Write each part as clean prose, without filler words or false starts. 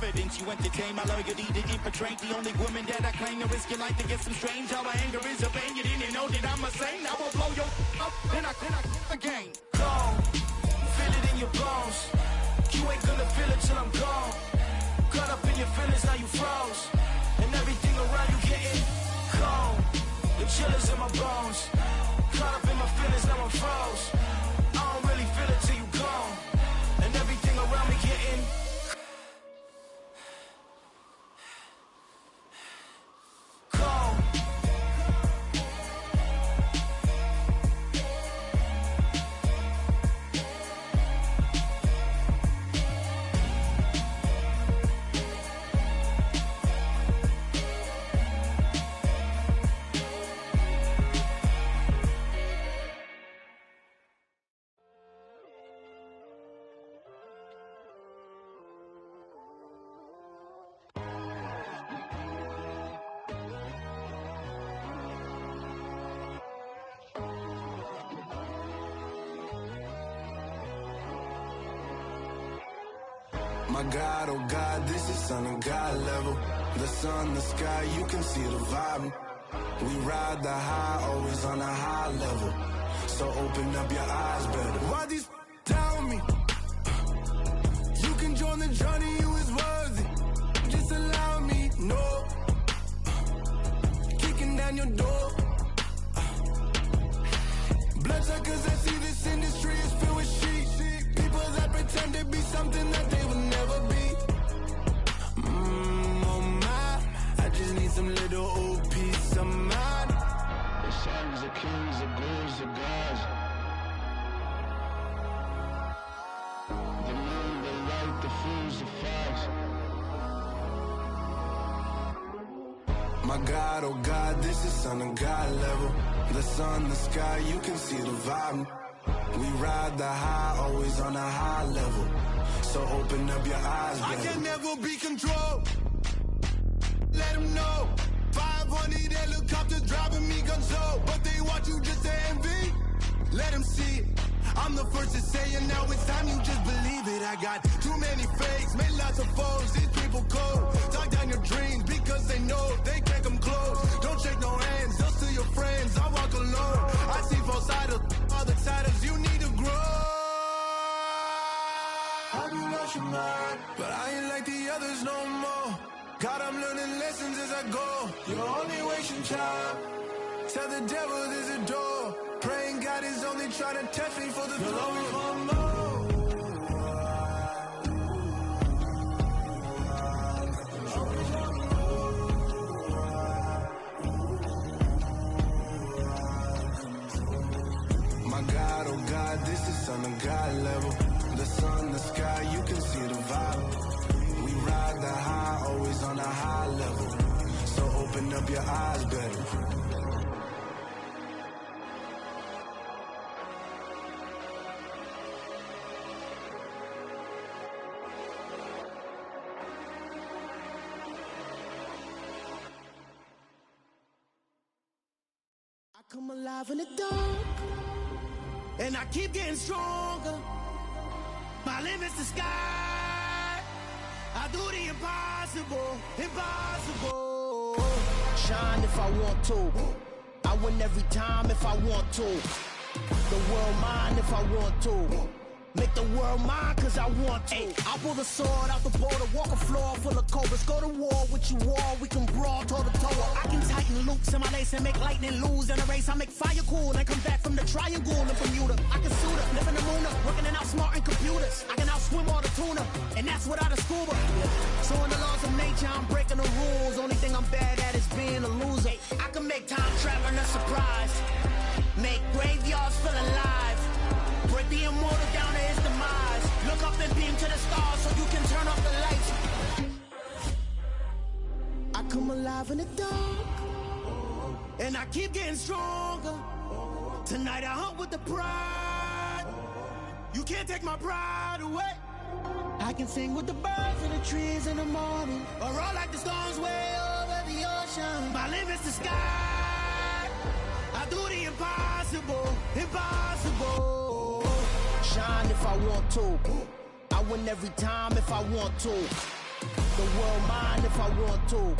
evidence. You entertain my loyalty to infiltrate the only woman that I claim to risk your life to get some strange. How my anger is a vein. You didn't know that I'm a saint. I will blow your up, then I again. Gone, feel it in your bones. You ain't gonna feel it till I'm gone. Caught up in your feelings, now you froze. And everything around you getting cold. The chillers in my bones. Caught up in my feelings, now I'm froze. I don't really feel it till you gone. And everything around me getting cold. My God, oh God, this is son of God level. The sun, the sky, you can see the vibe. We ride the high, always on a high level. So open up your eyes better. Why these tell me? You can join the journey, you is worthy. Just allow me, no. Kicking down your door. Bloodsuckers, I see this industry is filled with sheep. People that pretend to be something that they will never be. Oh my, I just need some little old peace of mind. The sons are kings, the ghouls, the gods. The moon, the light, the fools, the facts. My God, oh God, this is son of God level. The sun, the sky, you can see the vibe. We ride the high, always on a high level. So open up your eyes, baby. I can never be controlled. Let them know. 500 helicopters driving me gonzo. But they want you just to envy. Let them see it. I'm the first to say it, now it's time you just believe it. I got too many fakes, made lots of foes. These people cold. Talk down your dreams because they know they can't come close. Don't shake no hands, just to your friends. I walk alone. I see both sides of other siders. You need to grow. Have you lost your mind? But I ain't like the others no more. God, I'm learning lessons as I go. You're only wasting time. Tell the devil there's a door. Praying God is only trying to test me for the throne. You'll always want more. My God, oh God, this is son of God level. The sun, the sky, you can see the vibe. We ride the high, always on a high level. So open up your eyes, baby. I come alive in the dark, and I keep getting stronger. My limit's the sky. I do the impossible, impossible. Shine if I want to. I win every time if I want to. The world mine if I want to. Make the world mine cause I want to. I'll pull the sword out the border, walk a floor full of cobras. Go to war with you all, we can brawl toe to toe. I can tighten loops in my lace and make lightning lose in a race. I make fire cool and come back from the triangle in Bermuda. I can suit up, live in the moon up, working and outsmarting computers. I can outswim all the tuna, and that's without a scuba. So in the laws of nature, I'm breaking the rules. Only thing I'm bad at is being a loser. I can make time traveling a surprise, make graveyards feel alive. Break the immortal down to his demise. Look up and beam to the stars so you can turn off the lights. I come alive in the dark, and I keep getting stronger. Tonight I hunt with the pride. You can't take my pride away. I can sing with the birds and the trees in the morning, or roll like the storms way over the ocean. My limit's the sky. I do the impossible, impossible. Shine if I want to. I win every time if I want to. the world mine if I want to.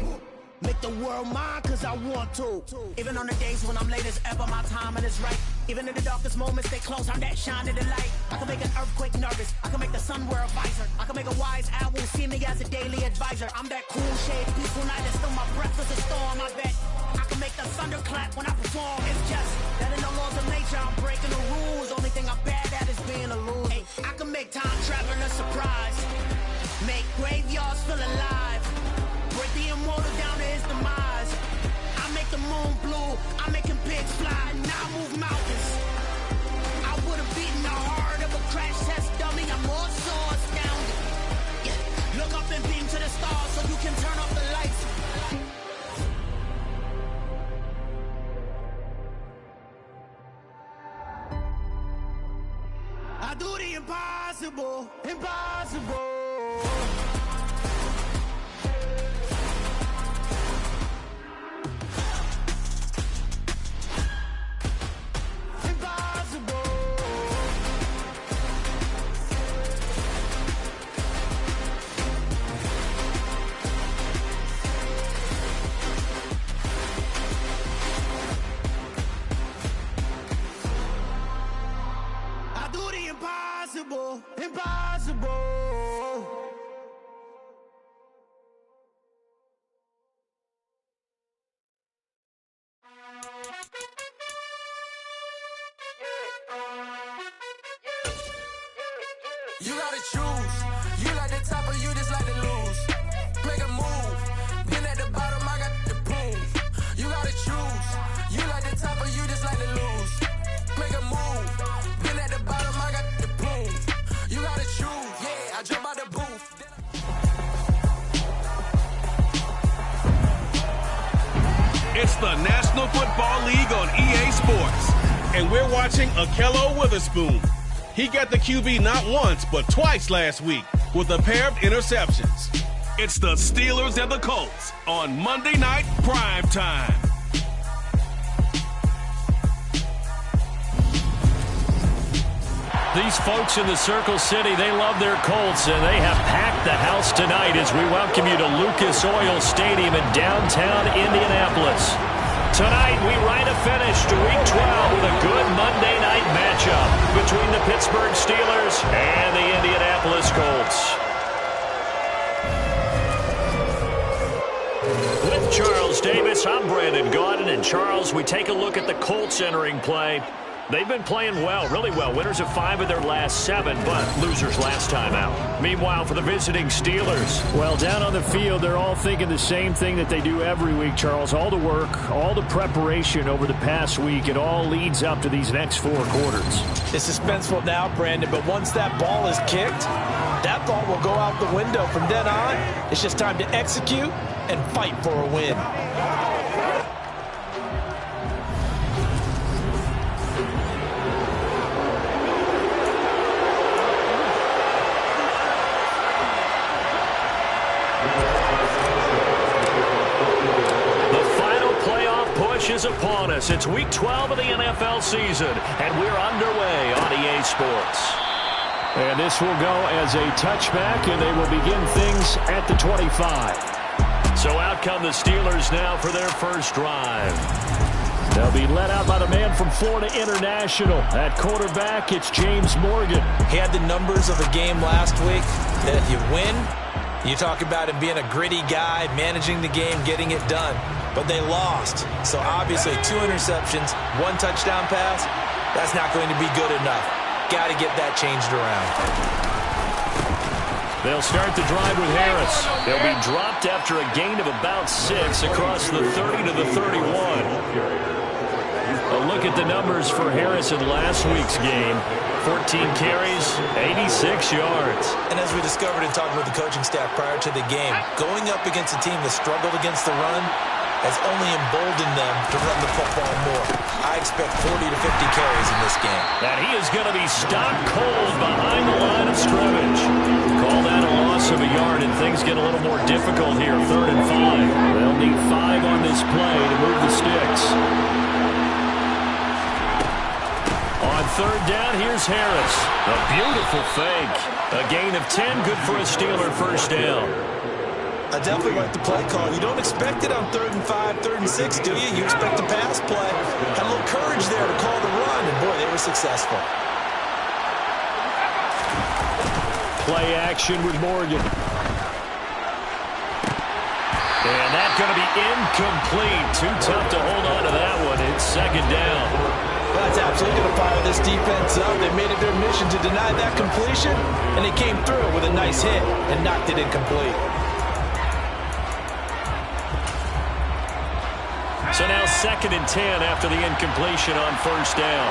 Make the world mine cause I want to. Even on the days when I'm late as ever, my timing is right. Even in the darkest moments, they close, I'm that shining the light. I can make an earthquake nervous, I can make the sun wear a visor. I can make a wise owl see me as a daily advisor. I'm that cool shade, peaceful night, and still my breath is a storm, I bet. I can make the thunder clap when I perform. It's just that in the laws of nature, I'm breaking the rules. Only thing I'm bad at is being a loser. Hey, I can make time traveling a surprise. Make graveyards feel alive. Break the immortal down to his demise. I make the moon blue, I'm making pigs fly, now I move mountains. I would've beaten the heart of a crash test dummy, I'm more so astounded. Yeah. Look up and beam to the stars so you can turn off the lights. I do the impossible, impossible. Impossible, impossible. You gotta choose. You like the top or you just like to lose. Make a move. Been at the bottom, I got the proof. You gotta choose. You like the top or you just like to lose. Make a move. Been at the bottom, I got the proof. You gotta choose. Yeah, I jump out the booth. It's the National Football League on EA Sports, and we're watching Akello Witherspoon. He got the QB not once, but twice last week with a pair of interceptions. It's the Steelers and the Colts on Monday Night Prime Time. These folks in the Circle City, they love their Colts, and they have packed the house tonight as we welcome you to Lucas Oil Stadium in downtown Indianapolis. Tonight, we write a finish to Week 12 with a good Monday night matchup between the Pittsburgh Steelers and the Indianapolis Colts. With Charles Davis, I'm Brandon Gaudin, and Charles, we take a look at the Colts entering play. They've been playing well, really well. Winners of 5 of their last 7, but losers last time out. Meanwhile, for the visiting Steelers, well, down on the field, they're all thinking the same thing that they do every week, Charles. All the work, all the preparation over the past week, it all leads up to these next 4 quarters. It's suspenseful now, Brandon, but once that ball is kicked, that ball will go out the window. From then on, it's just time to execute and fight for a win. Is upon us. It's Week 12 of the NFL season, and we're underway on EA Sports. And this will go as a touchback, and they will begin things at the 25. So out come the Steelers now for their first drive. They'll be led out by the man from Florida International. At quarterback, it's James Morgan. He had the numbers of a game last week that if you win, you talk about him being a gritty guy, managing the game, getting it done. But they lost. So obviously 2 interceptions, 1 touchdown pass, that's not going to be good enough. Got to get that changed around. They'll start the drive with Harris. They'll be dropped after a gain of about 6 across the 30 to the 31. A look at the numbers for Harris in last week's game. 14 carries, 86 yards. And as we discovered in talking with the coaching staff prior to the game, going up against a team that struggled against the run has only emboldened them to run the football more. I expect 40 to 50 carries in this game. And he is going to be stopped cold behind the line of scrimmage. Call that a loss of a yard, and things get a little more difficult here. 3rd and 5. They'll need 5 on this play to move the sticks. On 3rd down, here's Harris. A beautiful fake. A gain of 10, good for a Steeler first down. I definitely like the play call. You don't expect it on 3rd and 5, 3rd and 6, do you? You expect a pass play. Had a little courage there to call the run, and boy, they were successful. Play action with Morgan. And that's going to be incomplete. Too tough to hold on to that one. It's 2nd down. That's absolutely going to fire this defense up. They made it their mission to deny that completion, and they came through with a nice hit and knocked it incomplete. So now 2nd and 10 after the incompletion on 1st down.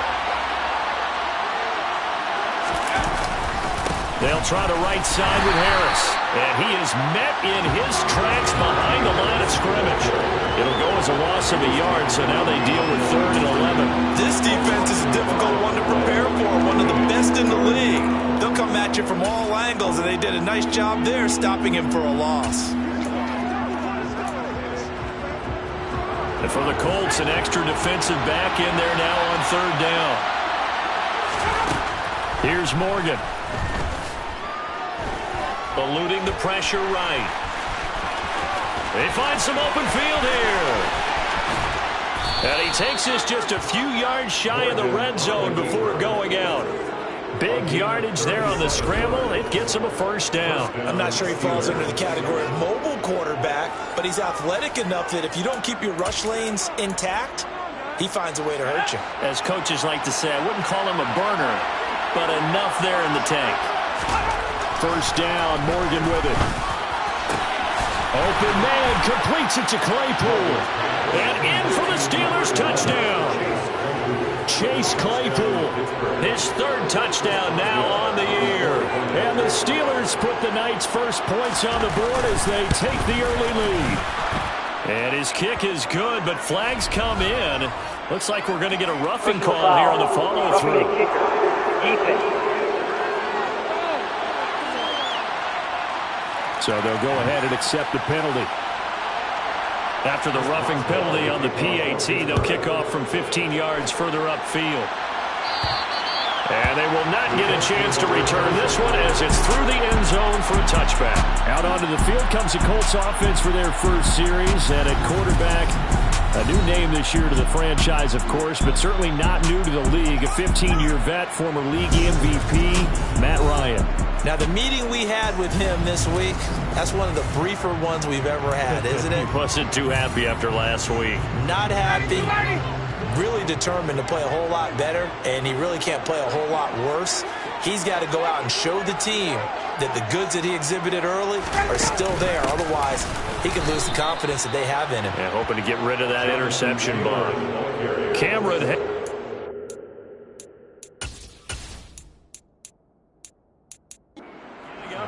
They'll try the right side with Harris. And he is met in his tracks behind the line of scrimmage. It'll go as a loss of a yard, so now they deal with 3rd and 11. This defense is a difficult one to prepare for, one of the best in the league. They'll come at you from all angles, and they did a nice job there stopping him for a loss. And for the Colts, an extra defensive back in there now on 3rd down. Here's Morgan. Eluding the pressure right. They find some open field here. And he takes this just a few yards shy of the red zone before going out. Big yardage there on the scramble. It gets him a 1st down. I'm not sure he falls under the category of mobile quarterback, but he's athletic enough that if you don't keep your rush lanes intact, he finds a way to hurt you. As coaches like to say, I wouldn't call him a burner, but enough there in the tank. 1st down, Morgan with it. Open man, completes it to Claypool. And in for the Steelers touchdown. Chase Claypool, his 3rd touchdown now on the year. And the Steelers put the night's first points on the board as they take the early lead. And his kick is good, but flags come in. Looks like we're going to get a roughing call here on the follow-through. So they'll go ahead and accept the penalty. After the roughing penalty on the PAT, they'll kick off from 15 yards further upfield. And they will not get a chance to return this one as it's through the end zone for a touchback. Out onto the field comes the Colts offense for their first series. And at quarterback, a new name this year to the franchise, of course, but certainly not new to the league. A 15-year vet, former league MVP, Matt Ryan. Now, the meeting we had with him this week, that's one of the briefer ones we've ever had, isn't it? He wasn't too happy after last week. Not happy. Really determined to play a whole lot better, and he really can't play a whole lot worse. He's got to go out and show the team that the goods that he exhibited early are still there. Otherwise, he could lose the confidence that they have in him. Yeah, hoping to get rid of that interception bug. Cameron.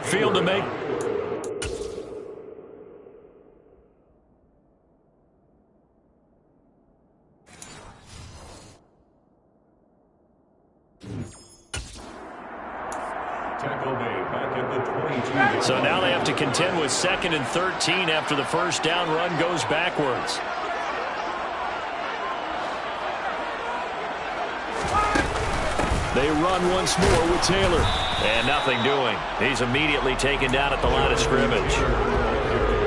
Field to make. So now they have to contend with 2nd and 13 after the 1st down run goes backwards. They run once more with Taylor. And nothing doing. He's immediately taken down at the line of scrimmage.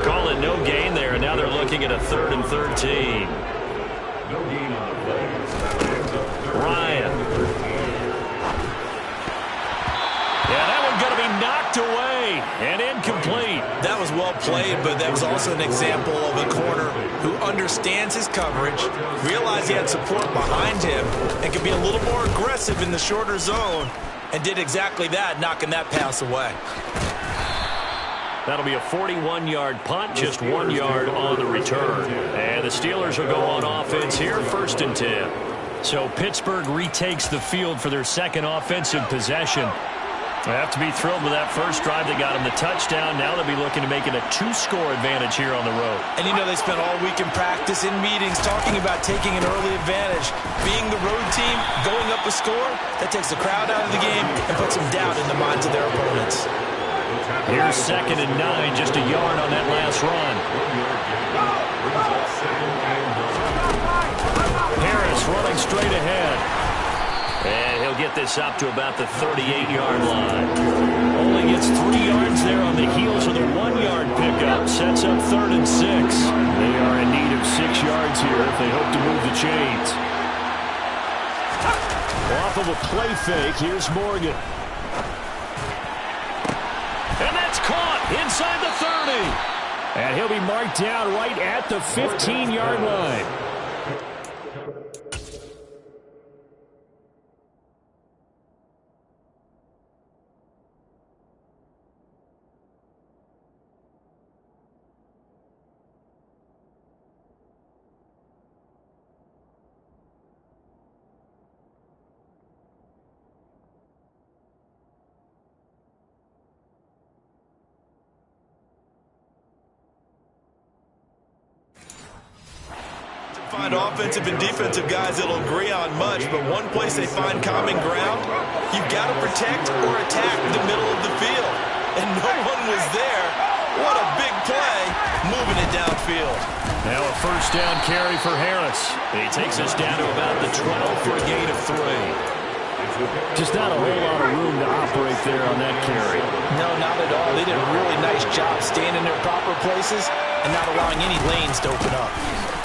Call it no gain there, and now they're looking at a 3rd and 13. Ryan. Yeah, that one's going to be knocked away and incomplete. That was well played, but that was also an example of a corner who understands his coverage, realized he had support behind him, and can be a little more aggressive in the shorter zone, and did exactly that, knocking that pass away. That'll be a 41-yard punt, just 1 yard on the return. And the Steelers will go on offense here, 1st and 10. So Pittsburgh retakes the field for their 2nd offensive possession. They have to be thrilled with that first drive. They got him the touchdown. Now they'll be looking to make it a 2-score advantage here on the road. And you know they spent all week in practice, in meetings, talking about taking an early advantage. Being the road team, going up a score, that takes the crowd out of the game and puts some doubt in the minds of their opponents. Here's 2nd and 9, just a yard on that last run. Harris running straight ahead. And he'll get this up to about the 38-yard line. Only gets 3 yards there on the heels of the 1-yard pickup. Sets up 3rd and 6. They are in need of 6 yards here if they hope to move the chains. Off of a play fake, here's Morgan. And that's caught inside the 30. And he'll be marked down right at the 15-yard line. Find offensive and defensive guys that'll agree on much, but one place they find common ground, you've got to protect or attack the middle of the field. And no one was there. What a big play, moving it downfield. Now a first down carry for Harris. He takes us down to about the 12 for a gain of 3. Just not a whole lot of room to operate there on that carry. No, not at all. They did a really nice job staying in their proper places and not allowing any lanes to open up.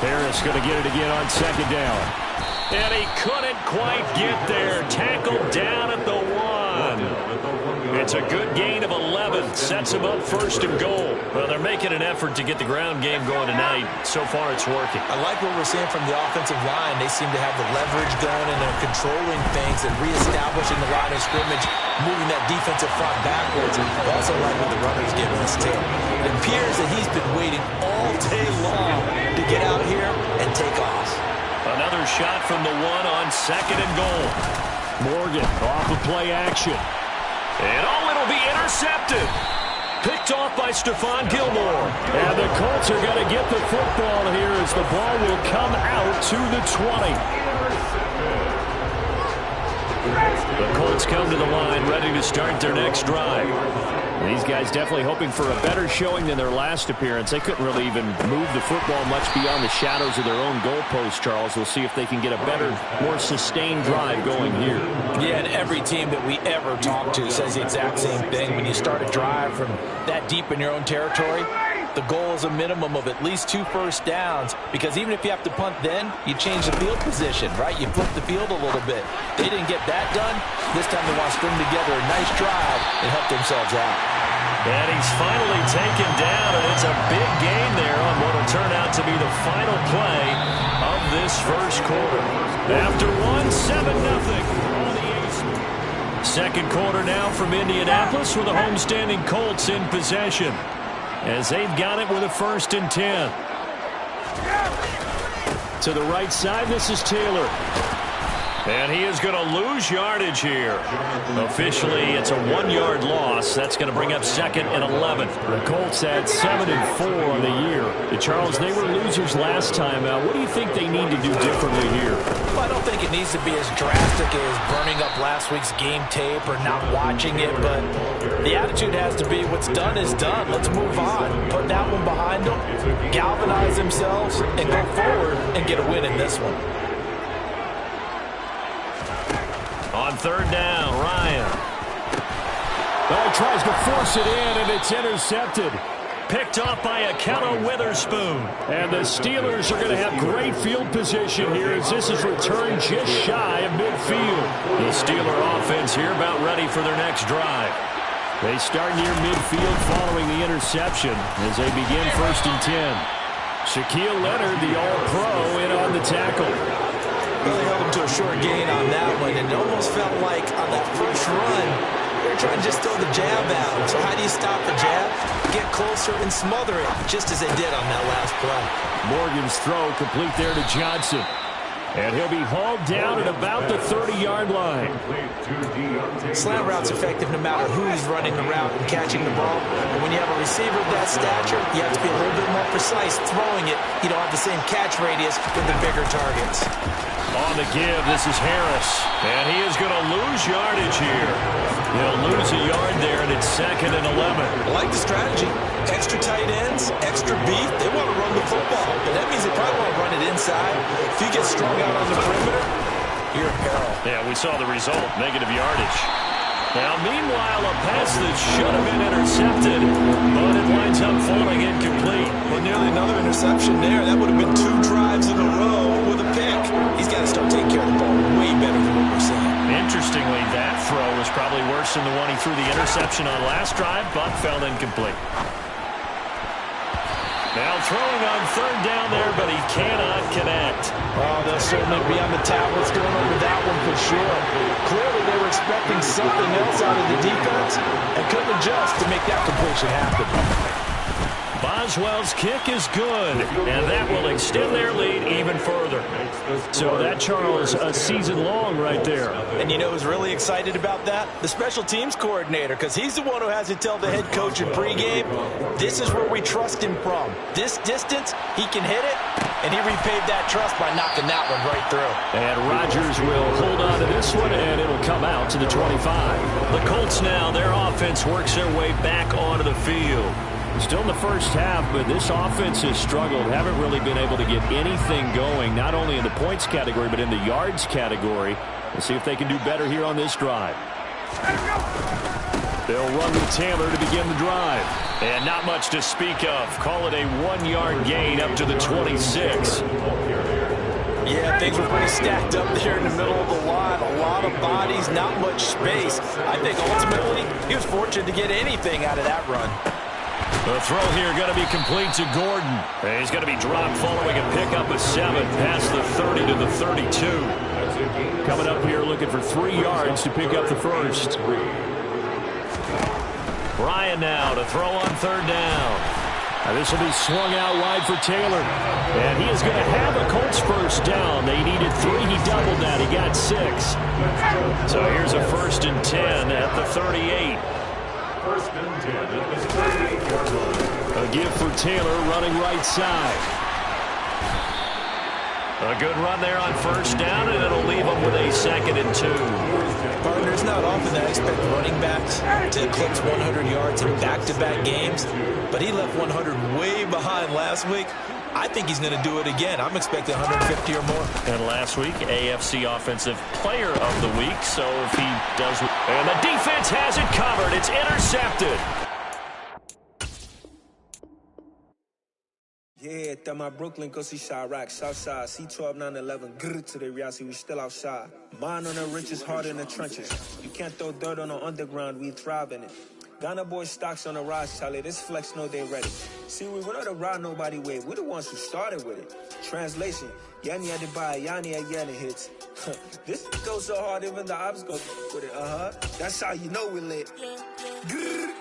Harris going to get it again on 2nd down. And he couldn't quite get there. Tackled down at the 1. It's a good gain of 11. Sets him up 1st and goal. Well, they're making an effort to get the ground game going tonight. So far, it's working. I like what we're seeing from the offensive line. They seem to have the leverage going, and they're controlling things and reestablishing the line of scrimmage, moving that defensive front backwards. I also like what the runner's giving us, too. It appears that he's been waiting all day long to get out here and take off. Another shot from the 1 on 2nd and goal. Morgan off of play action. And it'll be intercepted. Picked off by Stephon Gilmore. And the Colts are going to get the football here as the ball will come out to the 20. The Colts come to the line ready to start their next drive. These guys definitely hoping for a better showing than their last appearance. They couldn't really even move the football much beyond the shadows of their own goalpost, Charles. We'll see if they can get a better, more sustained drive going here. Yeah, and every team that we ever talk to says the exact same thing. When you start a drive from that deep in your own territory, the goal is a minimum of at least 2 first downs, because even if you have to punt then, you change the field position, right? You flip the field a little bit. They didn't get that done. This time they want to string together a nice drive and help themselves out. And he's finally taken down, and it's a big gain there on what will turn out to be the final play of this first quarter. After 7-0 on the A's. Second quarter now from Indianapolis with the homestanding Colts in possession, as they've got it with a 1st and 10. To the right side, this is Taylor. And he is going to lose yardage here. Officially, it's a 1-yard loss. That's going to bring up 2nd and 11. The Colts had 7-4 on the year. Charles, they were losers last time out. What do you think they need to do differently here? Well, I don't think it needs to be as drastic as burning up last week's game tape or not watching it, but the attitude has to be what's done is done. Let's move on. Put that one behind them, galvanize themselves, and go forward and get a win in this one. On 3rd down, Ryan. Oh, he tries to force it in, and it's intercepted. Picked off by Akello Witherspoon. And the Steelers are going to have great field position here as this is returned just shy of midfield. The Steeler offense here about ready for their next drive. They start near midfield following the interception as they begin 1st and 10. Shaquille Leonard, the All-Pro, in on the tackle. Really held him to a short gain on that one, and it almost felt like on that first run, they're trying to just throw the jab out. So how do you stop the jab? Get closer and smother it, just as they did on that last play. Morgan's throw complete there to Johnson. And he'll be hauled down at about the 30-yard line. Slant route's effective no matter who's running the route and catching the ball. But when you have a receiver of that stature, you have to be a little bit more precise throwing it. You don't have the same catch radius with the bigger targets. On the give, this is Harris. And he is going to lose yardage here. He'll lose a yard there, and it's 2nd and 11. I like the strategy. Extra tight ends, extra beef. They want to run the football, but that means they probably want to run it inside. If you get strung out on the perimeter, you're in peril. Yeah, we saw the result, negative yardage. Now, meanwhile, a pass that should have been intercepted, but it winds up falling incomplete. Well, nearly another interception there. That would have been 2 drives in a row with a pick. He's got to start taking care of the ball way better than what we're seeing. Interestingly, that throw was probably worse than the one he threw the interception on last drive, but fell incomplete. Now throwing on third down there, but he cannot connect. Oh, they'll certainly be on the tablets going over that one for sure. Clearly they were expecting something else out of the defense and couldn't adjust to make that completion happen. Boswell's kick is good, and that will extend their lead even further. So that, Charles, a season long right there. And you know who's really excited about that? The special teams coordinator, because he's the one who has to tell the head coach in pregame, this is where we trust him from. This distance, he can hit it, and he repaid that trust by knocking that one right through. And Rodgers will hold on to this one, and it'll come out to the 25. The Colts now, their offense works their way back onto the field. Still in the first half, but this offense has struggled. Haven't really been able to get anything going, not only in the points category, but in the yards category. We'll see if they can do better here on this drive. They'll run with Taylor to begin the drive. And not much to speak of. Call it a 1-yard gain up to the 26. Yeah, things were pretty stacked up there in the middle of the line. A lot of bodies, not much space. I think ultimately he was fortunate to get anything out of that run. The throw here going to be complete to Gordon. And he's going to be dropped following a pickup of 7 past the 30 to the 32. Coming up here looking for 3 yards to pick up the first. Ryan now to throw on third down. Now this will be swung out wide for Taylor. And he is going to have a Colts first down. They needed 3. He doubled that. He got 6. So here's a 1st and 10 at the 38. A give for Taylor running right side. A good run there on first down, and it'll leave him with a 2nd and 2. Partner, it's not often that I expect running backs to eclipse 100 yards in back-to-back games, but he left 100 way behind last week. I think he's going to do it again. I'm expecting 150 or more. And last week, AFC Offensive Player of the Week. So if he does... And the defense has it covered. It's intercepted. Yeah, that my Brooklyn, go see Chirac, Southside, C12, 911, grrr to the reality, we still outside. Mine on the richest, heart in the trenches. You can't throw dirt on the underground, we thrive in it. Ghana boys stocks on the rise, Charlie. This flex know they ready. See, we not to ride nobody way. We're the ones who started with it. Translation: Yanni had to buy, Yanni had Yanni hits. This goes so hard, even the ops go with it. That's how you know we're lit. Grrr.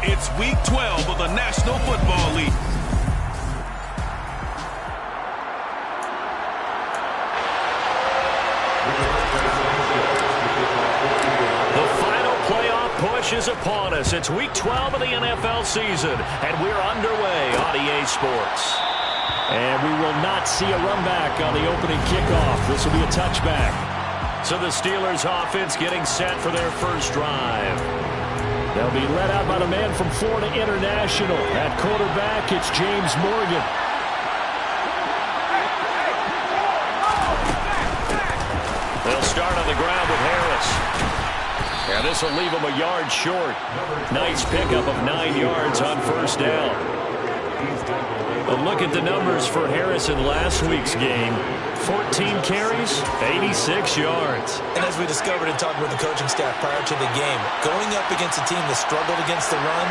It's week 12 of the National Football League. Push is upon us. It's week 12 of the NFL season, and we're underway on EA Sports. And we will not see a run back on the opening kickoff. This will be a touchback. So the Steelers offense getting set for their first drive. They'll be led out by the man from Florida International. At quarterback, it's James Morgan. They'll start on the ground with Harris. And this will leave him a yard short. Nice pickup of 9 yards on first down. A look at the numbers for Harris in last week's game. 14 carries, 86 yards. And as we discovered in talking with the coaching staff prior to the game, going up against a team that struggled against the run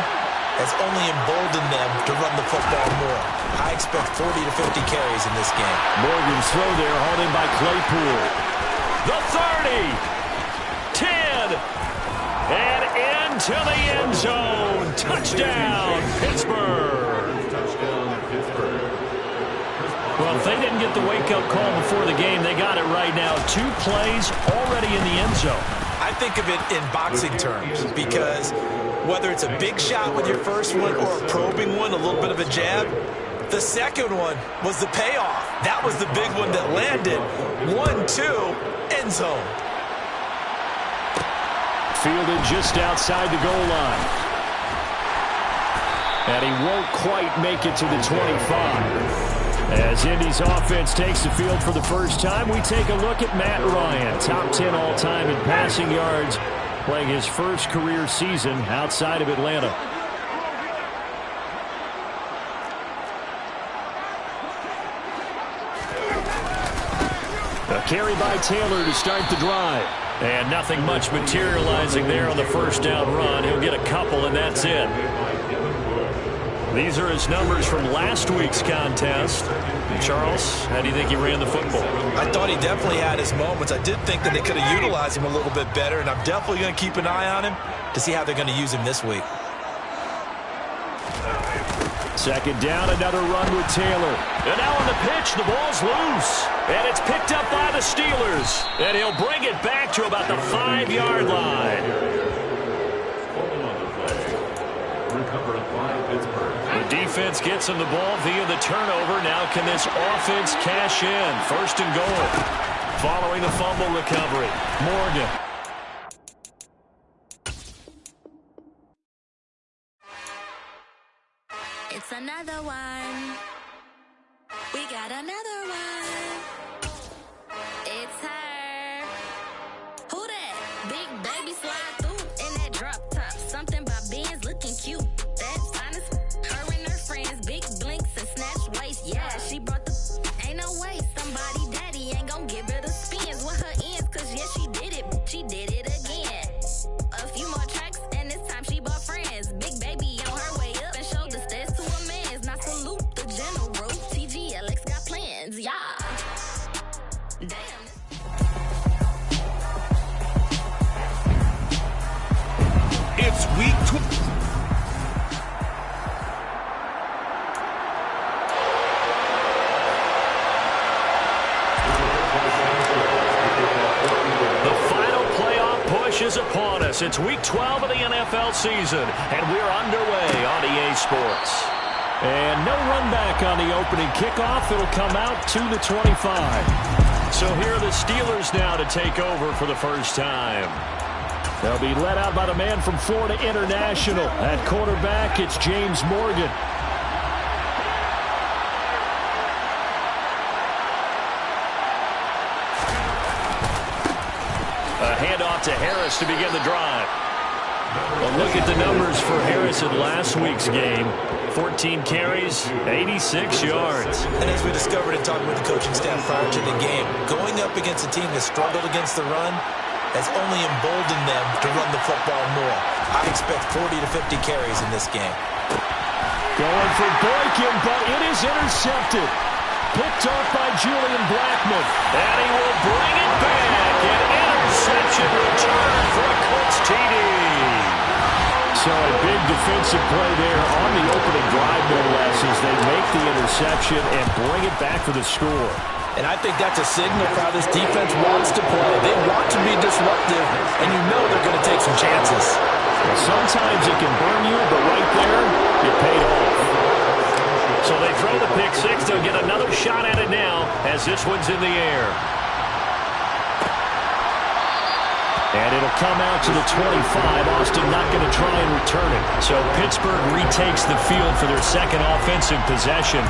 has only emboldened them to run the football more. I expect 40 to 50 carries in this game. Morgan's throw there, hauled in by Claypool. The 30, 10, and into the end zone. Touchdown, Pittsburgh. Well, if they didn't get the wake-up call before the game, they got it right now. 2 plays already in the end zone. I think of it in boxing terms because whether it's a big shot with your first one or a probing one, a little bit of a jab, the second one was the payoff. That was the big one that landed. 1-2, end zone. Fielded just outside the goal line. And he won't quite make it to the 25. As Indy's offense takes the field for the first time, we take a look at Matt Ryan, top 10 all-time in passing yards, playing his first career season outside of Atlanta. A carry by Taylor to start the drive. And nothing much materializing there on the first down run. He'll get a couple, and that's it. These are his numbers from last week's contest. Charles, how do you think he ran the football? I thought he definitely had his moments. I did think that they could have utilized him a little bit better, and I'm definitely going to keep an eye on him to see how they're going to use him this week. Second down, another run with Taylor. And now on the pitch, the ball's loose. And it's picked up by the Steelers. And he'll bring it back to about the 5-yard line. The defense gets him the ball via the turnover. Now can this offense cash in? First and goal. Following the fumble recovery, Morgan. It's another one. We got another one. It's her. Who that? Big baby slide through in that drop top. Something by Benz looking cute. That's honest. Her and her friends, big blinks and snatch waist. Yeah, she brought the. Ain't no way somebody daddy ain't gonna give her the spins with her ends. Cause yeah, she did it. She did it again. A few more tracks and this time she bought friends. Big baby on her way up and showed the stairs to a man's. Now salute the general. TGLX got plans, yeah. Damn. It's week 2. Is upon us. It's week 12 of the NFL season, and we're underway on EA Sports. And no run back on the opening kickoff. It'll come out to the 25. So here are the Steelers now to take over for the first time. They'll be led out by the man from Florida International. At quarterback, it's James Morgan. A handoff to Harris to begin the drive. A look at the numbers for Harris in last week's game. 14 carries, 86 yards. And as we discovered in talking with the coaching staff prior to the game, going up against a team that struggled against the run has only emboldened them to run the football more. I expect 40 to 50 carries in this game. Going for Boykin, but it is intercepted. Picked off by Julian Blackmon. And he will bring it back. An interception return for a Colts TD. So a big defensive play there on the opening drive, no less, as they make the interception and bring it back for the score. And I think that's a signal for how this defense wants to play. They want to be disruptive, and you know they're going to take some chances. Well, sometimes it can burn you, but right there, it paid off. So they throw the pick six. They'll get another shot at it now as this one's in the air. And it'll come out to the 25. Austin not going to try and return it. So Pittsburgh retakes the field for their second offensive possession.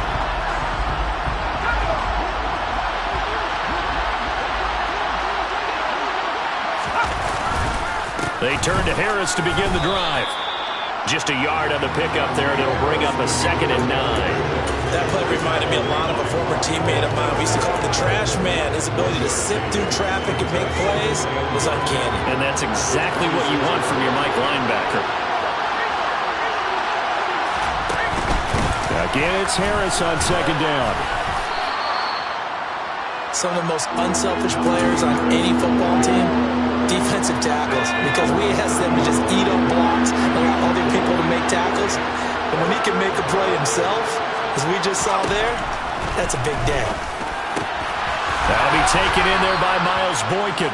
They turn to Harris to begin the drive. Just a yard on the pickup there, and it'll bring up a 2nd and 9. That play reminded me a lot of a former teammate of mine. We used to call him the trash man. His ability to sift through traffic and make plays was uncanny. And that's exactly what you want from your Mike linebacker. Again, it's Harris on 2nd down. Some of the most unselfish players on any football team, defensive tackles, because we ask them to just eat up blocks, allow other people to make tackles. But when he can make a play himself, as we just saw there, that's a big day. That'll be taken in there by Miles Boykin.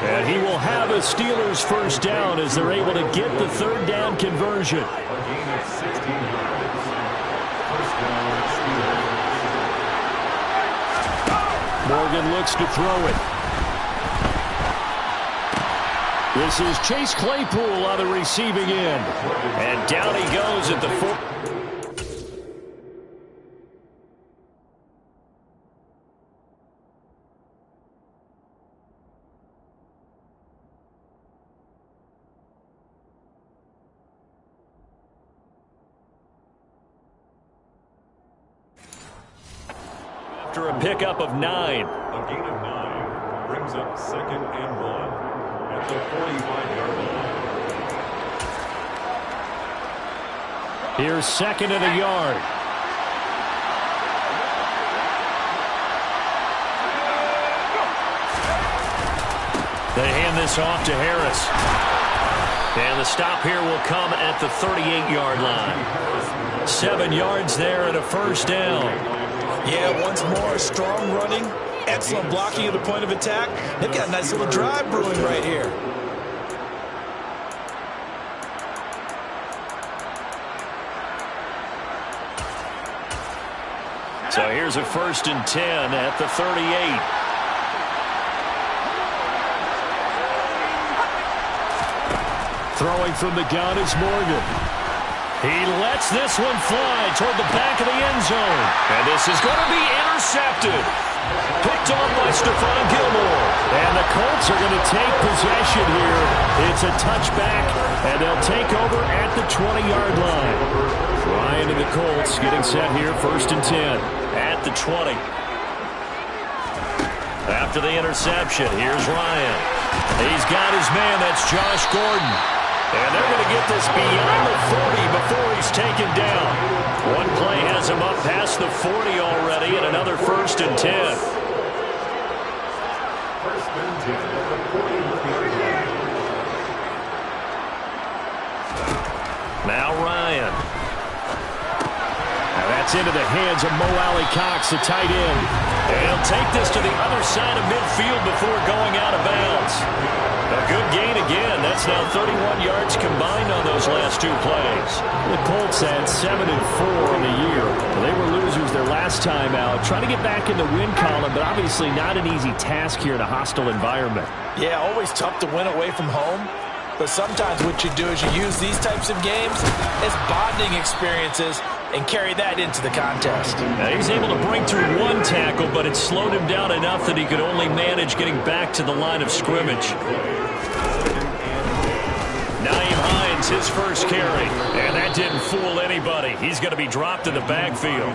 And he will have a Steelers first down as they're able to get the 3rd down conversion. Morgan looks to throw it. This is Chase Claypool on the receiving end. And down he goes at the 4. After a pickup of 9. A gain of 9 brings up 2nd and 1 at the 45-yard line. Here's 2nd and a yard. They hand this off to Harris. And the stop here will come at the 38-yard line. 7 yards there and a first down. Yeah, once more, strong running, excellent blocking at the point of attack. They've got a nice little drive brewing right here. So here's a 1st and 10 at the 38. Throwing from the gun is Morgan. He lets this one fly toward the back of the end zone. And this is going to be intercepted. Picked off by Stephon Gilmore. And the Colts are going to take possession here. It's a touchback, and they'll take over at the 20-yard line. Ryan and the Colts getting set here, 1st and 10 at the 20. After the interception, here's Ryan. He's got his man. That's Josh Gordon. And they're going to get this beyond the 40 before he's taken down. One play has him up past the 40 already, and another 1st and 10. 1st and 10 at the 40-yard line. Now Ryan. Now that's into the hands of Mo Alley-Cox, the tight end. And he'll take this to the other side of midfield before going out of bounds. A good gain again. That's now 31 yards combined on those last 2 plays. The Colts had 7-4 on the year. They were losers their last time out. Trying to get back in the win column, but obviously not an easy task here in a hostile environment. Yeah, always tough to win away from home. But sometimes what you do is you use these types of games as bonding experiences and carry that into the contest. Now he's able to break through 1 tackle, but it slowed him down enough that he could only manage getting back to the line of scrimmage. Nyheim Hines, his first carry. And that didn't fool anybody. He's going to be dropped in the backfield.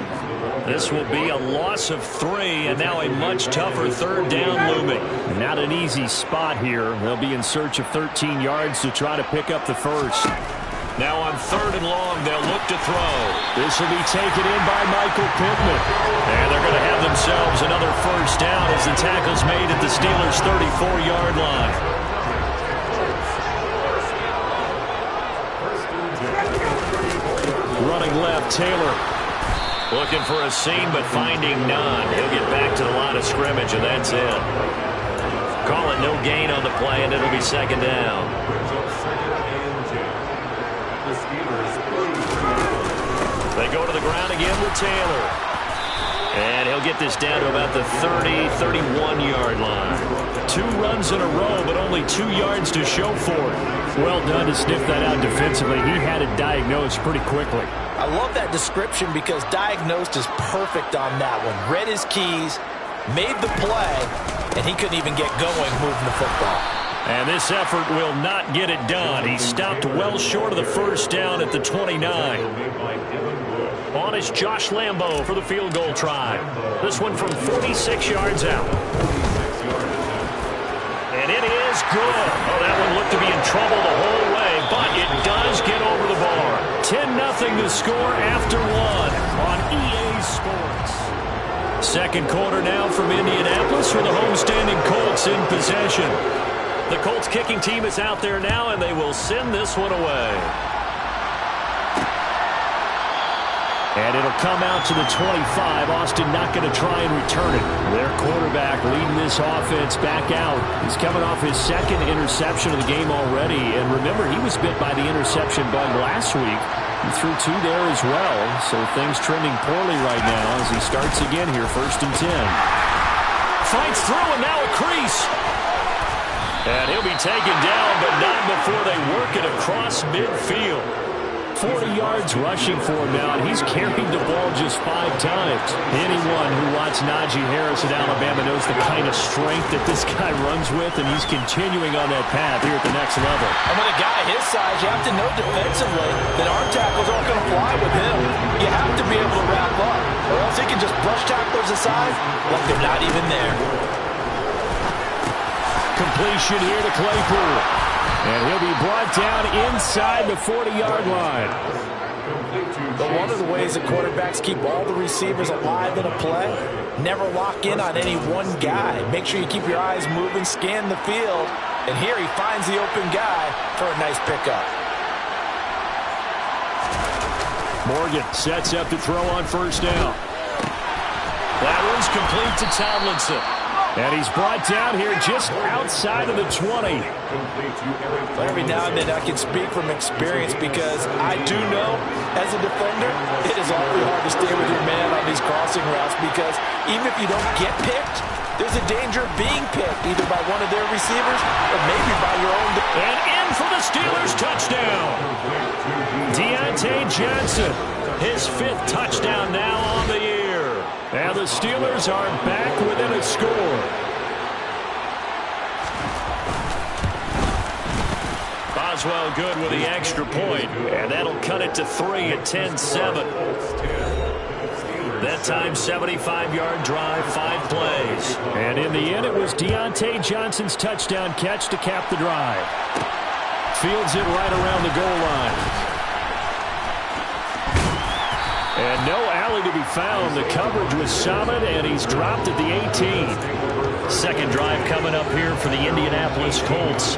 This will be a loss of 3, and now a much tougher 3rd down looming. Not an easy spot here. They'll be in search of 13 yards to try to pick up the first. Now on 3rd and long, they'll look to throw. This will be taken in by Michael Pittman. And they're going to have themselves another first down as the tackle's made at the Steelers' 34-yard line. Running left, Taylor. Looking for a seam, but finding none. He'll get back to the line of scrimmage, and that's it. Call it no gain on the play, and it'll be 2nd down. They go to the ground again with Taylor. And he'll get this down to about the 30, 31-yard line. 2 runs in a row, but only 2 yards to show for it. Well done to sniff that out defensively. He had it diagnosed pretty quickly. I love that description because diagnosed is perfect on that one. Read his keys, made the play, and he couldn't even get going moving the football. And this effort will not get it done. He stopped well short of the first down at the 29. On is Josh Lambo for the field goal try. This one from 46 yards out. And it is good. Oh, that one looked to be in trouble the whole way, but it does get over the bar. 10-0 the score after 1 on EA Sports. 2nd quarter now from Indianapolis for the homestanding Colts in possession. The Colts kicking team is out there now, and they will send this one away. And it'll come out to the 25. Austin not going to try and return it. Their quarterback leading this offense back out. He's coming off his 2nd interception of the game already. And remember, he was bit by the interception bug last week. He threw 2 there as well. So things trending poorly right now as he starts again here, 1st and 10. Fights through, and now a crease. And he'll be taken down, but not before they work it across midfield. 40 yards rushing for him now, and he's carried the ball just 5 times. Anyone who watched Najee Harris at Alabama knows the kind of strength that this guy runs with, and he's continuing on that path here at the next level. And with a guy his size, you have to know defensively that arm tackles aren't going to fly with him. You have to be able to wrap up. or else he can just brush tacklers aside like they're not even there. Completion here to Claypool. And he'll be brought down inside the 40-yard line. But one of the ways that quarterbacks keep all the receivers alive in a play, never lock in on any one guy. Make sure you keep your eyes moving, scan the field. And here he finds the open guy for a nice pickup. Morgan sets up to throw on first down. That one's complete to Tomlinson. And he's brought down here just outside of the 20. Every now and then I can speak from experience because I do know, as a defender, it is awfully hard to stay with your man on these crossing routes because even if you don't get picked, there's a danger of being picked either by one of their receivers or maybe by your own. And in for the Steelers touchdown. Deontay Johnson, his 5th touchdown now on the year. And the Steelers are back within a score. Boswell good with the extra point, and that'll cut it to 3 at 10-7. That time, 75-yard drive, 5 plays. And in the end, it was Deontay Johnson's touchdown catch to cap the drive. Fields it right around the goal line. And no alley to be found. The coverage was solid, and he's dropped at the 18. Second drive coming up here for the Indianapolis Colts.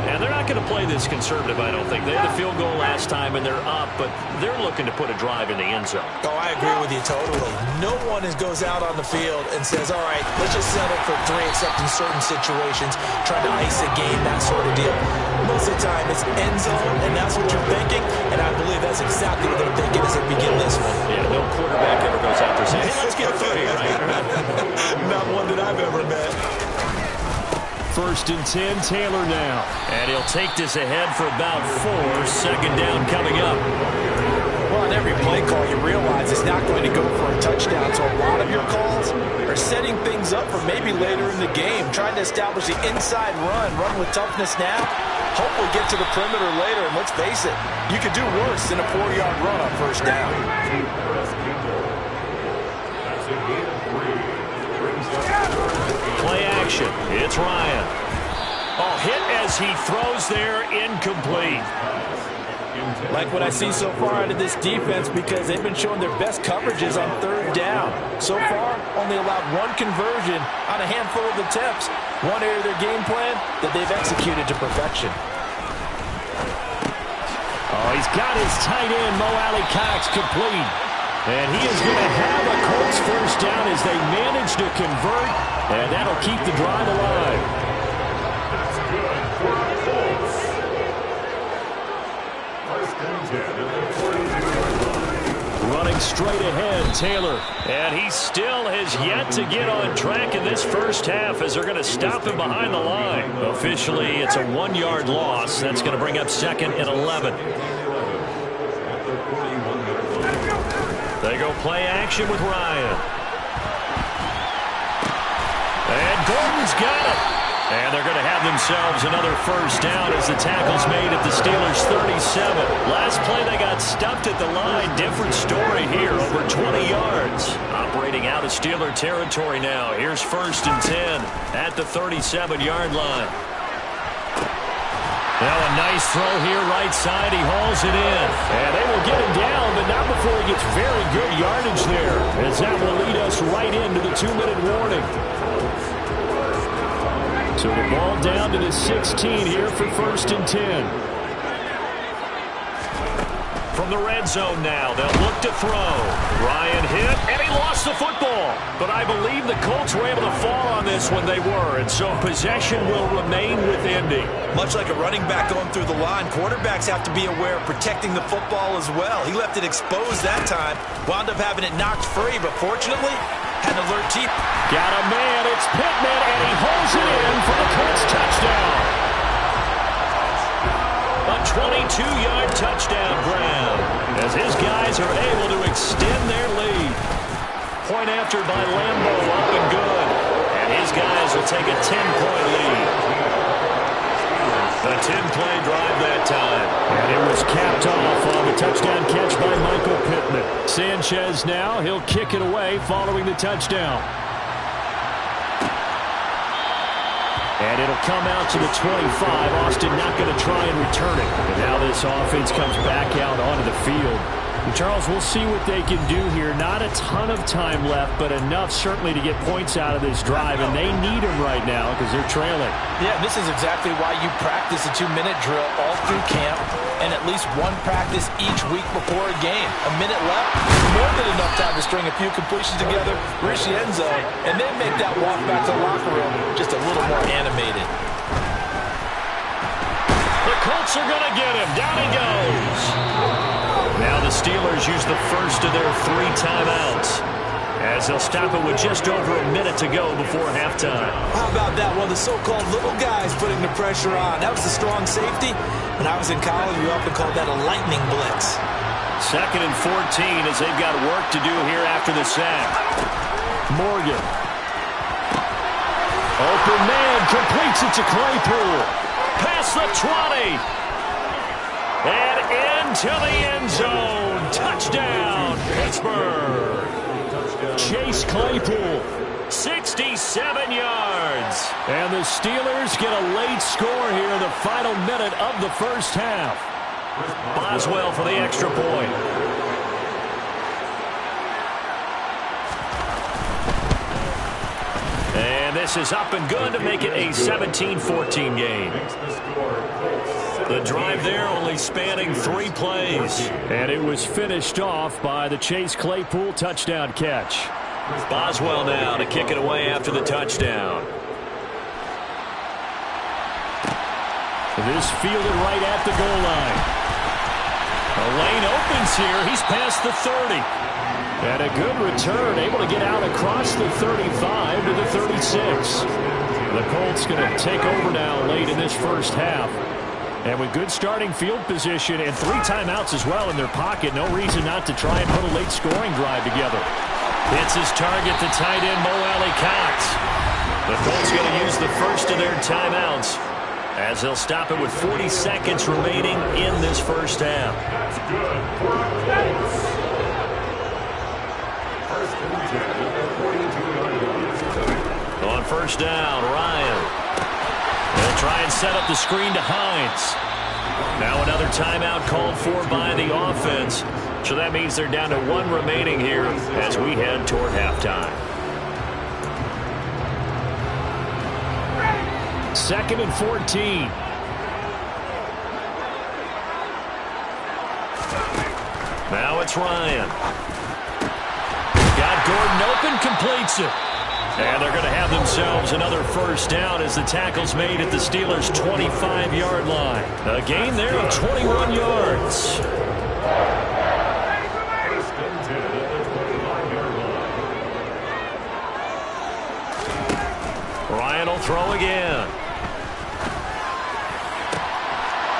And they're not going to play this conservative, I don't think. They had a field goal last time, and they're up, but they're looking to put a drive in the end zone. Oh, I agree with you totally. No one goes out on the field and says, all right, let's just settle for 3, except in certain situations, trying to ice a game, that sort of deal. Most of the time, it's end zone, and that's what you're thinking, and I believe that's exactly what they're thinking as they begin this one. Yeah, no quarterback ever goes out there saying, hey, let's get 30, right? Not one that I've ever met. First and 10, Taylor now. And he'll take this ahead for about 4. Second down coming up. Well, on every play call, you realize it's not going to go for a touchdown. So a lot of your calls are setting things up for maybe later in the game, trying to establish the inside run with toughness now. Hopefully get to the perimeter later. And let's face it, you could do worse than a 4-yard run on first down. Play action. It's Ryan. Oh, hit as he throws there, incomplete. Like what I see so far out of this defense because they've been showing their best coverages on third down. So far, only allowed 1 conversion on a handful of attempts. One area of their game plan that they've executed to perfection. Oh, he's got his tight end, Mo Alley-Cox, complete. And he is going to have a Colts first down as they manage to convert, and that'll keep the drive alive. That's good for the Colts. First and 10 at the 42-yard line. Running straight ahead, Taylor. And he still has yet to get on track in this first half as they're going to stop him behind the line. Officially, it's a 1-yard loss. That's going to bring up 2nd and 11. They go play action with Ryan. And Gordon's got it. And they're going to have themselves another first down as the tackle's made at the Steelers' 37. Last play they got stuffed at the line. Different story here, over 20 yards. Operating out of Steeler territory now. Here's first and 10 at the 37-yard line. Now a nice throw here right side. He hauls it in. And they will get him down, but not before he gets very good yardage there. As that will lead us right into the 2-minute warning. So the ball down to the 16 here for first and 10. From the red zone now, they'll look to throw. Ryan hit, and he lost the football. But I believe the Colts were able to fall on this when they were, and so possession will remain with Indy. Much like a running back going through the line, quarterbacks have to be aware of protecting the football as well. He left it exposed that time, wound up having it knocked free, but fortunately, had an alert team. Got a man, it's Pittman, and he holds it in for the Colts touchdown. A 22-yard touchdown grab as his guys are able to extend their lead. Point after by Lambo, up and good. And his guys will take a 10-point lead. A 10-play drive that time. And it was capped off on the touchdown catch by Michael Pittman. it. Sanchez now, he'll kick it away following the touchdown. And it'll come out to the 25. Austin not going to try and return it. And now this offense comes back out onto the field. And Charles, we'll see what they can do here. Not a ton of time left, but enough certainly to get points out of this drive. And they need them right now because they're trailing. Yeah, this is exactly why you practice a 2-minute drill all through camp and at least one practice each week before a game. A minute left, more than enough time to string a few completions together, reach the end zone, and then make that walk back to the locker room just a little more animated. The Colts are going to get him. Down he goes. Now the Steelers use the first of their 3 timeouts as they'll stop it with just over a minute to go before halftime. How about that? Well, the so-called little guys putting the pressure on. That was the strong safety. When I was in college, we often called that a lightning blitz. 2nd and 14 as they've got work to do here after the sack. Morgan. Open man completes it to Claypool. Past the 20. And into the end zone. Touchdown, Pittsburgh. Chase Claypool, 67 yards. And the Steelers get a late score here in the final minute of the first half. Boswell for the extra point. And this is up and good to make it a 17-14 game. The drive there only spanning 3 plays. And it was finished off by the Chase Claypool touchdown catch. Boswell now to kick it away after the touchdown. This fielded right at the goal line. The lane opens here. He's past the 30. And a good return, able to get out across the 35 to the 36. The Colts going to take over now late in this first half. And with good starting field position and 3 timeouts as well in their pocket, no reason not to try and put a late scoring drive together. Hits his target, the tight end, Mo Alley-Cox. The Colts going to use the first of their timeouts as they'll stop it with 40 seconds remaining in this first half. On first down, Ryan. They'll try and set up the screen to Hines. Now another timeout called for by the offense. So that means they're down to 1 remaining here as we head toward halftime. 2nd and 14. Now it's Ryan. Got Gordon open, completes it. And they're going to have themselves another first down as the tackle's made at the Steelers' 25-yard line. A gain there of 21 yards. Ryan will throw again.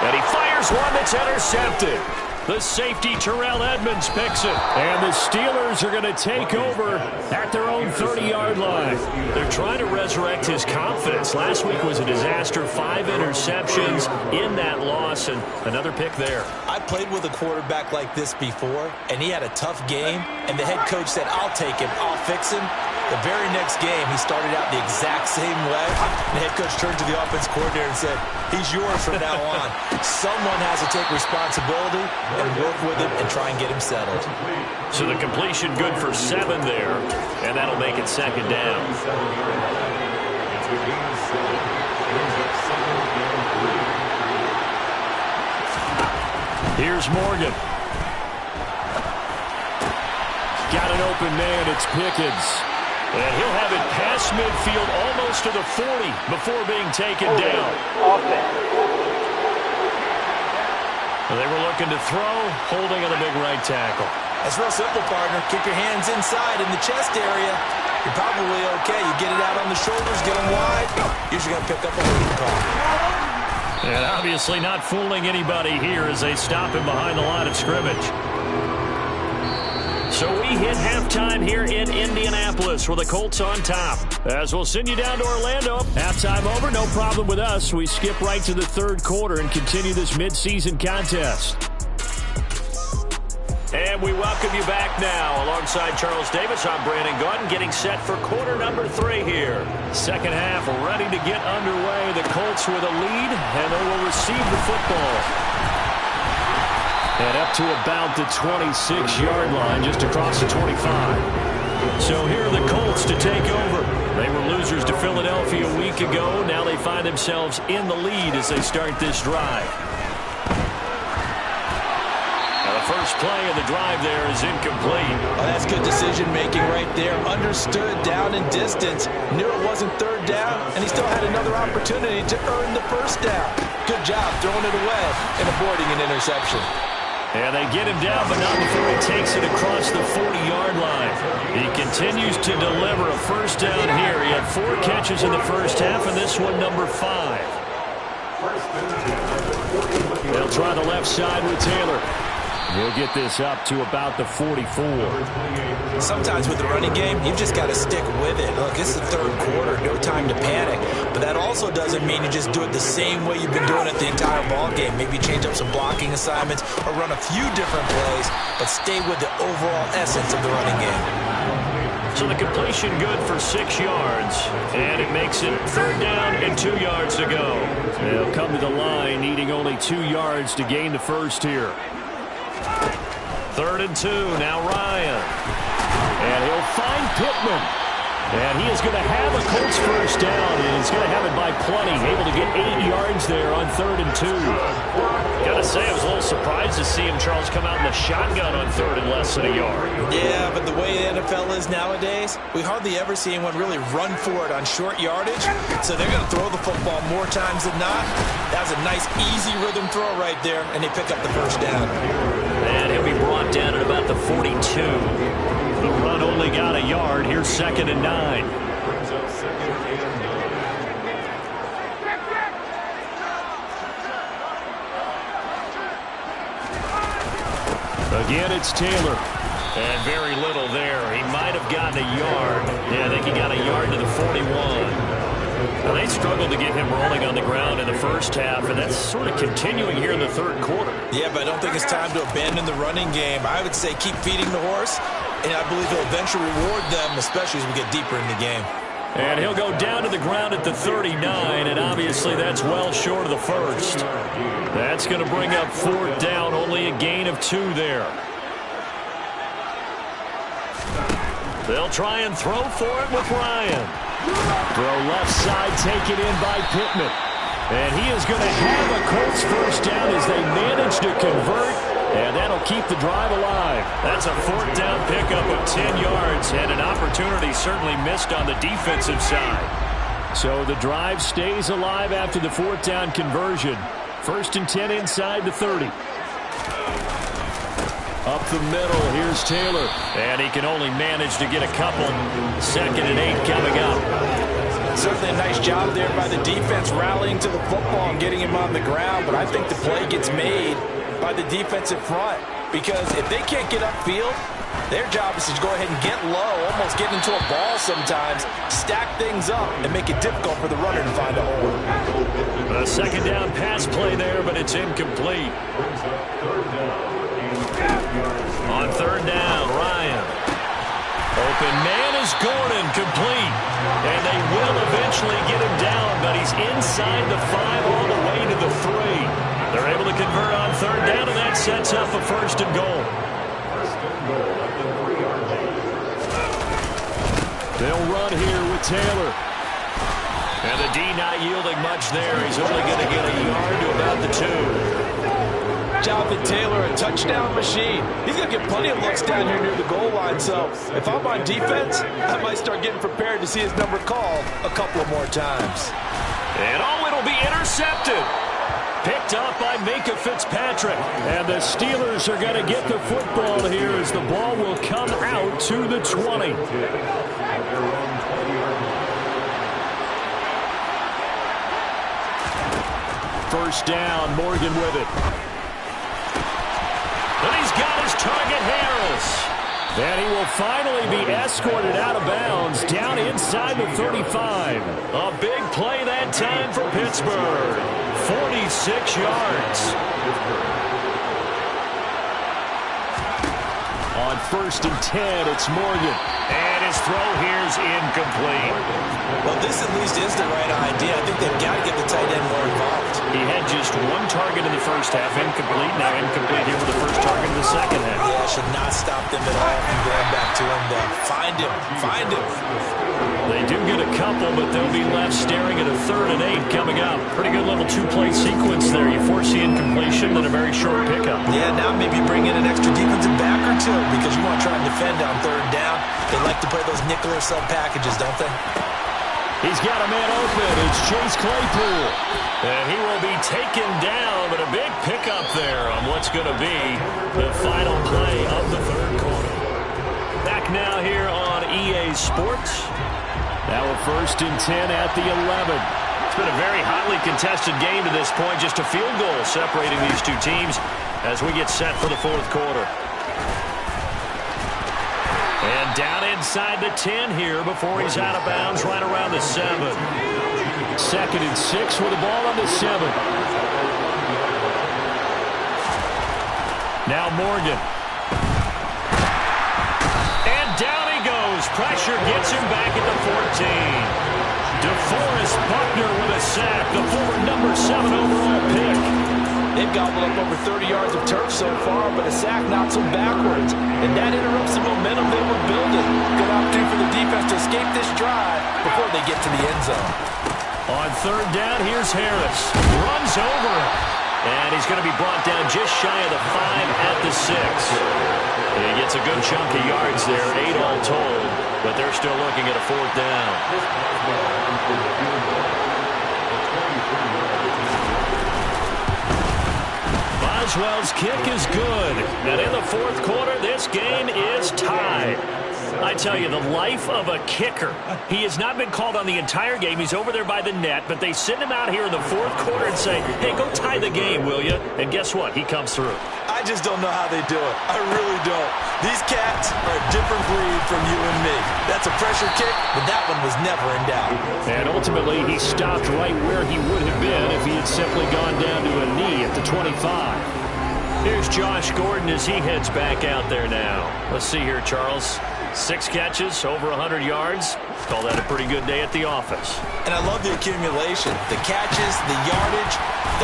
And he fires one that's intercepted. The safety, Terrell Edmonds, picks it. And the Steelers are going to take over at their own 30-yard line. They're trying to resurrect his confidence. Last week was a disaster. 5 interceptions in that loss, and another pick there. I played with a quarterback like this before, and he had a tough game, and the head coach said, I'll take him, I'll fix him. The very next game, he started out the exact same way. The head coach turned to the offense coordinator and said, he's yours from now on. Someone has to take responsibility and work with him and try and get him settled. So the completion good for 7 there, and that'll make it 2nd down. Here's Morgan. Got an open man, it's Pickens. And he'll have it past midfield almost to the 40 before being taken down. They were looking to throw, holding on the big right tackle. That's real simple, partner. Kick your hands inside in the chest area. You're probably okay. You get it out on the shoulders, get them wide. Usually going to pick up a holding call. And obviously not fooling anybody here as they stop him behind the line of scrimmage. So we hit halftime here in Indianapolis with the Colts on top. As we'll send you down to Orlando. Halftime over, no problem with us. We skip right to the 3rd quarter and continue this midseason contest. And we welcome you back now. Alongside Charles Davis, I'm Brandon Gaudin, getting set for quarter number 3 here. Second half ready to get underway. The Colts with a lead, and they will receive the football. And up to about the 26-yard line, just across the 25. So here are the Colts to take over. They were losers to Philadelphia a week ago. Now they find themselves in the lead as they start this drive. First play of the drive there is incomplete. Oh, that's good decision-making right there. Understood down and distance. Knew it wasn't third down, and he still had another opportunity to earn the first down. Good job throwing it away and aborting an interception. And they get him down, but not before he takes it across the 40-yard line. He continues to deliver a first down here. He had 4 catches in the first half, and this one number 5. They'll try the left side with Taylor. We'll get this up to about the 44. Sometimes with the running game, you've just got to stick with it. Look, it's the third quarter, no time to panic. But that also doesn't mean you just do it the same way you've been doing it the entire ball game. Maybe change up some blocking assignments or run a few different plays, but stay with the overall essence of the running game. So the completion good for 6 yards, and it makes it third down and 2 yards to go. They'll come to the line needing only 2 yards to gain the first here. 3rd and 2, now Ryan. And he'll find Pittman. And he is going to have a Colts first down, and he's going to have it by plenty. Able to get 8 yards there on 3rd and 2. Gotta say, I was a little surprised to see him, Charles, come out in the shotgun on 3rd and less than a yard. Yeah, but the way the NFL is nowadays, we hardly ever see anyone really run for it on short yardage. So they're going to throw the football more times than not. That was a nice, easy rhythm throw right there, and they pick up the first down. And he'll be brought down at about the 42. The run only got a yard. Here's 2nd and 9. Again, it's Taylor. And very little there. He might have gotten a yard. Yeah, I think he got a yard to the 41. Now, they struggled to get him rolling on the ground in the first half, and that's sort of continuing here in the third quarter. Yeah, but I don't think it's time to abandon the running game. I would say keep feeding the horse, and I believe he'll eventually reward them, especially as we get deeper in the game. And he'll go down to the ground at the 39, and obviously that's well short of the first. That's going to bring up 4th down, only a gain of 2 there. They'll try and throw for it with Ryan. Throw left side, taken in by Pittman. And he is going to have a Colts first down as they manage to convert, and that'll keep the drive alive. That's a 4th down pickup of 10 yards, and an opportunity certainly missed on the defensive side. So the drive stays alive after the 4th down conversion. 1st and 10 inside the 30. Up the middle, here's Taylor. And he can only manage to get a couple. 2nd and 8 coming up. Certainly a nice job there by the defense rallying to the football and getting him on the ground. But I think the play gets made by the defensive front. Because if they can't get upfield, their job is to go ahead and get low, almost get into a ball sometimes, stack things up, and make it difficult for the runner to find a hole. A 2nd down pass play there, but it's incomplete. On 3rd down, Ryan. Open man is Gordon, complete. And they will eventually get him down, but he's inside the 5 all the way to the 3. They're able to convert on 3rd down, and that sets up a 1st and goal. They'll run here with Taylor. And the D not yielding much there. He's only going to get a yard to about the 2. Jonathan Taylor, a touchdown machine. He's going to get plenty of looks down here near the goal line. So if I'm on defense, I might start getting prepared to see his number called a couple of more times. And it'll be intercepted. Picked up by Minka Fitzpatrick. And the Steelers are going to get the football here as the ball will come out to the 20. First down, Morgan with it. And he's got his target, Harris. And he will finally be escorted out of bounds down inside the 35. A big play that time for Pittsburgh. 46 yards. 1st and 10. It's Morgan. And his throw here's incomplete. Well, this at least is the right idea. I think they've got to get the tight end more involved. He had just one target in the first half, incomplete. Now incomplete here with the first target in the second half. Yeah, should not stop them at all from going back to him, though. Find him. Find him. They do get a couple, but they'll be left staring at a 3rd and 8 coming up. Pretty good little 2-play sequence there. You force the incompletion, then a very short pickup. Yeah, now maybe bring in an extra defensive back or two because you want to try and defend on 3rd down. They like to play those nickel or sub packages, don't they? He's got a man open. It's Chase Claypool. And he will be taken down, but a big pickup there on what's going to be the final play of the 3rd quarter. Back now here on EA Sports. Now a 1st and 10 at the 11. It's been a very hotly contested game to this point. Just a field goal separating these two teams as we get set for the 4th quarter. And down inside the 10 here before he's out of bounds right around the 7. 2nd and 6 with the ball on the 7. Now Morgan. And down he goes. Pressure gets him back at the 14. DeForest Buckner with a sack, the former number 7 overall pick. They've gobbled up over 30 yards of turf so far, but a sack knocks them backwards. And that interrupts the momentum they were building. Good opportunity for the defense to escape this drive before they get to the end zone. On 3rd down, here's Harris. Runs over it. And he's going to be brought down just shy of the 5 at the 6. He gets a good chunk of yards there, 8 all told, but they're still looking at a 4th down. Boswell's kick is good. And in the 4th quarter, this game is tied. I tell you, the life of a kicker. He has not been called on the entire game. He's over there by the net, but they send him out here in the 4th quarter and say, hey, go tie the game, will you? And guess what? He comes through. I just don't know how they do it. I really don't. These cats are a different breed from you and me. That's a pressure kick, but that one was never in doubt. And ultimately, he stopped right where he would have been if he had simply gone down to a knee at the 25. Here's Josh Gordon as he heads back out there now. Let's see here, Charles. 6 catches, over 100 yards. Call that a pretty good day at the office. And I love the accumulation, the catches, the yardage.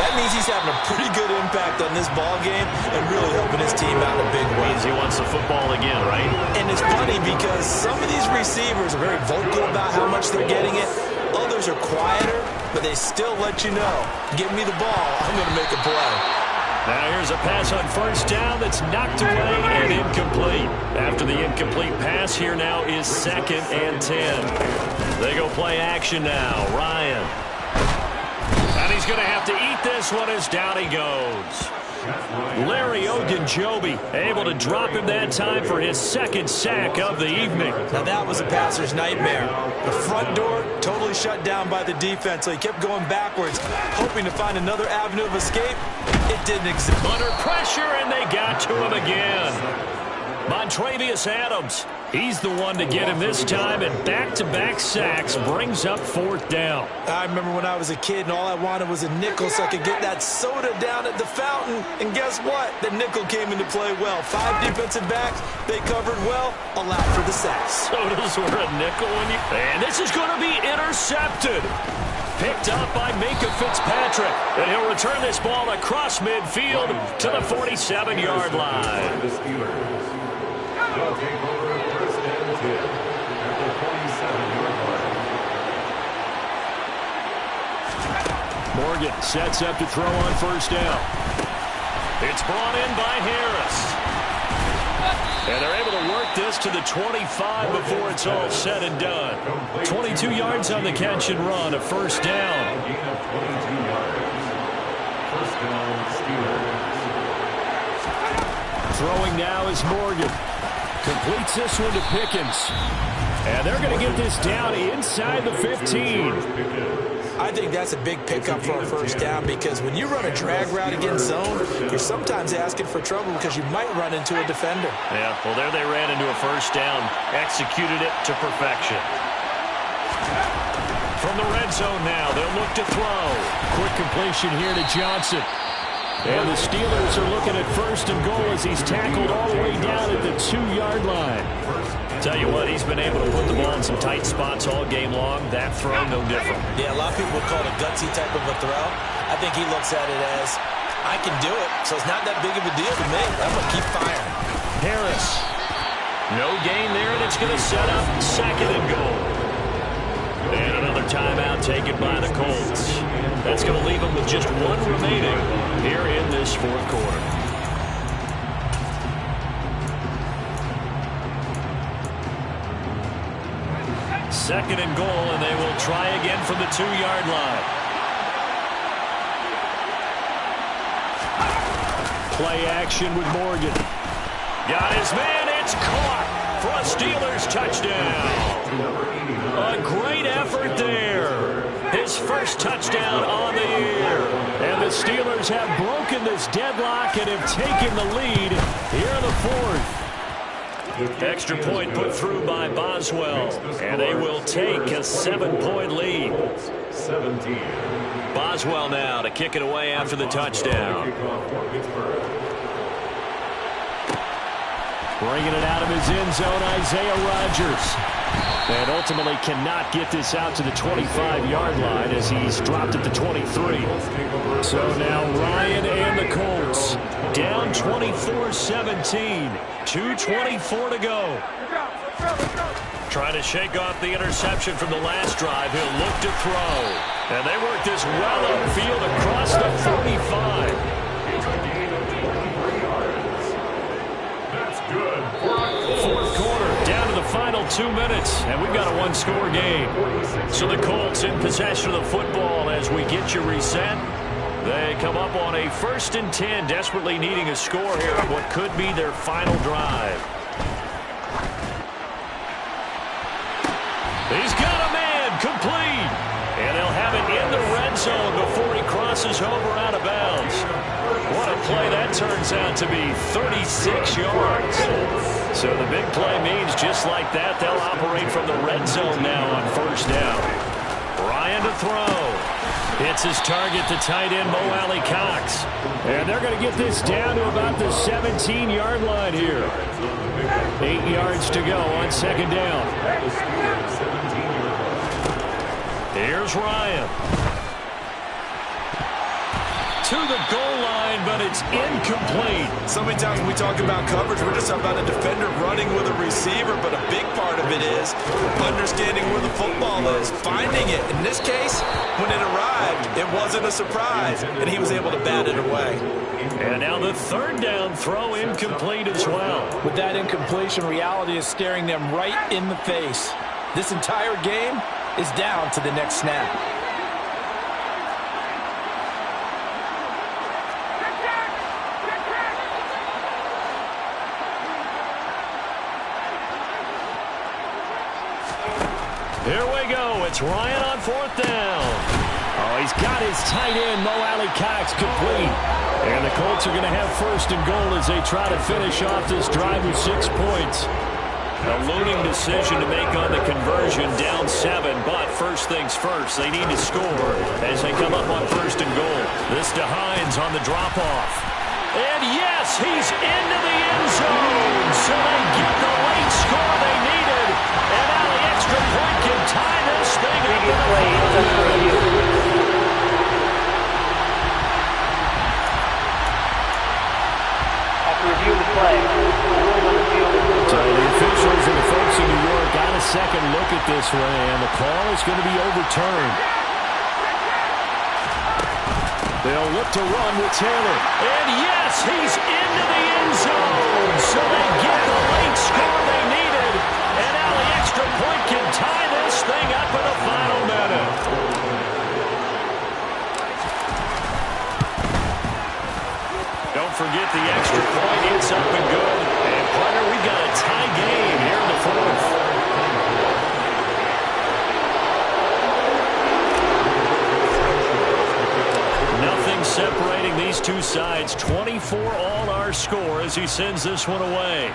That means he's having a pretty good impact on this ball game and really helping his team out in a big way. Means he wants the football again, right? And it's funny because some of these receivers are very vocal about how much they're getting it. Others are quieter, but they still let you know, give me the ball, I'm going to make a play. Now here's a pass on 1st down that's knocked away and incomplete. After the incomplete pass, here now is 2nd and 10. They go play action now. Ryan. And he's going to have to eat this one as down he goes. Larry Ogunjobi able to drop him that time for his 2nd sack of the evening. Now that was a passer's nightmare. The front door totally shut down by the defense, so he kept going backwards, hoping to find another avenue of escape. It didn't exist. Under pressure, and they got to him again. Montravius Adams, he's the one to get him this time, and back-to-back sacks brings up 4th down. I remember when I was a kid and all I wanted was a nickel so I could get that soda down at the fountain. And guess what? The nickel came into play well. 5 defensive backs, they covered well, allowed for the sacks. Sodas were a nickel when you... And this is going to be intercepted. Picked up by Minka Fitzpatrick. And he'll return this ball across midfield to the 47-yard line. They'll take over 1st and 10 at the 47-yard line. Morgan sets up to throw on 1st down. It's brought in by Harris. And they're able to work this to the 25 before it's all said and done. 22 yards on the catch and run, a 1st down. Gain of 22 yards. 1st down, Steelers. Throwing now is Morgan. Completes this one to Pickens. And they're going to get this down inside the 15. I think that's a big pickup for a 1st down because when you run a drag route against zone, you're sometimes asking for trouble because you might run into a defender. Yeah, well, there they ran into a 1st down. Executed it to perfection. From the red zone now, they'll look to throw. Quick completion here to Johnson. And the Steelers are looking at 1st and goal as he's tackled all the way down at the 2-yard line. Tell you what, he's been able to put the ball in some tight spots all game long. That throw, no different. Yeah, a lot of people would call it a gutsy type of a throw. I think he looks at it as, I can do it, so it's not that big of a deal to me. I'm going to keep firing. Harris. No gain there, and it's going to set up 2nd and goal. And another timeout taken by the Colts. That's going to leave them with just 1 remaining here in this 4th quarter. Second and goal, and they will try again from the 2-yard line. Play action with Morgan. Got his man. It's caught for a Steelers touchdown. A great effort there. His first touchdown on the year. And the Steelers have broken this deadlock and have taken the lead here in the 4th. Extra point put through by Boswell, and they will take a 7-point lead. 17. Boswell now to kick it away after the touchdown. Bringing it out of his end zone, Isaiah Rodgers. And ultimately cannot get this out to the 25-yard line as he's dropped at the 23. So now Ryan and the Colts down 24-17. 2:24 to go. Trying to shake off the interception from the last drive. He'll look to throw. And they work this well upfield across the 45. That's good. 4th quarter, down to the final 2 minutes, and we've got a 1-score game. So the Colts in possession of the football as we get you reset. They come up on a 1st and 10, desperately needing a score here on what could be their final drive. He's got a man, complete. And they'll have it in the red zone before he crosses over out of bounds. What a play that turns out to be, 36 yards. So the big play means just like that, they'll operate from the red zone now on 1st down. Ryan to throw. Hits his target, the tight end, Mo Alley Cox. And they're going to get this down to about the 17-yard line here. 8 yards to go on 2nd down. Here's Ryan. To the goal line, but it's incomplete. So many times when we talk about coverage, we're just talking about a defender running with a receiver, but a big part of it is understanding where the football is, finding it. In this case, when it arrived, it wasn't a surprise, and he was able to bat it away. And now the 3rd down throw incomplete as well. With that incompletion, reality is staring them right in the face. This entire game is down to the next snap. Here we go. It's Ryan on 4th down. Oh, he's got his tight end, Mo Alley Cox, complete. And the Colts are going to have 1st and goal as they try to finish off this drive with 6 points. A loading decision to make on the conversion, down 7. But first things first, they need to score as they come up on 1st and goal. This to Hines on the drop-off. And yes, he's into the end zone. So they get the late score they needed. And now the extra point can tie this thing up. After review of the play, so the officials and the folks in New York got a second look at this one, and the call is going to be overturned. They'll look to run with Taylor. And yes, he's into the end zone. So they get the late score they needed. And now the extra point can tie this thing up in the final minute. Don't forget the extra point. It's up and good. And partner, we've got a tie game here in the 4th. Nothing separating these two sides. 24 all our score as he sends this one away.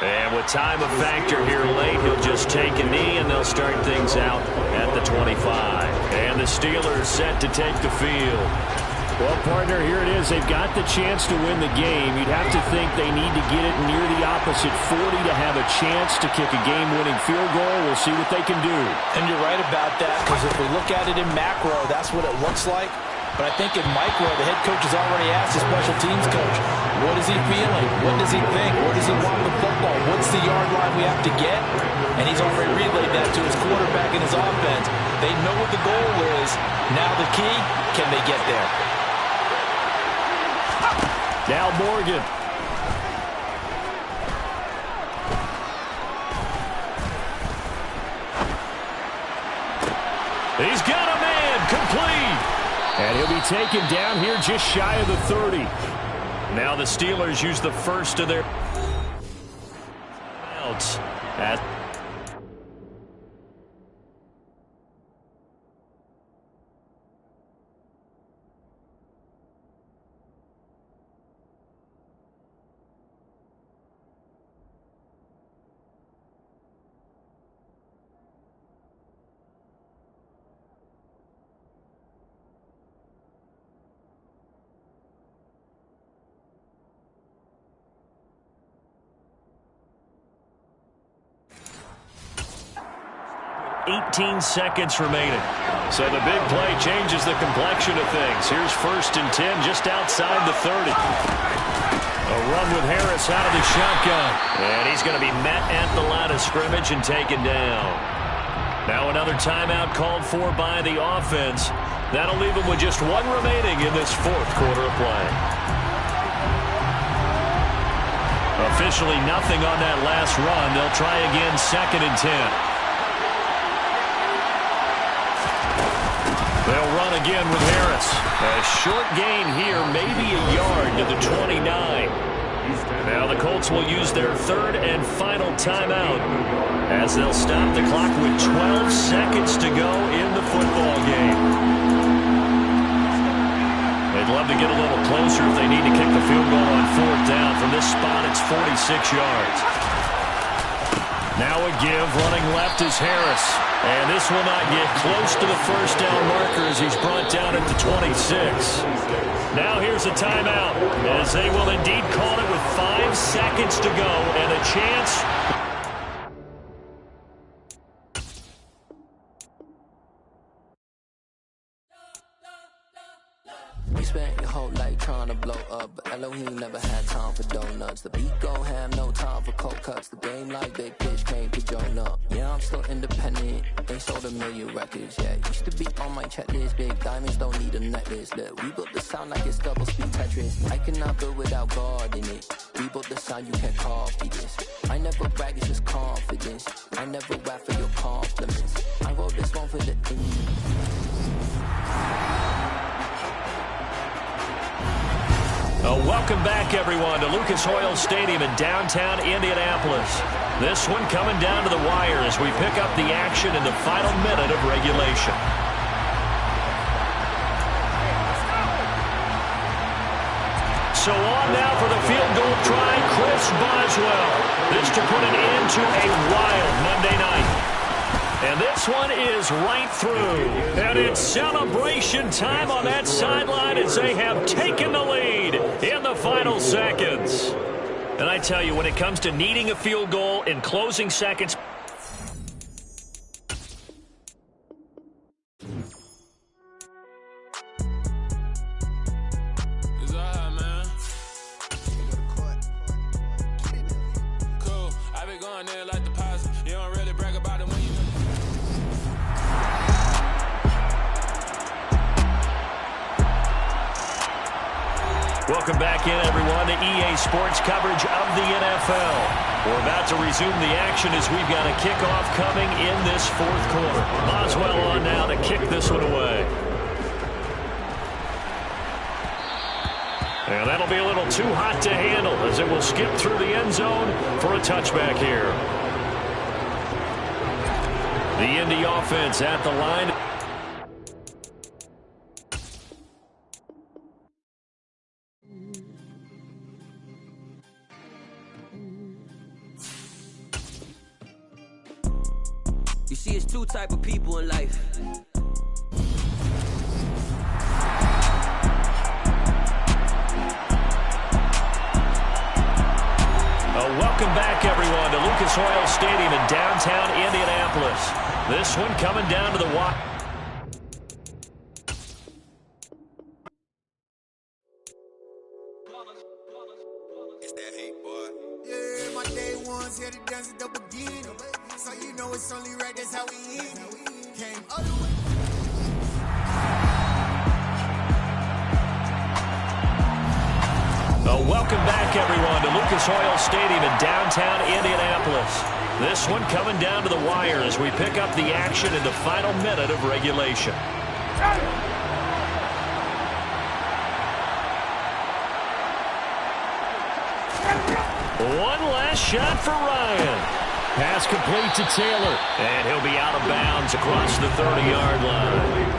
And with time a factor here late, he'll just take a knee and they'll start things out at the 25. And the Steelers set to take the field. Well, partner, here it is. They've got the chance to win the game. You'd have to think they need to get it near the opposite 40 to have a chance to kick a game-winning field goal. We'll see what they can do. And you're right about that, because if we look at it in macro, that's what it looks like. But I think in micro, the head coach has already asked his special teams coach, what is he feeling? What does he think? Where does he want the football? What's the yard line we have to get? And he's already relayed that to his quarterback and his offense. They know what the goal is. Now the key, can they get there? Now Morgan. He's got a man, complete. And he'll be taken down here just shy of the 30. Now the Steelers use the first of their outs. At 18 seconds remaining. So the big play changes the complexion of things. Here's 1st and 10 just outside the 30. A run with Harris out of the shotgun. And he's going to be met at the line of scrimmage and taken down. Now another timeout called for by the offense. That'll leave them with just one remaining in this 4th quarter of play. Officially nothing on that last run. They'll try again 2nd and 10. They'll run again with Harris. A short gain here, maybe a yard to the 29. Now the Colts will use their 3rd and final timeout as they'll stop the clock with 12 seconds to go in the football game. They'd love to get a little closer if they need to kick the field goal on 4th down. From this spot, it's 46 yards. Now a give, running left is Harris. And this will not get close to the 1st down marker as he's brought down at the 26. Now here's a timeout as they will indeed call it with 5 seconds to go and a chance. We spent your whole life trying to blow up, but Elohim never had time for donuts. The beat gon' have no time for cold cuts. The game like big pitch came to join up. Yeah, I'm still independent. They sold 1 million records. Yeah, used to be on my checklist. Big diamonds don't need a necklace. Look, we built the sound like it's double speed Tetris. I cannot build without God in it. We built the sound, you can't copy this. I never brag, it's just confidence. I never rap for your compliments. I wrote this one for the Welcome back, everyone, to Lucas Oil Stadium in downtown Indianapolis. This one coming down to the wire as we pick up the action in the final minute of regulation. So on now for the field goal try, Chris Boswell. This to put an end to a wild Monday night. And this one is right through. And it's celebration time on that sideline as they have taken the lead in the final seconds. And I tell you, when it comes to needing a field goal in closing seconds, welcome back in, everyone, to EA Sports coverage of the NFL. We're about to resume the action as we've got a kickoff coming in this 4th quarter. Boswell on now to kick this one away. And that'll be a little too hot to handle as it will skip through the end zone for a touchback here. The Indy offense at the line. You see, it's 2 type of people in life. welcome back, everyone, to Lucas Oil Stadium in downtown Indianapolis. This one coming down to the wire. It's that hate, boy. Yeah, my day ones here to dance at the beginning. So you know it's only right, that's how we eat. Came all the way. Welcome back, everyone, to Lucas Oil Stadium in downtown Indianapolis. This one coming down to the wire as we pick up the action in the final minute of regulation. One last shot for Ryan. Pass complete to Taylor, and he'll be out of bounds across the 30-yard line.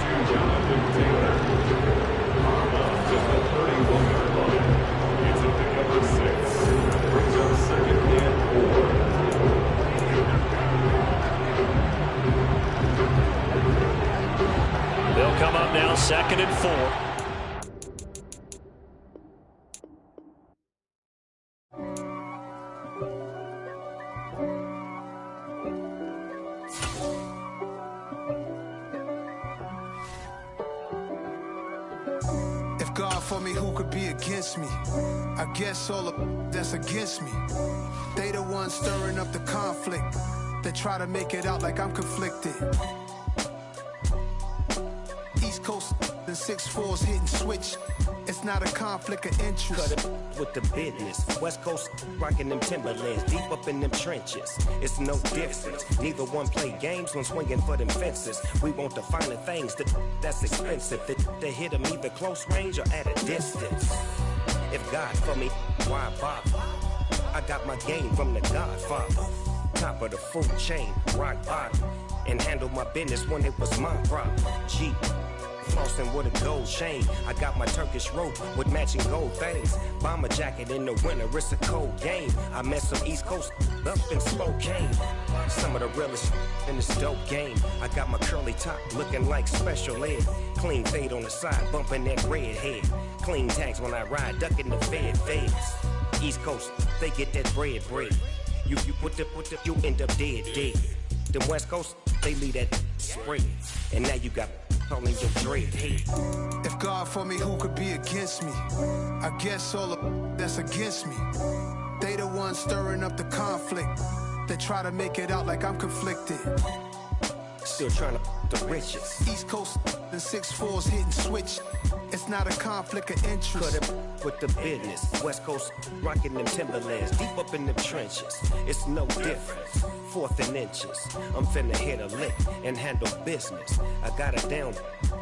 They'll come up now, 2nd and 4. If God for me, who could be against me? I guess all of that's against me. They the ones stirring up the conflict. They try to make it out like I'm conflicted. East Coast and 6'4s hitting switch. It's not a conflict of interest. Cut it with the business. West Coast rocking them Timberlands, deep up in them trenches. It's no difference. Neither one play games when swinging for them fences. We want the finer things that's expensive. They hit them either close range or at a distance. If God for me, why bother? I got my game from the Godfather. Top of the food chain, rock bottom. And handle my business when it was my problem. G. Flossing with a gold chain. I got my Turkish rope with matching gold things. Bomber jacket in the winter, it's a cold game. I met some East Coast up in Spokane. Some of the realest in this dope game. I got my curly top looking like special ed. Clean fade on the side, bumping that red head. Clean tags when I ride, ducking the feds. East Coast, they get that bread. You put you end up dead. The West Coast, they leave that spread. And now you got calling your dread head. If God for me, who could be against me? I guess all of that's against me. They the ones stirring up the conflict. They try to make it out like I'm conflicted. Still trying to the riches. East Coast and 6'4s hitting switch. It's not a conflict of interest. Cut it with the business. West Coast rocking them Timberlands, deep up in them trenches. It's no difference. 4th and inches. I'm finna hit a lick and handle business. I got her down,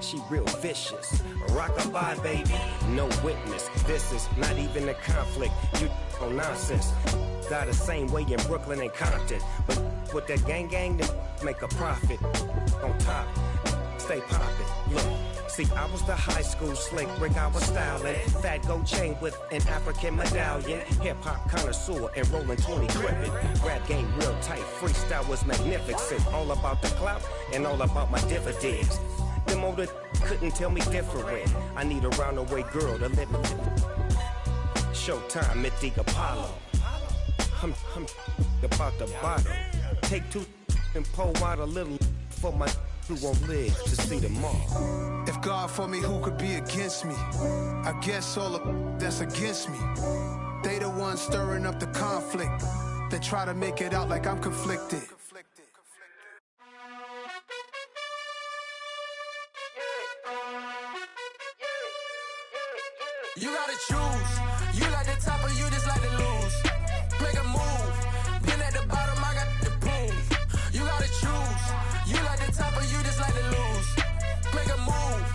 she real vicious. Rock-a-bye, baby, no witness. This is not even a conflict. You on nonsense. Got the same way in Brooklyn and Compton. But with that gang, then make a profit. On top, stay poppin'. Look. See, I was the high school slick brick, I was styling. Fat gold chain with an African medallion. Hip-hop connoisseur and rolling 20 crippin'. Rap game real tight, freestyle was magnificent. All about the clout and all about my dividends. Them older couldn't tell me different. I need a roundaway girl to live with. Showtime at the Apollo. I'm about the bottom. Take 2 and pull out a little for my who won't live to see tomorrow. If God for me, who could be against me? I guess all of that's against me. They the ones stirring up the conflict. They try to make it out like I'm conflicted. You gotta choose. You like the top or you just like to lose. Make a move. Been at the bottom, I got the prove. You gotta choose. You like the top or you just like to lose. Make a move.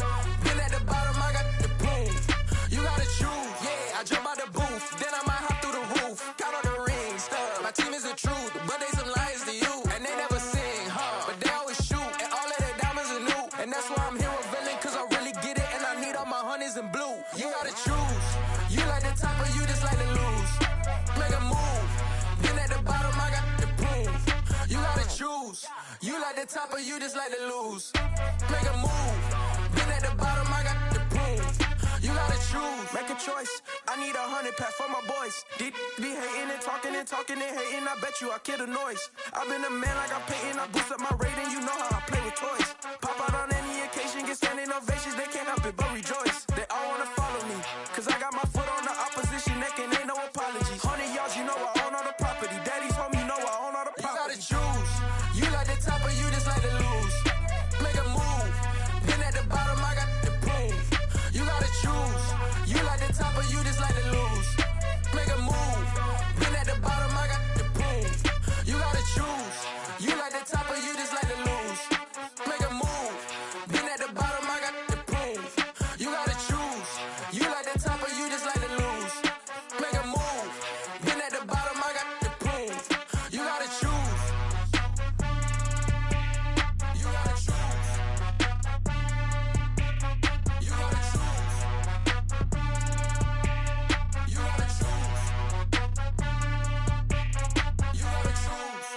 Been at the bottom, I got the prove. You gotta choose. Yeah, I jump out the booth. Then I might hop through the roof. Count on the rings. My team is the truth, but they some liars to you. And they never sing, but they always shoot. And all of their diamonds are new. And that's why I'm here with villain, cause I really get it. And I need all my honeys in blue. You gotta choose. You like the top or you just like to lose. Make a move. Been at the bottom, I got the proof. You gotta choose. You like the top or you just like to lose. Make a move. Been at the bottom, I got the proof. You gotta choose. Make a choice. I need 100 100 pack for my boys. Be hating and talking and hating. I bet you I kill the noise. I've been a man like I'm Peyton. I boost up my rating. You know how I play with toys. Pop out on any occasion, get standing ovations. They can't help it but rejoice. They all wanna follow me, cause I got my foot on the opposition neck and ain't no apologies. 100 yards, you know I own all the property. Daddy's home, you know I own all the property. You gotta choose. You like the top or you just like to lose. Make a move. Been at the bottom, I got the proof. You gotta choose. You like the top or you just like to lose. Make a move. Been at the bottom, I got the proof. You gotta choose. You like the top or you just like to lose. Make a move. Been at the bottom, I got the proof. You gotta choose. You like the top or you just like to lose. Make a move. Been at the bottom, I got the proof. You gotta choose. You gotta choose. You gotta choose. You gotta choose. You gotta choose.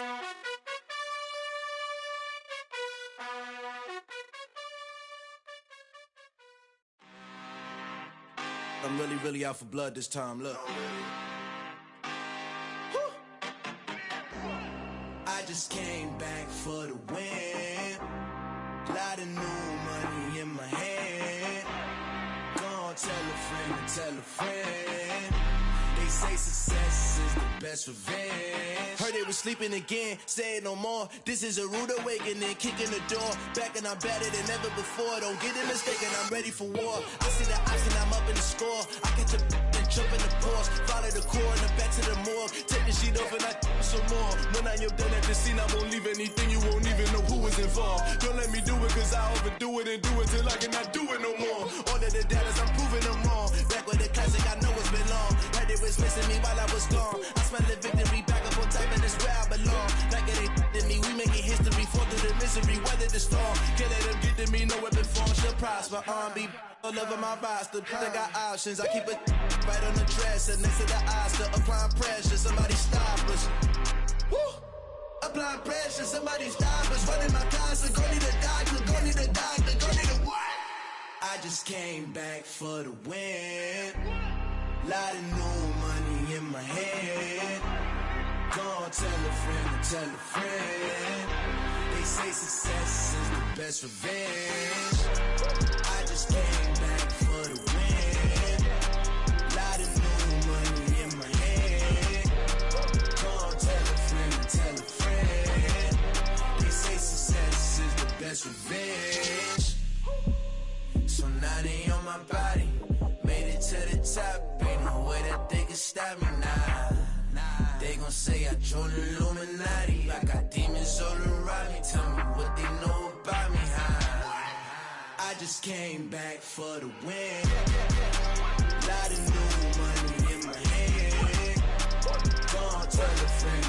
I'm really out for blood this time, look. I just came back for the win. Lot of new money in my hand. Gonna tell a friend. They say success is the best revenge. Heard they was sleeping again, say it no more. This is a rude awakening, kicking the door. Back and I'm better than ever before. Don't get it mistaken, I'm ready for war. I see the option, I'm up in the score. I catch a and jump in the Porsche. Follow the core and the back to the morgue. Take the sheet off and I some more. When I am done at the scene, I won't leave anything. You won't even know who was involved. Don't let me do it, cause I overdo it and do it till I cannot do it no more. All of the doubters, I'm proving them wrong. Back with the classic, I know it's been long. Heard it was missing me while I was gone. I smell the victory, back up on type, and it's where I belong. Like it ain't to me, we making history. Fall through the misery, weather the storm. Can't let them get to me, no weapon form should prosper. R&B all over my roster, I got options. I keep it right on the dresser, next to the Oscar. Applying pressure, somebody stop us. Woo! Applying pressure, somebody stop us. Running my concert, go need a doctor, go need a doctor, go need a what? I just came back for the win. Lot of new money in my hand. Gonna tell a friend. They say success is the best revenge. I just came back for the win. Lot of new money in my hand. Gonna tell a friend. They say success is the best revenge. So now they on my body. Made it to the top. Ain't no way that they can stop me now. They gon' say I joined the Illuminati. I got demons all around me. Tell me what they know about me, huh? I just came back for the win. Lot of new money in my hand. Gonna tell a friend.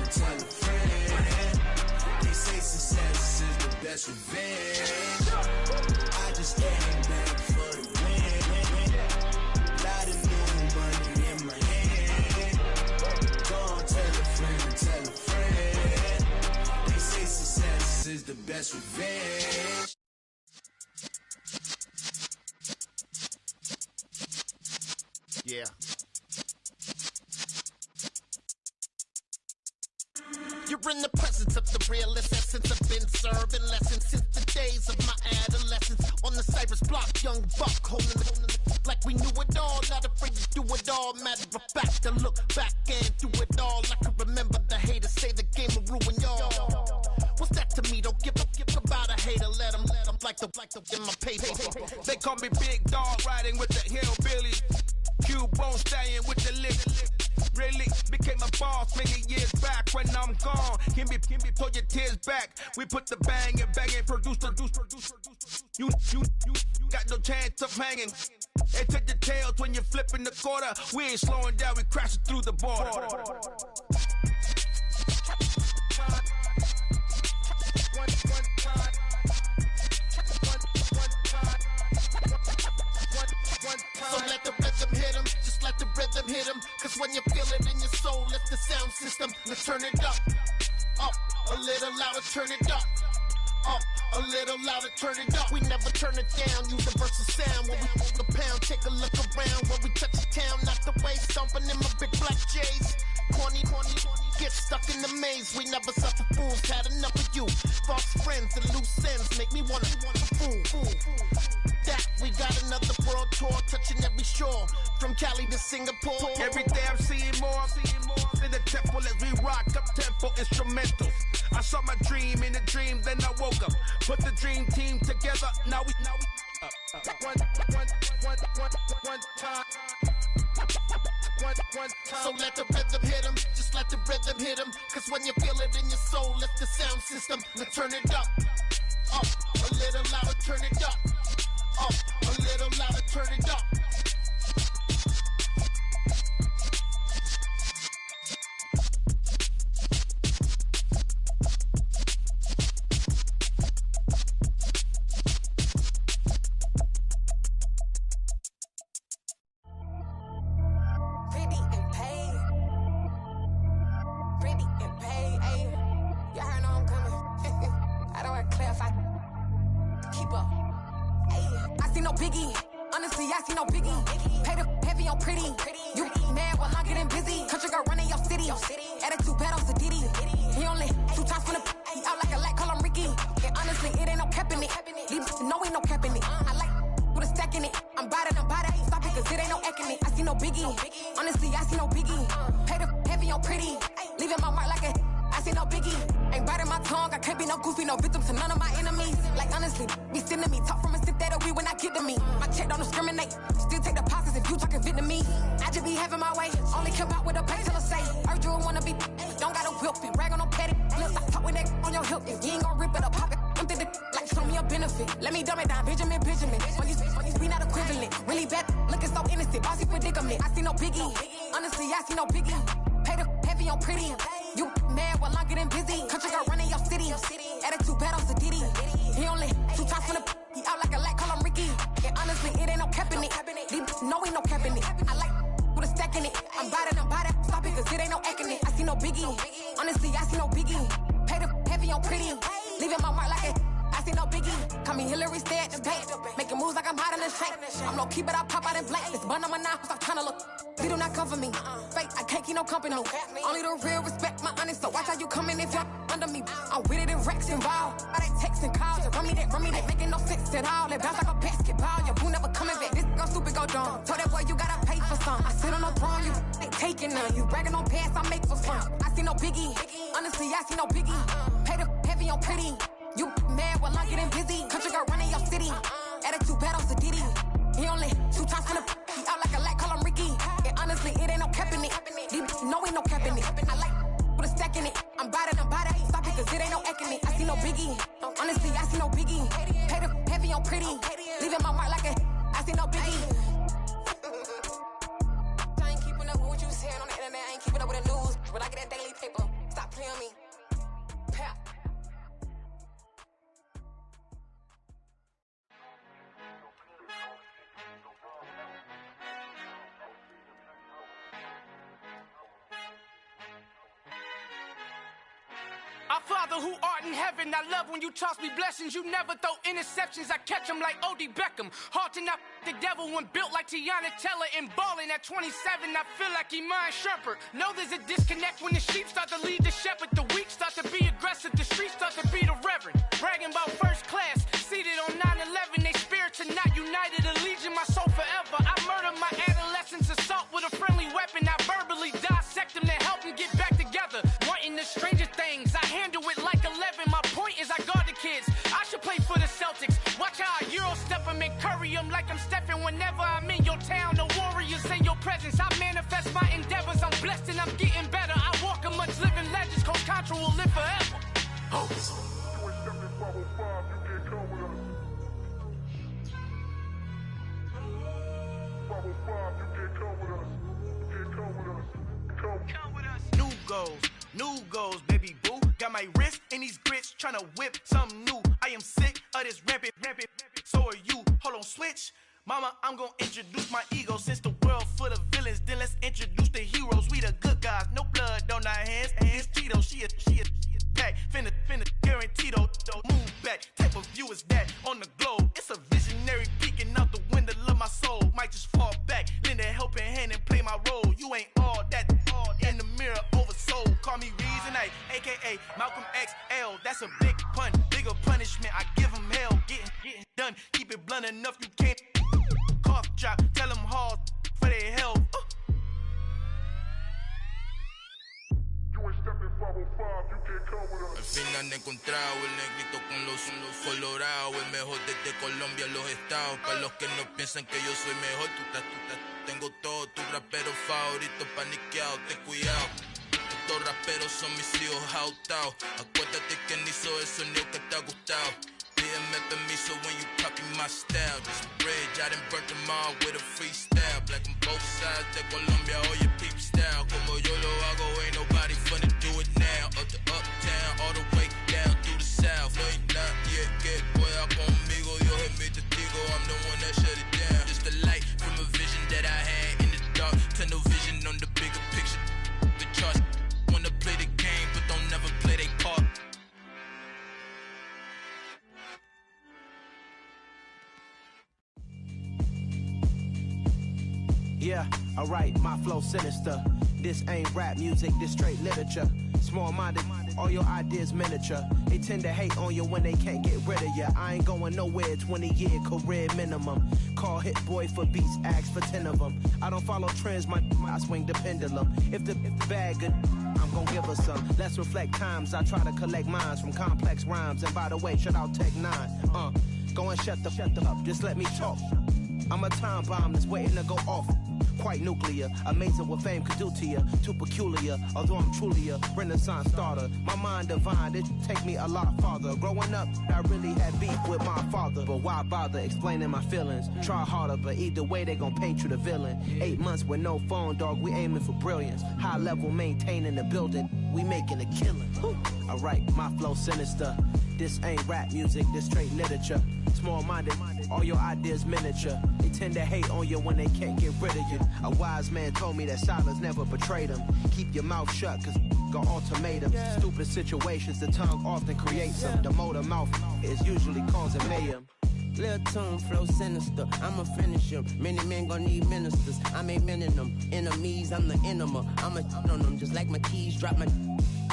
They say success is the best revenge. I just came back for the win. Lot of new money in my hand. Gonna tell a friend. They say success is the best revenge. Yeah. You're in the presence of the realest essence. I've been serving lessons since the days of my adolescence. On the Cypress block, young buck holding it like we knew it all. Not afraid to do it all. Matter of fact, to look back and do it all. I can remember the haters say the game will ruin y'all. What's that to me? Don't give about a hater. Let them like the in my paper. They call me Big Dog, riding with the hillbillies. Cubone staying with the lick. Really became a boss many years back. When I'm gone, can be pull your tears back. We put the bang and produce. You got no chance of hanging. They take the tails when you're flipping the quarter. We ain't slowing down, we crashing through the border. So let the rhythm hit 'em, just let the rhythm hit 'em. Cause when you feel it in your soul, lift the sound system. Let's turn it up, a little louder, turn it up. A little louder, turn it up. We never turn it down, universal sound. When we hold the pound, take a look around. When we touch the town, not the way, stomping in days, we never suffer fools. Had enough of you. False friends and loose ends make me wanna fool. That we got another world tour, touching every shore, from Cali to Singapore. Every day I'm seeing more in the temple as we rock up tempo instrumentals. I saw my dream in a dream, then I woke up. Put the dream team together. Now we one time. So let the rhythm hit 'em, just let the rhythm hit 'em. Cause when you feel it in your soul, lift the sound system. Now turn it up, a little louder, turn it up, a little louder, turn it up. Our Father who art in heaven, I love when you toss me blessings. You never throw interceptions, I catch them like O.D. Beckham. Hard to not the devil when built like Tiana Teller and balling at 27. I feel like Iman Shumpert. Know there's a disconnect when the sheep start to lead the shepherd. The weak start to be aggressive, the streets start to be the reverend. Bragging about first class, seated on 9/11. They spirits are not united, a legion, my soul forever. I murder my adolescence, assault with a friendly weapon. I verbally dissect them to help them get back together. Wanting the stranger things, I handle it like 11. My point is I guard the kids. I should play for the Celtics. Watch how I Euro step them and curry them like I'm stepping whenever I'm in your town. The Warriors in your presence. I manifest my endeavors. I'm blessed and I'm getting better. I walk amongst living legends. Coach Contra will live forever. Oh. New goals, baby boo. Got my wrist in these grits, tryna whip something new. I am sick of this rampant. So are you. Hold on, switch. Mama, I'm gonna introduce my ego. Since the world full of villains, then let's introduce the heroes. We the good guys, no blood on our hands. It's Tito, she a pack. Finna guarantee though. Move back, type of view is that on the globe. It's a visionary peeking out the window of my soul. Might just fall back, lend a helping hand and play my role. You ain't all that in the mirror oversold. Call me Reasonite, aka keep it blunt enough, you can't cough drop. Tell them hard for their health. Al fin han encontrado el negrito con los colorados, el mejor desde Colombia, los estados. Para los que no piensan que yo soy mejor, tengo todo, tus raperos favoritos paniqueados, ten cuidado. Estos raperos son mis hijos jautados. Acuérdate que ni hizo el sonido que te ha gustado. Pídeme permiso when you copy my style. This bridge, I done burnt them all with a freestyle. Black on both sides de Colombia, oye peep style. Como yo lo hago, ain't nobody finna do it now. Up to uptown, all the way down through the south. No hay nadie que pueda conmigo, Dios es mi testigo. I'm the one that shut it down. Just the light from a vision that I had in the dark. Tunnel vision on the bigger picture. The charts wanna play the game, but don't never play their part. Yeah, alright, my flow sinister. This ain't rap music, this straight literature. Small-minded, all your ideas miniature. They tend to hate on you when they can't get rid of you. I ain't going nowhere, 20-year career minimum. Call Hit Boy for beats, ask for 10 of them. I don't follow trends, I swing the pendulum. If the bag good, I'm gon' give her some. Let's reflect times, I try to collect minds from complex rhymes. And by the way, shout out Tech 9. Go and shut the up, just let me talk. I'm a time bomb that's waiting to go off. Quite nuclear, amazing what fame could do to you. Too peculiar, although I'm truly a renaissance starter. My mind divine, it take me a lot farther. Growing up, I really had beef with my father. But why bother explaining my feelings? Try harder, but either way they gon' paint you the villain. 8 months with no phone, dog, we aiming for brilliance. High level maintaining the building, we making a killing. Alright, my flow sinister. This ain't rap music, this straight literature. Small-minded, all your ideas miniature. They tend to hate on you when they can't get rid of you. A wise man told me that silence never betrayed him. Keep your mouth shut, cause got ultimatums. Stupid situations, the tongue often creates them. The motor mouth is usually causing mayhem. Lil' tune, flow sinister, I'ma finish him. Many men gon' need ministers, I'm a men in them. Enemies, I'm the enema, I'ma on them. Just like my keys, drop my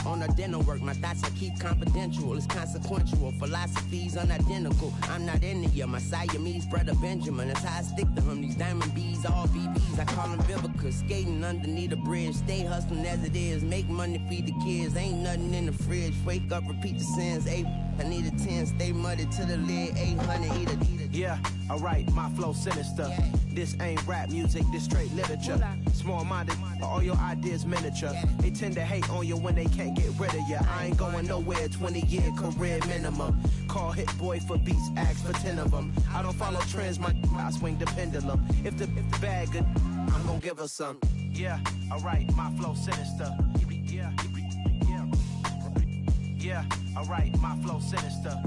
on a dental work. My thoughts I keep confidential, it's consequential. Philosophies unidentical, I'm not into you. My Siamese brother Benjamin, that's how I stick to him. These diamond bees, all BBs, I call them Vivica. Skating underneath a bridge, stay hustling as it is. Make money, feed the kids, ain't nothing in the fridge. Wake up, repeat the sins, I need a 10, stay muddy to the lid, 800, eat it. Yeah, alright, my flow sinister. This ain't rap music, this straight literature. Small-minded, all your ideas miniature. They tend to hate on you when they can't get rid of you. I ain't going nowhere, 20-year career minimum. Call Hit Boy for beats, ask for 10 of them. I don't follow trends, I swing the pendulum. If the bag good, I'm gon' give her some. Yeah, alright, my flow sinister. Yeah, alright, my flow sinister.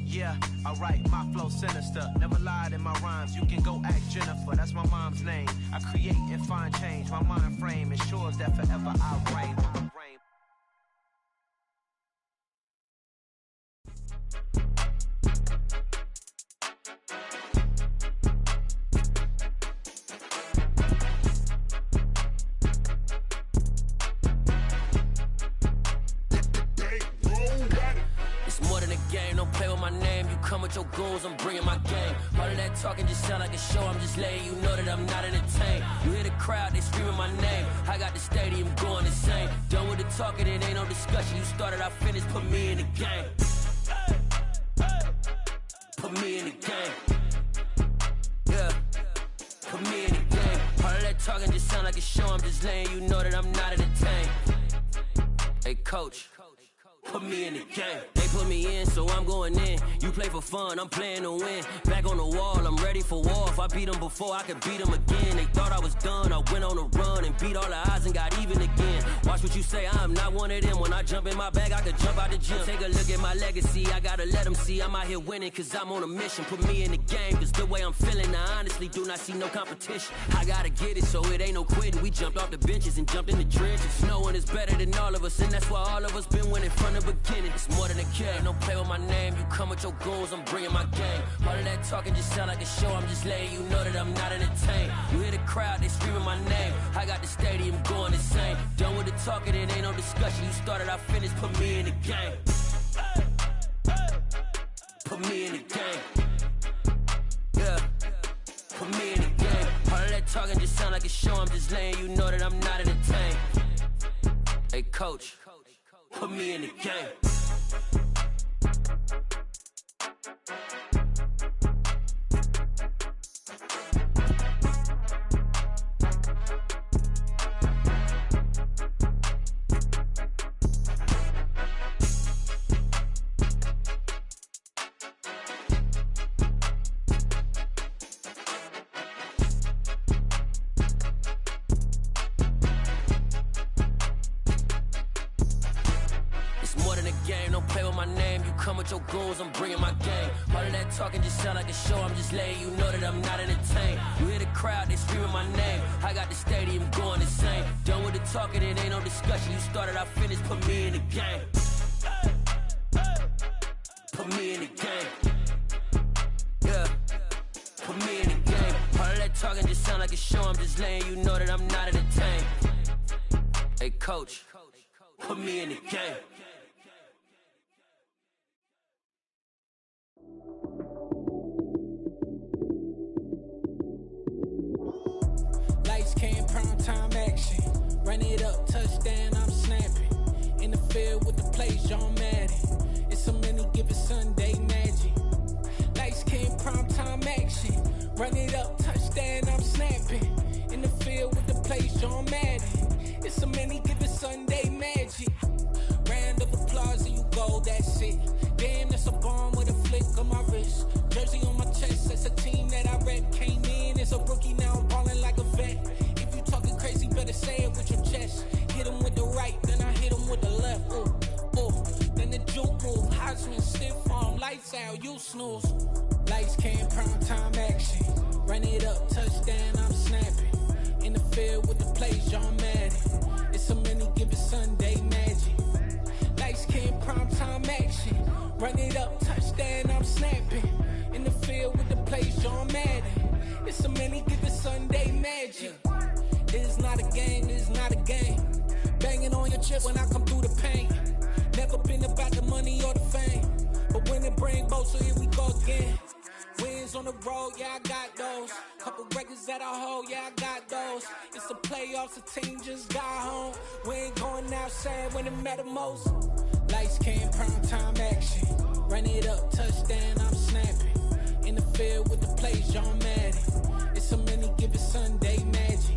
Yeah, alright, my flow sinister. Never lied in my rhymes, you can go ask Jennifer. That's my mom's name. I create and find change. My mind frame ensures that forever I reign. Come with your goons, I'm bringing my game. All of that talking just sound like a show. I'm just letting you know that I'm not entertained. You hear the crowd, they screaming my name. I got the stadium going insane. Done with the talking, it ain't no discussion. You started, I finished, put me in the game. Put me in the game. Yeah, put me in the game. All of that talking just sound like a show. I'm just letting you know that I'm not entertained. Hey, coach. Put me in the game. They put me in, so I'm going in. You play for fun, I'm playing to win. Back on the wall, I'm ready for war. If I beat them before, I could beat them again. They thought I was done, I went on a run and beat all the odds and got even again. Watch what you say, I'm not one of them. When I jump in my bag, I could jump out the gym. Take a look at my legacy, I gotta let them see I'm out here winning, cause I'm on a mission. Put me in the game, cause the way I'm feeling, I honestly do not see no competition. I gotta get it, so it ain't no quitting. We jumped off the benches and jumped in the trenches. No one is better than all of us, and that's why all of us been winning from the beginning. It's more than a game, don't play with my name. You come with your goons, I'm bringing my game. All of that talking just sound like a show. I'm just letting you know that I'm not entertained. You hear the crowd, they screaming my name. I got the stadium going insane. Done with the talking, it ain't no discussion. You started, I finished, put me in the game. sound like a show, I'm just letting you know that I'm not entertained. Hey, coach, put me in the game. Your goons, I'm bringing my game. All of that talking just sound like a show. I'm just letting you know that I'm not entertained. You hear the crowd, they screaming my name. I got the stadium going insane. Done with the talking, it ain't no discussion. You started, I finished, put me in the game. Put me in the game. Yeah, put me in the game. All of that talking just sound like a show. I'm just letting you know that I'm not entertained. Hey, coach, put me in the game. Time action, run it up, touchdown, I'm snapping. In the field with the plays, John Madden. It's so many given Sunday magic. Lights came prime time action, run it up, touchdown, I'm snapping. In the field with the plays, John Madden. It's so many given Sunday magic. Round of applause and you go, that's it. Damn, that's a bomb with a flick on my wrist. Jersey on my chest, that's a team that I rep. Came in as a rookie, now I'm balling like a vet. Crazy, better say it with your chest. Hit him with the right, then I hit him with the left. Ooh, ooh. Then the juke move, Heisman stiff arm, lights out, you snooze. Lights came, prime time action. Run it up, touchdown, I'm snapping. In the field with the plays, John Madden. It's so many given Sunday magic. Lights came, prime time action. Run it up, touchdown, I'm snapping. In the field with the plays, John Madden. It's so many given Sunday magic. It's not a game, it's not a game. Banging on your chip when I come through the pain. Never been about the money or the fame. But when it bring both, so here we go again. Wins on the road, yeah, I got those. Couple records that I hold, yeah, I got those. It's the playoffs, the team just got home. We ain't going outside when it matter most. Lights came, prime time action. Run it up, touchdown, I'm snapping. In the field with the plays, John Madden. It's so many given Sunday magic.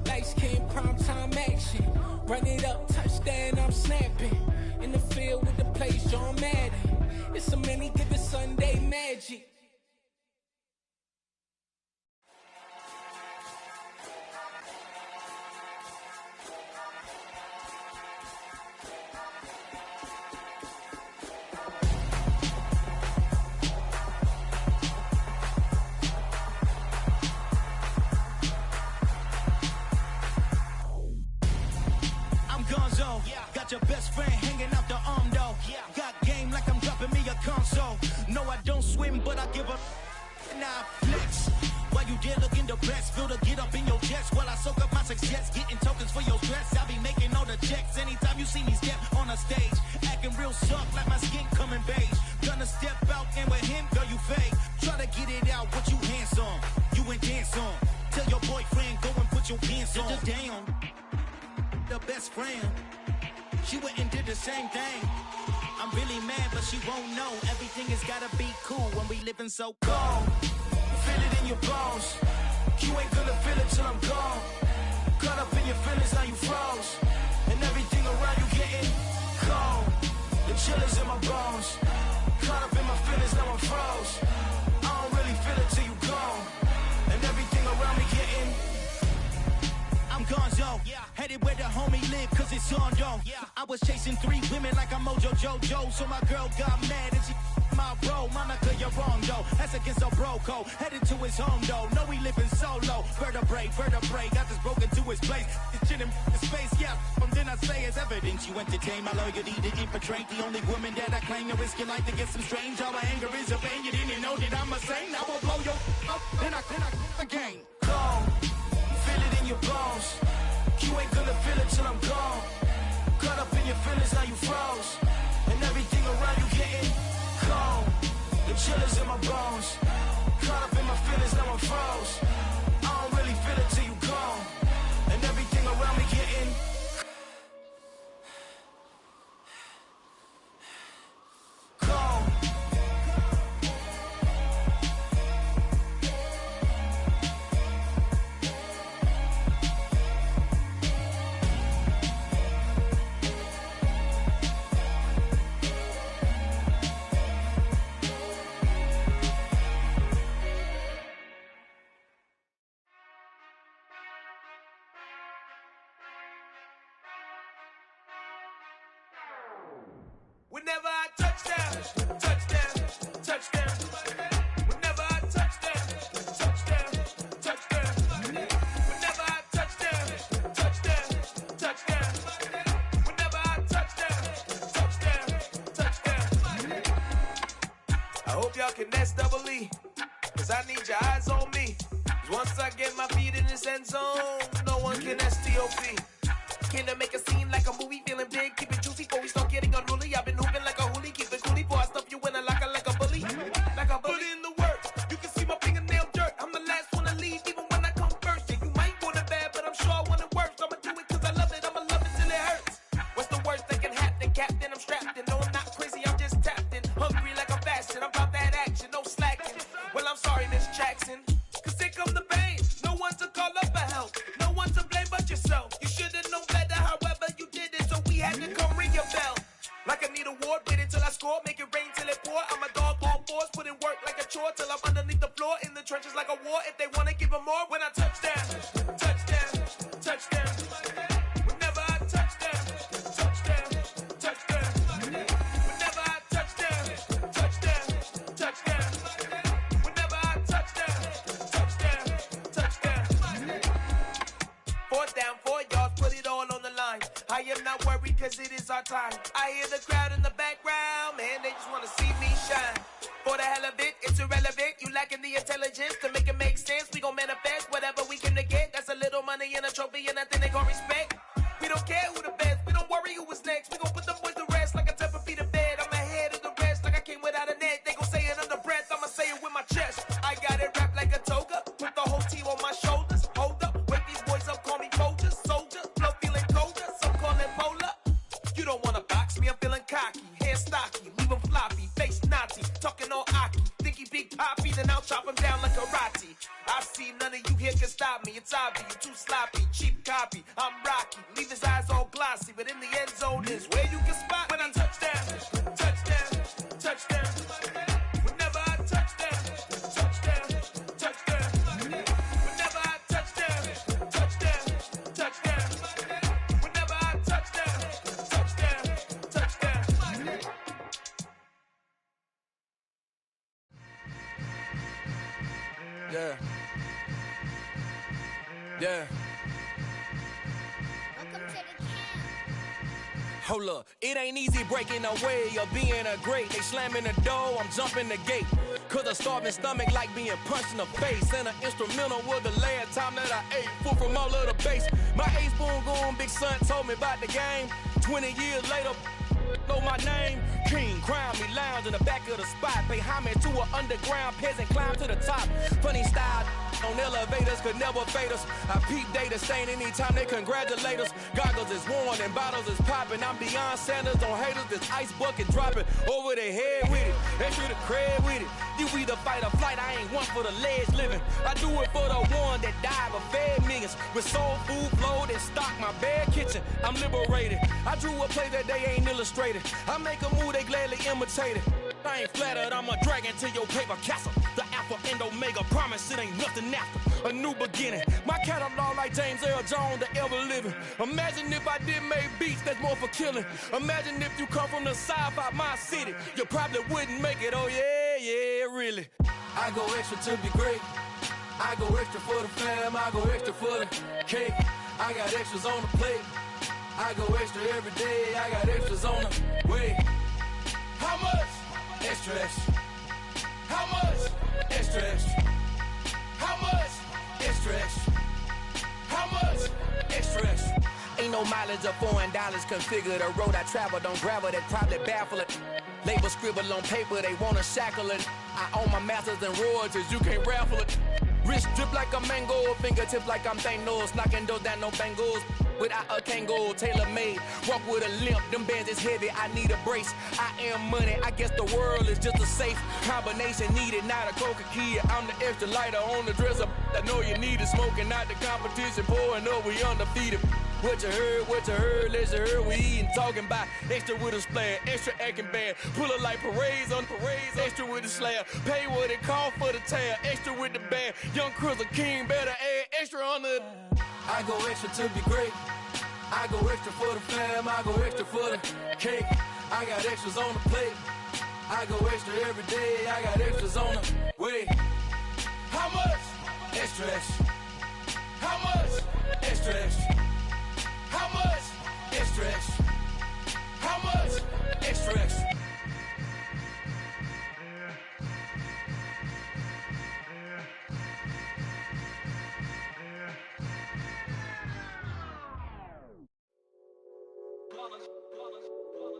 Lights came, prime time action. Run it up, touchdown, I'm snapping. In the field with the plays, John Madden. It's so many given Sunday magic. Got your best friend hanging out the arm though. Got game like I'm dropping me a console. No, I don't swim, but I give a nah flex. While you there looking depressed, feel the get up in your chest while I soak up my success, getting tokens for your stress. I be making all the checks anytime you see me step on a stage, acting real soft like my skin coming beige. Gonna step out and with him, girl, you fake. Try to get it out, what you handsome, you ain't dance on. Tell your boyfriend go and put your pants on. Down, the best friend. She went and did the same thing. I'm really mad, but she won't know. Everything has gotta be cool when we living so cold. Feel it in your bones. You ain't gonna feel it till I'm gone. Caught up in your feelings, now you froze. And everything around you getting cold. The chill is in my bones. Caught up in my feelings, now I'm froze. I don't really feel it till you gone. And everything around me getting I'm gonzo, headed where the homie live, cause it's on though. I was chasing 3 women like I'm Mojo Jojo, so my girl got mad and she my bro. Monica, you're wrong though, that's against a bro code. Headed to his home though, know we living solo. Vertebrae, got this broken to his place. It's shit in his face, yeah. From then I say it's evidence you entertain my loyalty to infiltrate. The only woman that I claim to risk your life to get some strange. All my anger is a pain, you didn't know that I'm a saint. I will blow your up, then I again. Cold. Feel it in your bones. You ain't gonna feel it till I'm gone. Caught up in your feelings, now you froze. And everything around you getting cold. The chill is in my bones. Caught up in my feelings, now I'm froze. I don't really feel it till you Whenever I touchdown, touchdown, touchdown. Whenever I touchdown, touchdown, touchdown. Whenever I touchdown, touchdown, touchdown. Whenever I touchdown, touchdown, touchdown. I hope y'all can nest double E, cause I need your eyes on me. Cause once I get my feet in this end zone, no one can STOP. Can I make a scene like a movie, feeling big, keep it juicy before we start getting unruly. I've been hooping like a hoolie, keep it coolie before I stuff you in a locker like a bully. Like a bully. Put in the work, you can see my fingernail dirt. I'm the last one to leave, even when I come first. Yeah, you might want it bad, but I'm sure I want it worse. I'ma do it cause I love it, I'ma love it till it hurts. What's the worst that can happen, Captain? I'm strapped in, no I'm not crazy, I'm just tapped in. Hungry like I'm fasting, I'm about that action, no slacking. Well, I'm sorry, Miss Jackson, cause here come the pain. No one to call up for help, no one to blame but yourself. You should've known better, however you did it, so we had to come ring your bell. Like I need a ward, wait until I score, make it rain till it pour. I'm a dog on fours, put in work like a chore till I'm underneath the floor, in the trenches like a war. If they wanna give them more, when I touchdown, touchdown, touchdown. Whenever I touchdown, touchdown, touchdown. Whenever I touchdown, touchdown, touchdown. Whenever I touchdown, touchdown, touchdown. Fourth down, 4 yards, put it all on the line. I am not worried cause it is our time. I hear the crowd in the background, man, they just wanna see me shine. For the hell of it, it's irrelevant. You lacking the intelligence to make it make sense. We gon' manifest whatever we can to get. That's a little money and a trophy and nothing they gon' respect. We don't care who the best, we don't worry who was next. We gon' put them boys to rest like a Tempur-Pedic to bed. I'm ahead of the rest like I came without a net. They gon' say it under breath, I'ma say it with my chest. I got it wrapped like a toga, put the whole team on my shoulders. Hold up, wake these boys up, call me Folger, soldier. Flow feeling colder, some call it polar. You don't wanna box me, I'm feeling cocky. Hair stocky, leave him floppy, face naughty. Talking all aki, think he big poppy, then I'll chop him down like karate. I see none of you here can stop me. It's obvious, you too sloppy, cheap copy. I'm Rocky, leave his eyes all glossy, but in the end zone is where you can spot when I touchdown, touchdown, touchdown. Whenever I touchdown, touchdown, touchdown. Whenever I touchdown, touchdown, touchdown. Whenever I touchdown, touchdown, touchdown. Yeah. Yeah. Hold up, it ain't easy breaking away or being a great. They slamming the door, I'm jumping the gate. Cause a starving stomach like being punched in the face. And an instrumental was the last time that I ate. Full from all of the bass. My ace spoon going, big son told me about the game. 20 years later, know my name. King, crown me, lounge in the back of the spot. Pay homage to an underground peasant, climb to the top. Funny style on elevators could never fade us. I peep data stain anytime they congratulate us. Goggles is worn and bottles is popping. I'm beyond Sanders on haters, this ice bucket dropping over their head with it. Extra the cred with it. You either fight or flight, I ain't one for the ledge living. I do it for the one that died but fed millions. With soul food flowed and stocked my bare kitchen. I'm liberated. I drew a play that they ain't illustrated. I make a move, they gladly imitate it. I ain't flattered, I'm a dragon to your paper castle. The Alpha and Omega, promise it ain't nothing after. A new beginning. My catalog like James Earl Jones, the ever living. Imagine if I did make beats that's more for killing. Imagine if you come from the south out my city. You probably wouldn't make it, oh yeah, yeah, really. I go extra to be great. I go extra for the fam, I go extra for the cake. I got extras on the plate. I go extra every day, I got extras on the way. How much? Extra, extra. How much? Extra, extra. How much? Extra, extra. How much? Extra, extra. Ain't no mileage of $4 configure the road I travel. Don't gravel, that probably baffle it. Label scribble on paper, they wanna shackle it. I own my masters and royalties, you can't raffle it. Wrist drip like a mango, fingertips like I'm Thanos. Knocking those down, no bangles. Without a Kango, tailor-made. Walk with a limp, them bands is heavy, I need a brace. I am money, I guess the world is just a safe combination needed, not a coca key. I'm the extra lighter on the dresser. I know you need it, smoking out the competition, pouring up, we undefeated. What you heard, let's you heard, we eating, talking about extra with a splash, extra acting bad. Pull it like parades on parades, extra with the slab. Pay what it cost for the tab, extra with the band. Young Cruiser King, better add extra on the. I go extra to be great. I go extra for the fam, I go extra for the cake. I got extras on the plate. I go extra every day. I got extras on the way. How much? Extra, extra. How much? Extra, extra. How much? Extra, extra. How much? Extra, extra.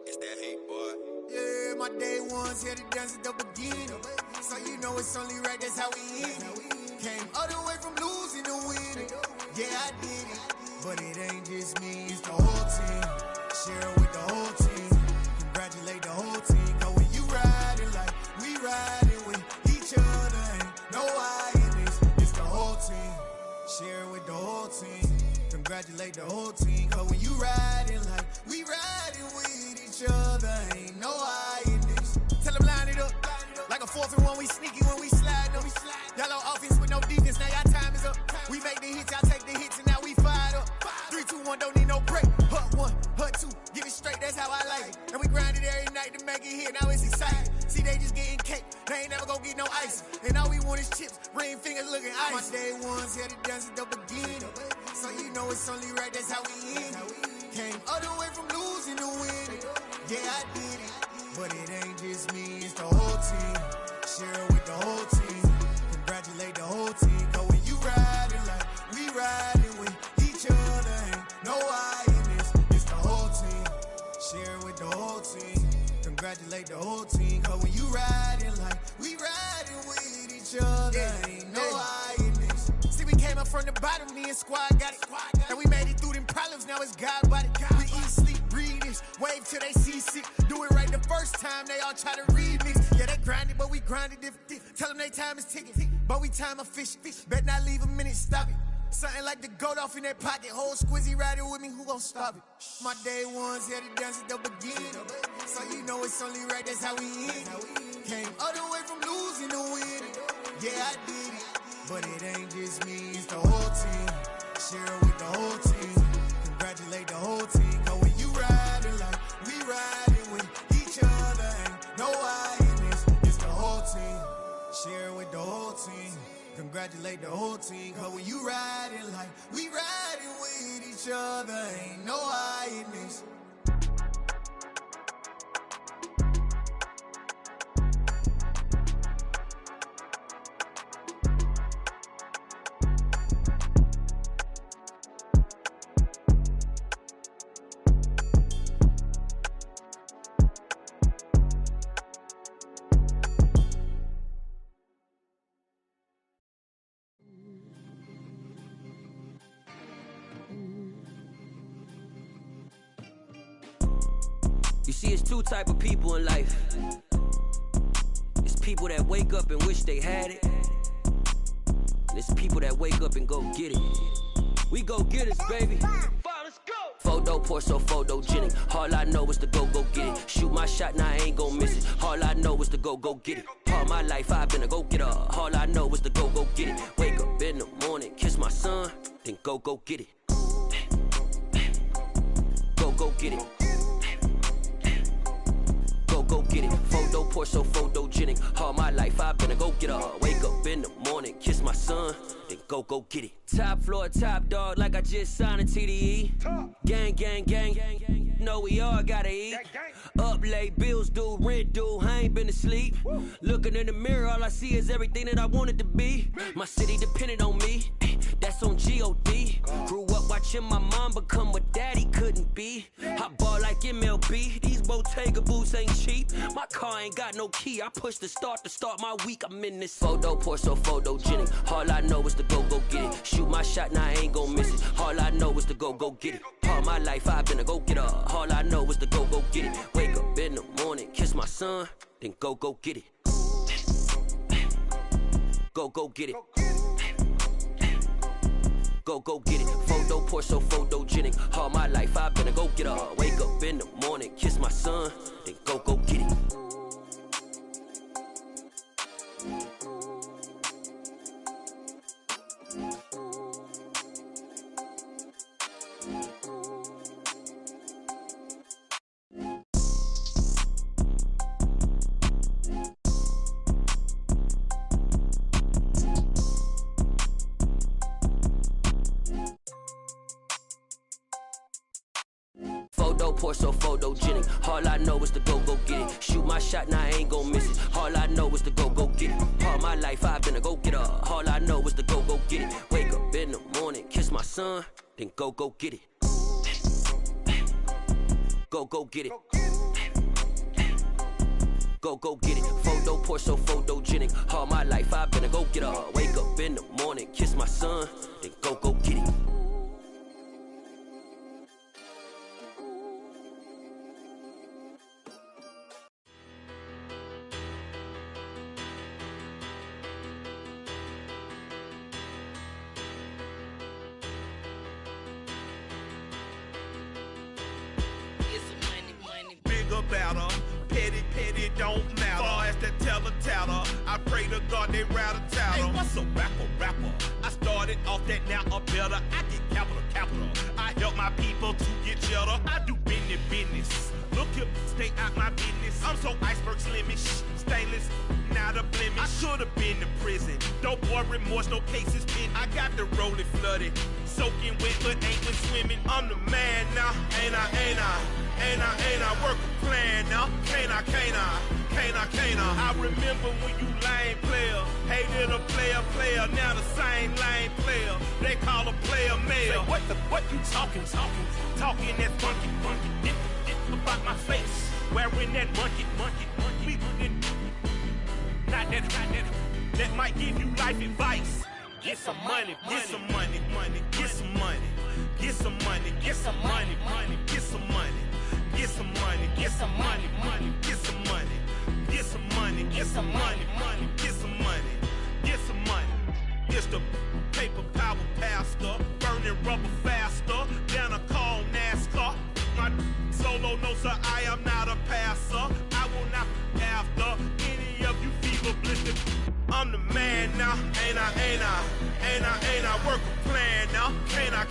It's that hate, boy. Yeah, my day ones here to dance at the beginning. So you know it's only right, that's how we end it. Came all the way from losing to winning. Yeah, I did it. But it ain't just me, it's the whole team. Share it with the whole team. Congratulate the whole team. Cause when you riding like we riding with each other, ain't no I in this. It's the whole team. Share it with the whole team. Congratulate the whole team. Cause when you riding like we riding with each other, ain't no I in this. Tell them line it up. Like a 4th and 1, we sneaky when we slide them. Yellow offense with no defense, now y'all time is up. We make the hits, y'all take the hits, and now we fired up. 3, 2, 1, don't need no break. Hut 1, hut 2, give it straight, that's how I like it. And we grind it every night to make it hit, now it's exciting. See, they just getting cake, they ain't never gonna get no ice. And all we want is chips, ring fingers looking ice. My day ones here to dance at the beginning. So you know it's only right, that's how we end it. Came all the way from losing to winning. Yeah, I did it. But it ain't just me, it's the whole team. Share it with the whole team. Congratulate the whole team. Cause when you riding like we riding with each other, ain't no I in this. It's the whole team. Share it with the whole team. Congratulate the whole team. Cause when you riding like we riding with each other, ain't no I in this. See, we came up from the bottom, me and squad got it. And we made it through them problems, now it's God body. We eat, sleep, breathe this, wave till they see sick. Do it right the first time, they all try to remix. Yeah, they grinded, but we grinded different. Tell them they time is ticking, but we time efficient. Bet not leave a minute, stop it. Something like the goat off in their pocket. Whole squizzy riding with me, who gon' stop it? My day ones here to dance at the beginning. So you know it's only right, that's how we end it. Came all the way from losing to winning. Yeah, I did it. But it ain't just me, it's the whole team. Share it with the whole team. Congratulate the whole team. Cause when you riding like we riding with each other, ain't no I in this. It's the whole team. Share it with the whole team. Congratulate the whole team. Cause when you riding like we riding with each other, ain't no I in this. You see, it's two type of people in life. It's people that wake up and wish they had it. And it's people that wake up and go get it. We go get it, baby. Photo pour so photogenic. All I know is to go get it. Shoot my shot, now I ain't gon' miss it. All I know is to go get it. All my life I've been a go getter. All I know is to go get it. Wake up in the morning, kiss my son, then go get it. Go get it. Go get it. Photo pour so photogenic. All my life I've been a go getter. Wake up in the morning, kiss my son, then go get it. Top floor, top dog, like I just signed a TDE. Gang. Know we all gotta eat. Up late, bills due, rent due, I ain't been asleep. Looking in the mirror, all I see is everything that I wanted to be. My city depended on me, that's on G.O.D. Grew up watching my mom become what daddy couldn't be. I ball like MLB, these Bottega boots ain't cheap. My car ain't got no key, I push the start to start my week. I'm in this photo pour so photogenic. All I know is to go get it. Shoot my shot, now I ain't gon' miss it. All I know is to go get it. All my life I've been a go getter. All I know is to go get it. Wake up in the morning, kiss my son, then go get it. Go get it. Go get it. Photo pour so photogenic. All my life I've been a go getter. Wake up in the morning, kiss my son, then go get it. Photo, pour so photogenic. All I know is to go get it. Shoot my shot, now I ain't gon' miss it. All I know is to go get it. All my life I've been a go-getter. All I know is to go get it. Wake up in the morning, kiss my son, then go get it. Go get it. Go get it. Photo, pour so photogenic. All my life I've been a go-getter. Wake up in the morning, kiss my son, then go get it. Better, petty, don't matter. Far as that teller, I pray to God they rattle tattle. Hey, what's a rapper? I started off that, now I'm better. I get capital. I help my people to get cheddar. I do business. Look here, stay out my business. I'm so iceberg slimish, stainless, not a blemish. I should've been in prison. Don't boy remorse, no cases pinned. I got the rolling flooded, soaking wet, but ain't been swimming. I'm the man now, ain't I work a plan now. Can't I? I remember when you lame player, hated a player, now the same lame player. They call a player mayor. What you talking that funky. Get about my face, wearing that monkey. We not that might give you life advice. Get some money. It's the paper power pastor, burning rubber faster than a call NASCAR. My solo, no sir, I am not a passer. I will not after any of you fever blistered. I'm the man now, ain't I work a plan now. Can't I?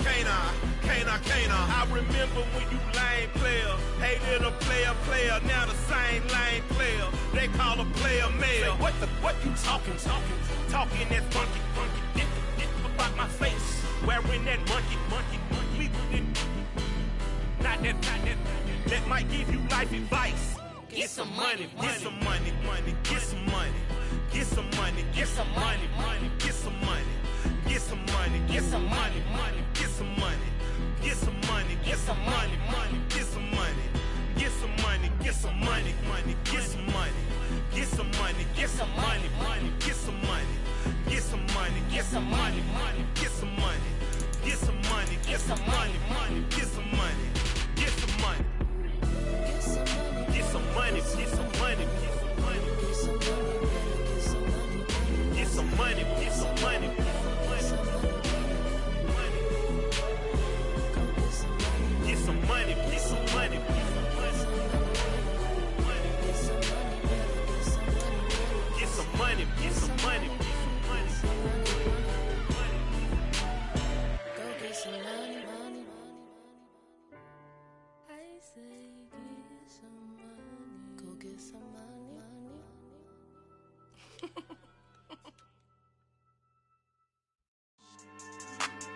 I remember when you lame player, hated a player, now the same lame player. They call a player mayor. What you talking that funky. Get about my face, wearing that monkey. We not that might give you life advice. Get some money.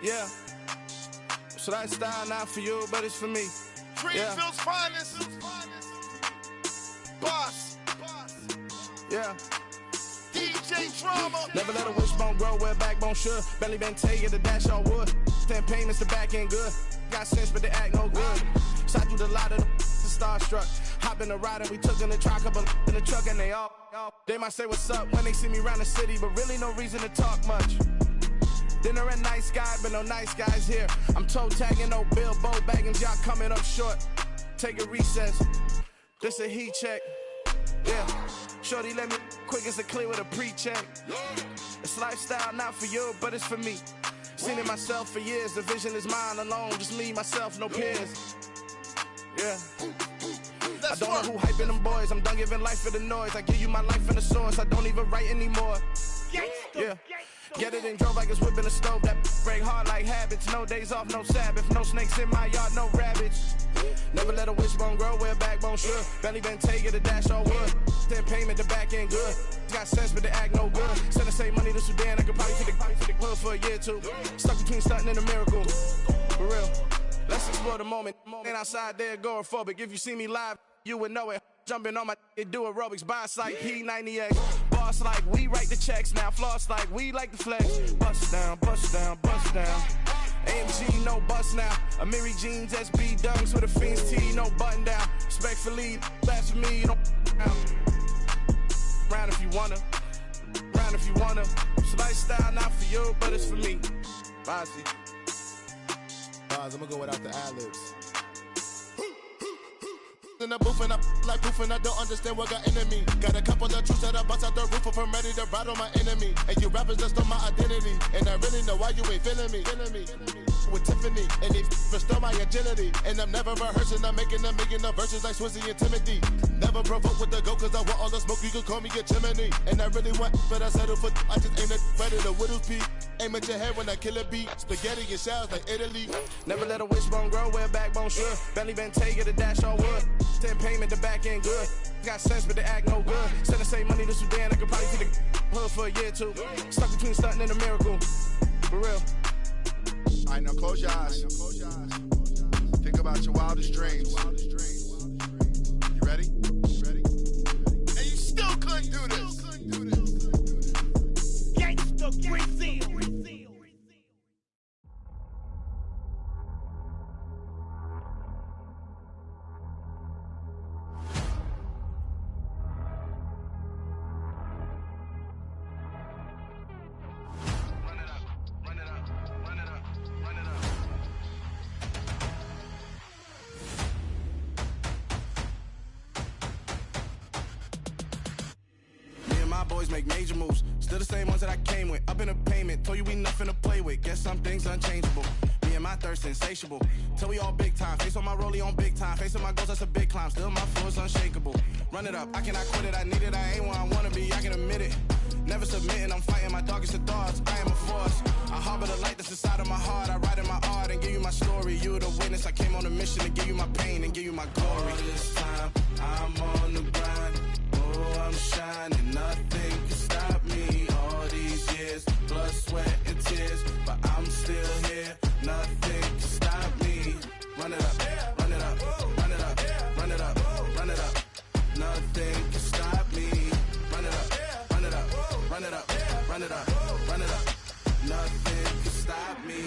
Yeah, so that style not for you, but it's for me. Greenville's finest. Boss. Yeah. DJ Drama. Never let a wishbone grow where backbone should. Belly been taking the dash all wood. 10 payments, the back end good. Got sense, but they act no good. Shot through the lot of the starstruck. Hop in the ride and we took in the truck, couple in the truck, and they all. They might say what's up when they see me around the city, but really no reason to talk much. Dinner at Nice Guy, but no nice guys here. I'm toe tagging, no Bilbo Baggins, y'all coming up short. Take a recess. This a heat check. Yeah. Shorty let me quick as a clear with a pre-check. It's lifestyle not for you, but it's for me. Seen it myself for years. The vision is mine alone. Just me, myself, no peers. Yeah. I don't know who hyping them boys. I'm done giving life for the noise. I give you my life in the source. I don't even write anymore. Yeah. Get it and drove like it's whipping a stove. That break hard like habits. No days off, no Sabbath. No snakes in my yard, no rabbits. Never let a wishbone grow where backbone should. Belly been taking the dash all wood. 10 payment, the back end good. Got sense, but they act no good. Send the same money to Sudan. I could probably take the hood for a year or two. Stuck between stunting and a miracle. For real. Let's explore the moment. Ain't outside there agoraphobic. If you see me live, you would know it. Jumping on my do aerobics, boss like P90X. Boss like we write the checks now. Floss like we like the flex. Bust down, bust down, bust down. AMG, no bust now. Amiri jeans, SB dunks with a Fiends T, no button down. Respectfully, that's for me, you don't down. Round if you wanna. Round if you wanna. It's a lifestyle, not for you, but it's for me. Bossy. I'm gonna go without the ad-libs. In the booth and I like proof and I don't understand what got into me. Got a couple of truths that I bust out the roof if I'm ready to ride on my enemy. And you rappers just stole my identity. And I really know why you ain't feeling me. With Tiffany, and they restore my agility. And I'm never rehearsing, I'm making a million of verses like Swizzy and Timothy. Never provoke with the go, cause I want all the smoke, you can call me a chimney. And I really want, but I settle for, I just aim at ready to Whittles Peak. Aim at your head when I kill a beat. Spaghetti and shells like Italy. Never let a wishbone grow where a backbone should. Bentley Bentayga, the dash all wood. 10 payment, the back end good. Got sense, but the act no good. Send the same money to Sudan, I could probably see the hood for a year or two. Stuck between stunting and a miracle. For real. Alright, now close your eyes. Think about your wildest dreams. You ready? And you still couldn't do this. Gangsta Brazil. Boys make major moves, still the same ones that I came with. Up in a payment, told you we nothing to play with. Guess some things unchangeable. Me and my thirst insatiable. Till we all big time. Face on my rollie on big time. Facing my goals, that's a big climb. Still my flow is unshakable. Run it up, I cannot quit it. I need it, I ain't where I wanna be. I can admit it. Never submitting, I'm fighting my darkest of thoughts. I am a force. I harbor the light that's inside of my heart. I write in my art and give you my story. You the witness. I came on a mission to give you my pain and give you my glory. All this time, I'm on the grind. Oh, I'm shining, nothing can stop me. All these years, blood, sweat, and tears, but I'm still here. Nothing can stop me. Run it up, run it up, run it up, run it up, run it up. Nothing can stop me. Run it up, run it up, run it up, run it up, run it up. Nothing can stop me.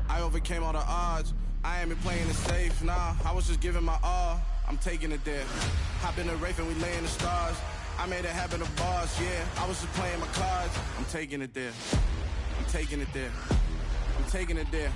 I overcame all the odds. I ain't been playing it safe, nah. I was just giving my all. I'm taking it there. Hop in the Wraith and we lay in the stars. I made it happen to boss, yeah. I was just playing my cards. I'm taking it there. I'm taking it there. I'm taking it there.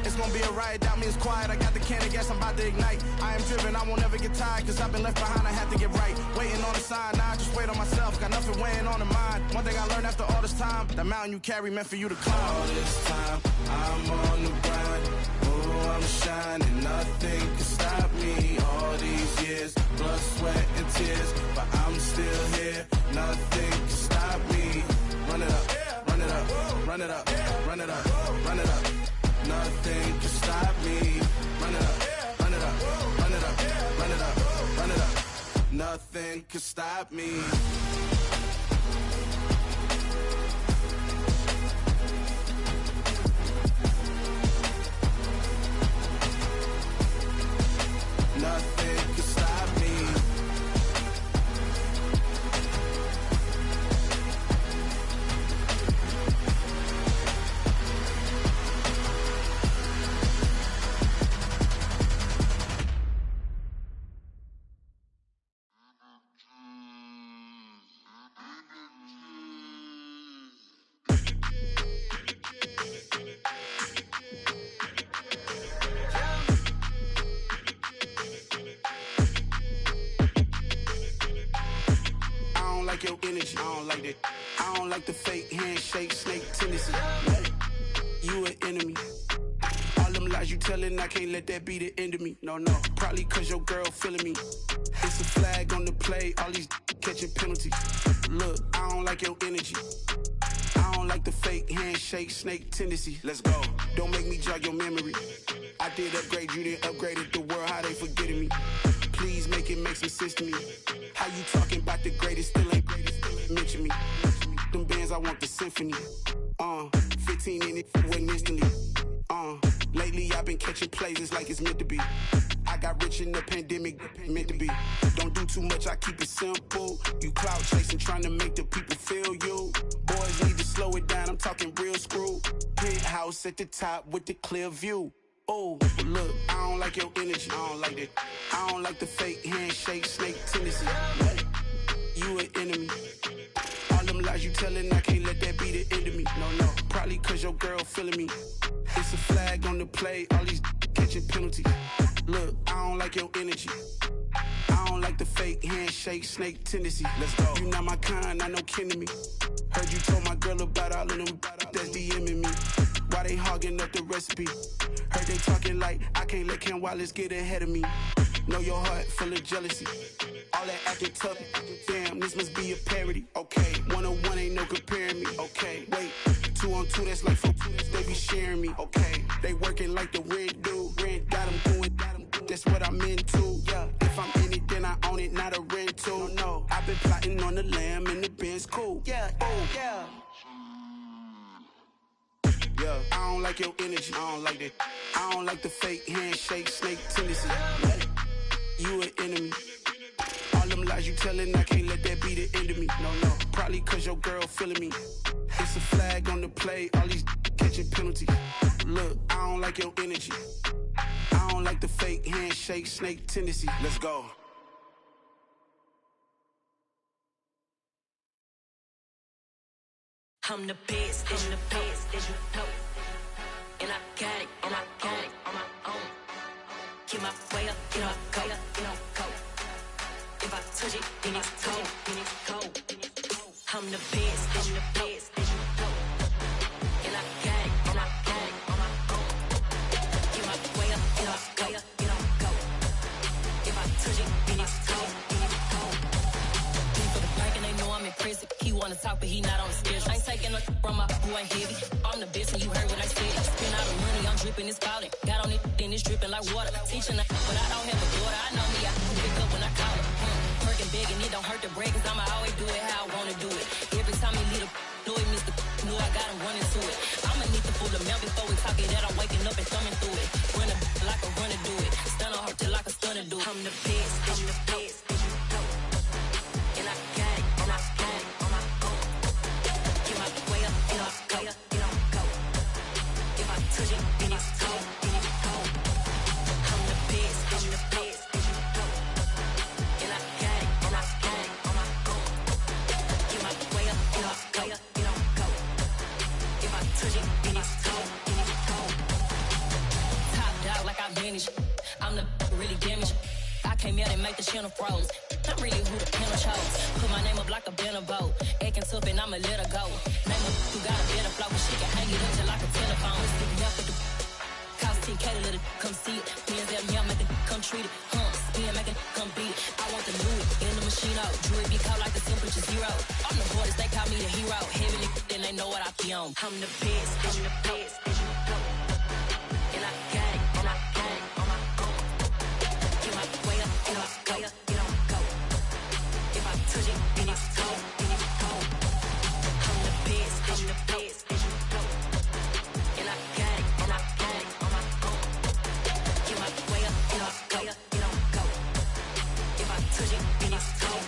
It's gonna be a riot, doubt me it's quiet. I got the can of gas, I'm about to ignite. I am driven, I won't ever get tired, cause I've been left behind, I have to get right. Waiting on the sign, now I just wait on myself. Got nothing weighing on the mind. One thing I learned after all this time, the mountain you carry meant for you to climb. All this time, I'm on the grind. Oh, I'm shining, nothing can stop me. All these years, blood, sweat, and tears, but I'm still here. Nothing can stop me. Run it up, run it up, run it up, run it up, run it up. Nothing can stop me. Run it up, run it up, run it up, run it up, run it up. Nothing can stop me. Nothing can stop me. Your energy, I don't like that. I don't like the fake handshake, snake tendency. You an enemy. All them lies you telling, I can't let that be the end of me. No, no, probably cause your girl feeling me. It's a flag on the play, all these catching penalties. Look, I don't like your energy. I don't like the fake handshake, snake tendency. Let's go. Don't make me jog your memory. I did upgrade, you didn't upgrade it. The world, how they forgetting me. Please make it make some sense to me. How you talking about the greatest, still ain't greatest, still ain't mention me. Them bands, I want the symphony. 15 in it, went instantly. Lately I've been catching plays, it's like it's meant to be. I got rich in the pandemic, meant to be. Don't do too much, I keep it simple. You clout chasing, trying to make the people feel you. Boys need to slow it down, I'm talking real screw. Penthouse at the top with the clear view. Oh, look, I don't like your energy, I don't like that. I don't like the fake handshake, snake tendency. What? You an enemy. All them lies you telling, I can't let that be the end of me. No, probably cause your girl feeling me. It's a flag on the play, all these catching penalties. Look, I don't like your energy. I don't like the fake handshake, snake tendency. Let's go. You not my kind, I know kin to me. Heard you told my girl about all of them that's DMing me. Why they hogging up the recipe? Heard they talking like I can't let Ken Wallace get ahead of me. Know your heart full of jealousy. All that acting tough, damn, this must be a parody. Okay, 1-on-1 ain't no comparing me. Okay, wait, 2-on-2, that's like 4, they be sharing me. Okay, they working like the rent dude. Rent got them doing, that's what I'm into. Yeah, if I'm in it, then I own it, not a rental. No, I've been plotting on the lamb and the Benz cool. Yeah, oh, yeah. Yeah, I don't like your energy, I don't like that. I don't like the fake handshake, snake tendency. What? You an enemy. All them lies you telling, I can't let that be the end of me. No, probably cause your girl feeling me. It's a flag on the play, all these catching penalties. Look, I don't like your energy. I don't like the fake handshake, snake tendency. Let's go. I'm the best, I'm the best, as you know. And I got it, on my own. Get my way up, get up, go. If I touch it, then it's cold. I'm the best, as you know. And I got it, on my own. Get my way up, get up, go. If I touch it, then it's cold. For the back and they know I'm impressive. He wanna talk, but he not on the schedule. I ain't taking no from my boy heavy. I'm the best, and you heard what I said. Spend all the money, I'm dripping, it's falling. Got on it, then it's dripping like water. Teaching her, but I don't have a daughter. I know me, I can pick up when I call her. Working big, and it don't hurt the break, cause I'ma always do it how I wanna do it. Every time he lead a know it means the know I got him running to it. I'ma need the full amount before we talk it that I'm waking up and thumbing through it. Run a like a runner do it. Stun on her till like a stunner do it. I'm the best, I'm the best. And I got it, on my own. Get my way up, get up, go. If I touch it, then it's cold. I'm the best, I'm the best. And I got it, on my own. Get my way up, get up, go. If I touch it, then it's cold. Top dog like I manage. I'm the really damaged. I came out and make the channel froze. I'm really who the panel chose. Put my name up like a banner boat. Acting tough and I'ma let her go. Name her who got a better flow. She can hang it up just like a telephone. Stick me up with the cost 10K to let it come see it. Hands at me, I make it come treat it. Spin, make it come beat it. I want the Louis in the machine out. Jewelry be cold like the temperature 0. I'm the boarders, they call me the hero. Heavy then they know what I be on. I'm the best, I'm the best. And I got it, on my own. Get my way up, get up, go. If I touch it, then it's cold. I'm the best, I'm the best. And I got it, on my own. Get my way up, get up, go. If I touch it, then it's cold.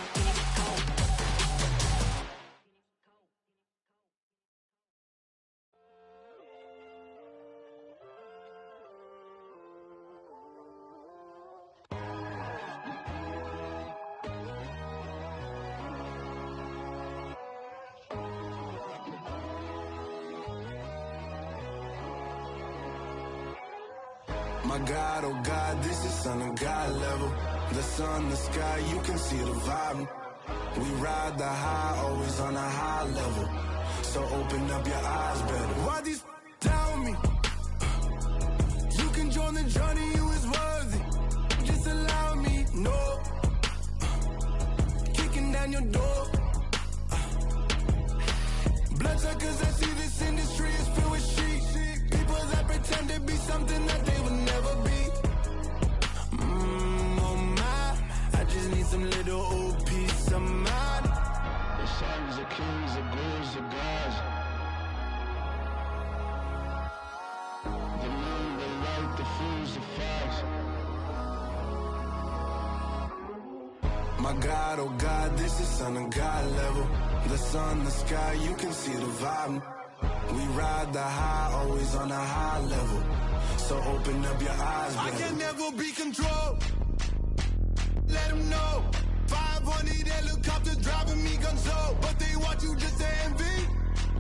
My God, oh God, this is Son of God level. The sun, the sky, you can see the vibe. We ride the high, always on a high level. So open up your eyes better. Why these tell me? You can join the journey, you is worthy. Just allow me, no. Kicking down your door. Bloodsuckers, I see this industry is filled with sheep. People that pretend to be something that they would never be. Oh my, I just need some little old peace of mind. The sons, the kings, the ghouls, the gods. My God, oh God, this is son of God level. The sun, the sky, you can see the vibe. We ride the high, always on a high level. So open up your eyes, I baby. can never be controlled. Let them know. 500 helicopters driving me gonzo. But they want you just to envy.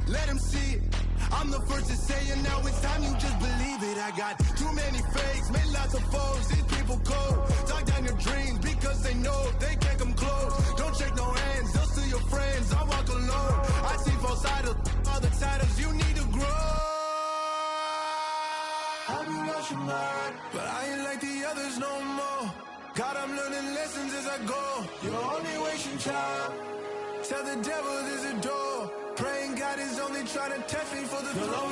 Let them see it. I'm the first to say it, now it's time you just believe it. I got too many fakes, made lots of foes. These people cold. Talk down your dreams because they know they can't come close. Don't shake no hands, they'll steal your friends. I walk alone. I see false idols, other titles. You need to grow. I've been rushing mine, but I ain't like the others no more. God, I'm learning lessons as I go. You're only wasting time. Tell the devil there's a door. Praying God is only trying to test me for the throne.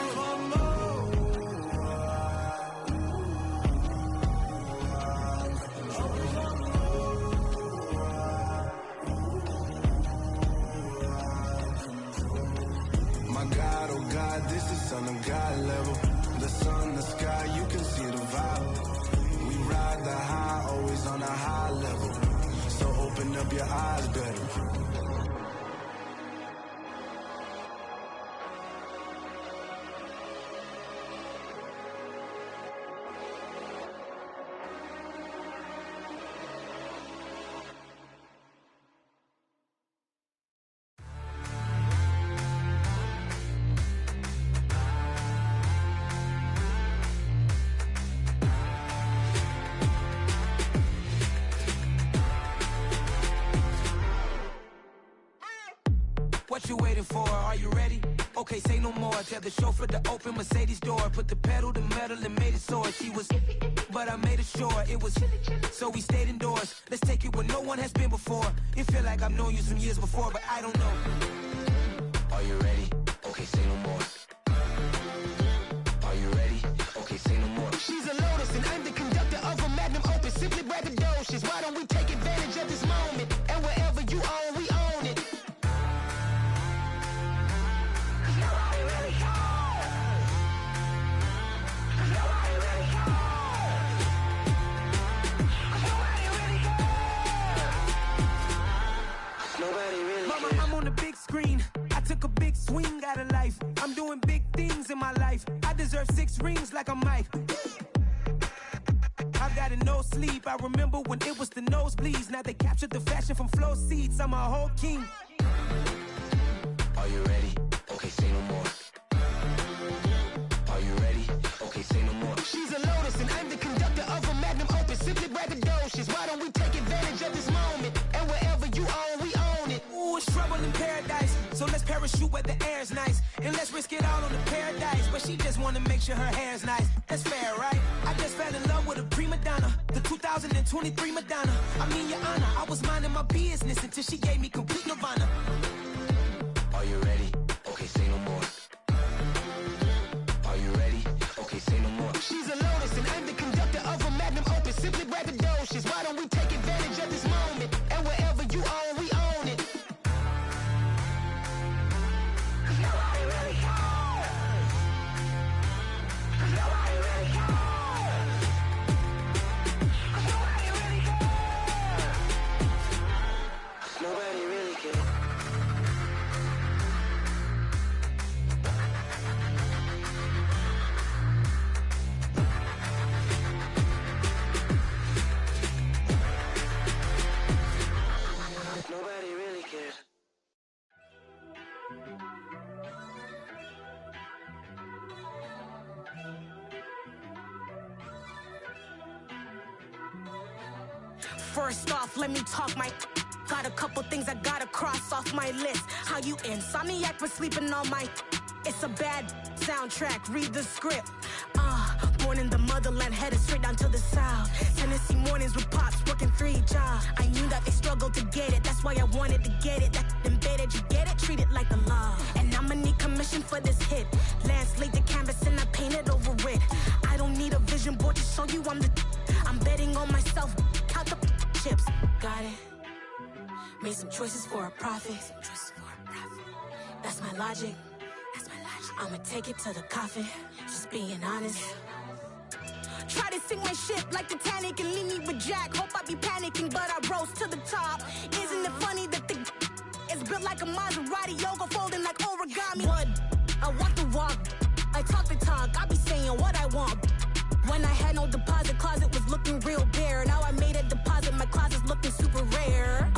My God, oh God, this is son of God level. The sun, the sky, you can see the vibe. We ride the high, always on a high level. So open up your eyes, better. What you waiting for? Are you ready? Okay, say no more. Tell the chauffeur to open Mercedes door. Put the pedal to metal and made it soar. She was, but I made it sure it was. So we stayed indoors. Let's take it where no one has been before. It feel like I've known you some years before, but I don't know. Are you ready? Okay, say no more. Are you ready? Okay, say no more. She's a Lotus and I'm the conductor of a magnum opus. Simply braggadocious. Why don't we take advantage of this moment? And wherever you own, we own it. Mama, I'm on the big screen. I took a big swing out of life. I'm doing big things in my life. I deserve 6 rings like a Mike. I've got no sleep. I remember when it was the nosebleeds. Now they captured the fashion from flow seats. I'm a whole king. Are you ready? Okay, say no more. Are you ready? Okay, say no more. She's a Lotus and I'm the conductor of a magnum opus. Simply braggadocious. Why don't we take advantage of this moment? And wherever you own, we own it. Ooh, it's trouble in paradise. So let's parachute where the air's nice. And let's risk it all on the paradise. But she just wanna make sure her hair's nice. That's fair, right? I just fell in love with a prima donna. The 2023 Madonna. I mean, your honor, I was minding my business until she gave me complete nirvana. Are you ready? Okay, say no more. Are you ready? Okay, say no more. She's a Lotus and I'm the conductor of a magnum opus. Simply braggadocious. Why don't we take advantage of this moment? And wherever you own, we own it. Nobody really cares. Nobody really cares. Nobody really cares. Nobody really cares. Nobody really cares. First off, let me talk my. Got a couple things I gotta cross off my list. How you insomniac for sleeping on my. It's a bad soundtrack. Read the script. Born in the motherland, headed straight down to the south. Tennessee mornings with pops, working 3 jobs. I knew that they struggled to get it. That's why I wanted to get it. That embedded, you get it? Treat it like the law. And I'ma need commission for this hit. Lance laid the canvas and I painted over it. I don't need a vision board to show you I'm the. I'm betting on myself. Count the chips. Got it. Made some choices for a profit. That's my logic. I'ma take it to the coffin. Just being honest. Try to sink my ship like Titanic and leave me with Jack. Hope I be panicking, but I rose to the top. Isn't it funny that the is built like a Maserati, yoga folding like origami? What? I walk the walk, I talk the talk, I be saying what I want. When I had no deposit, closet was looking real bare. Now I made a deposit, my closet's looking super rare.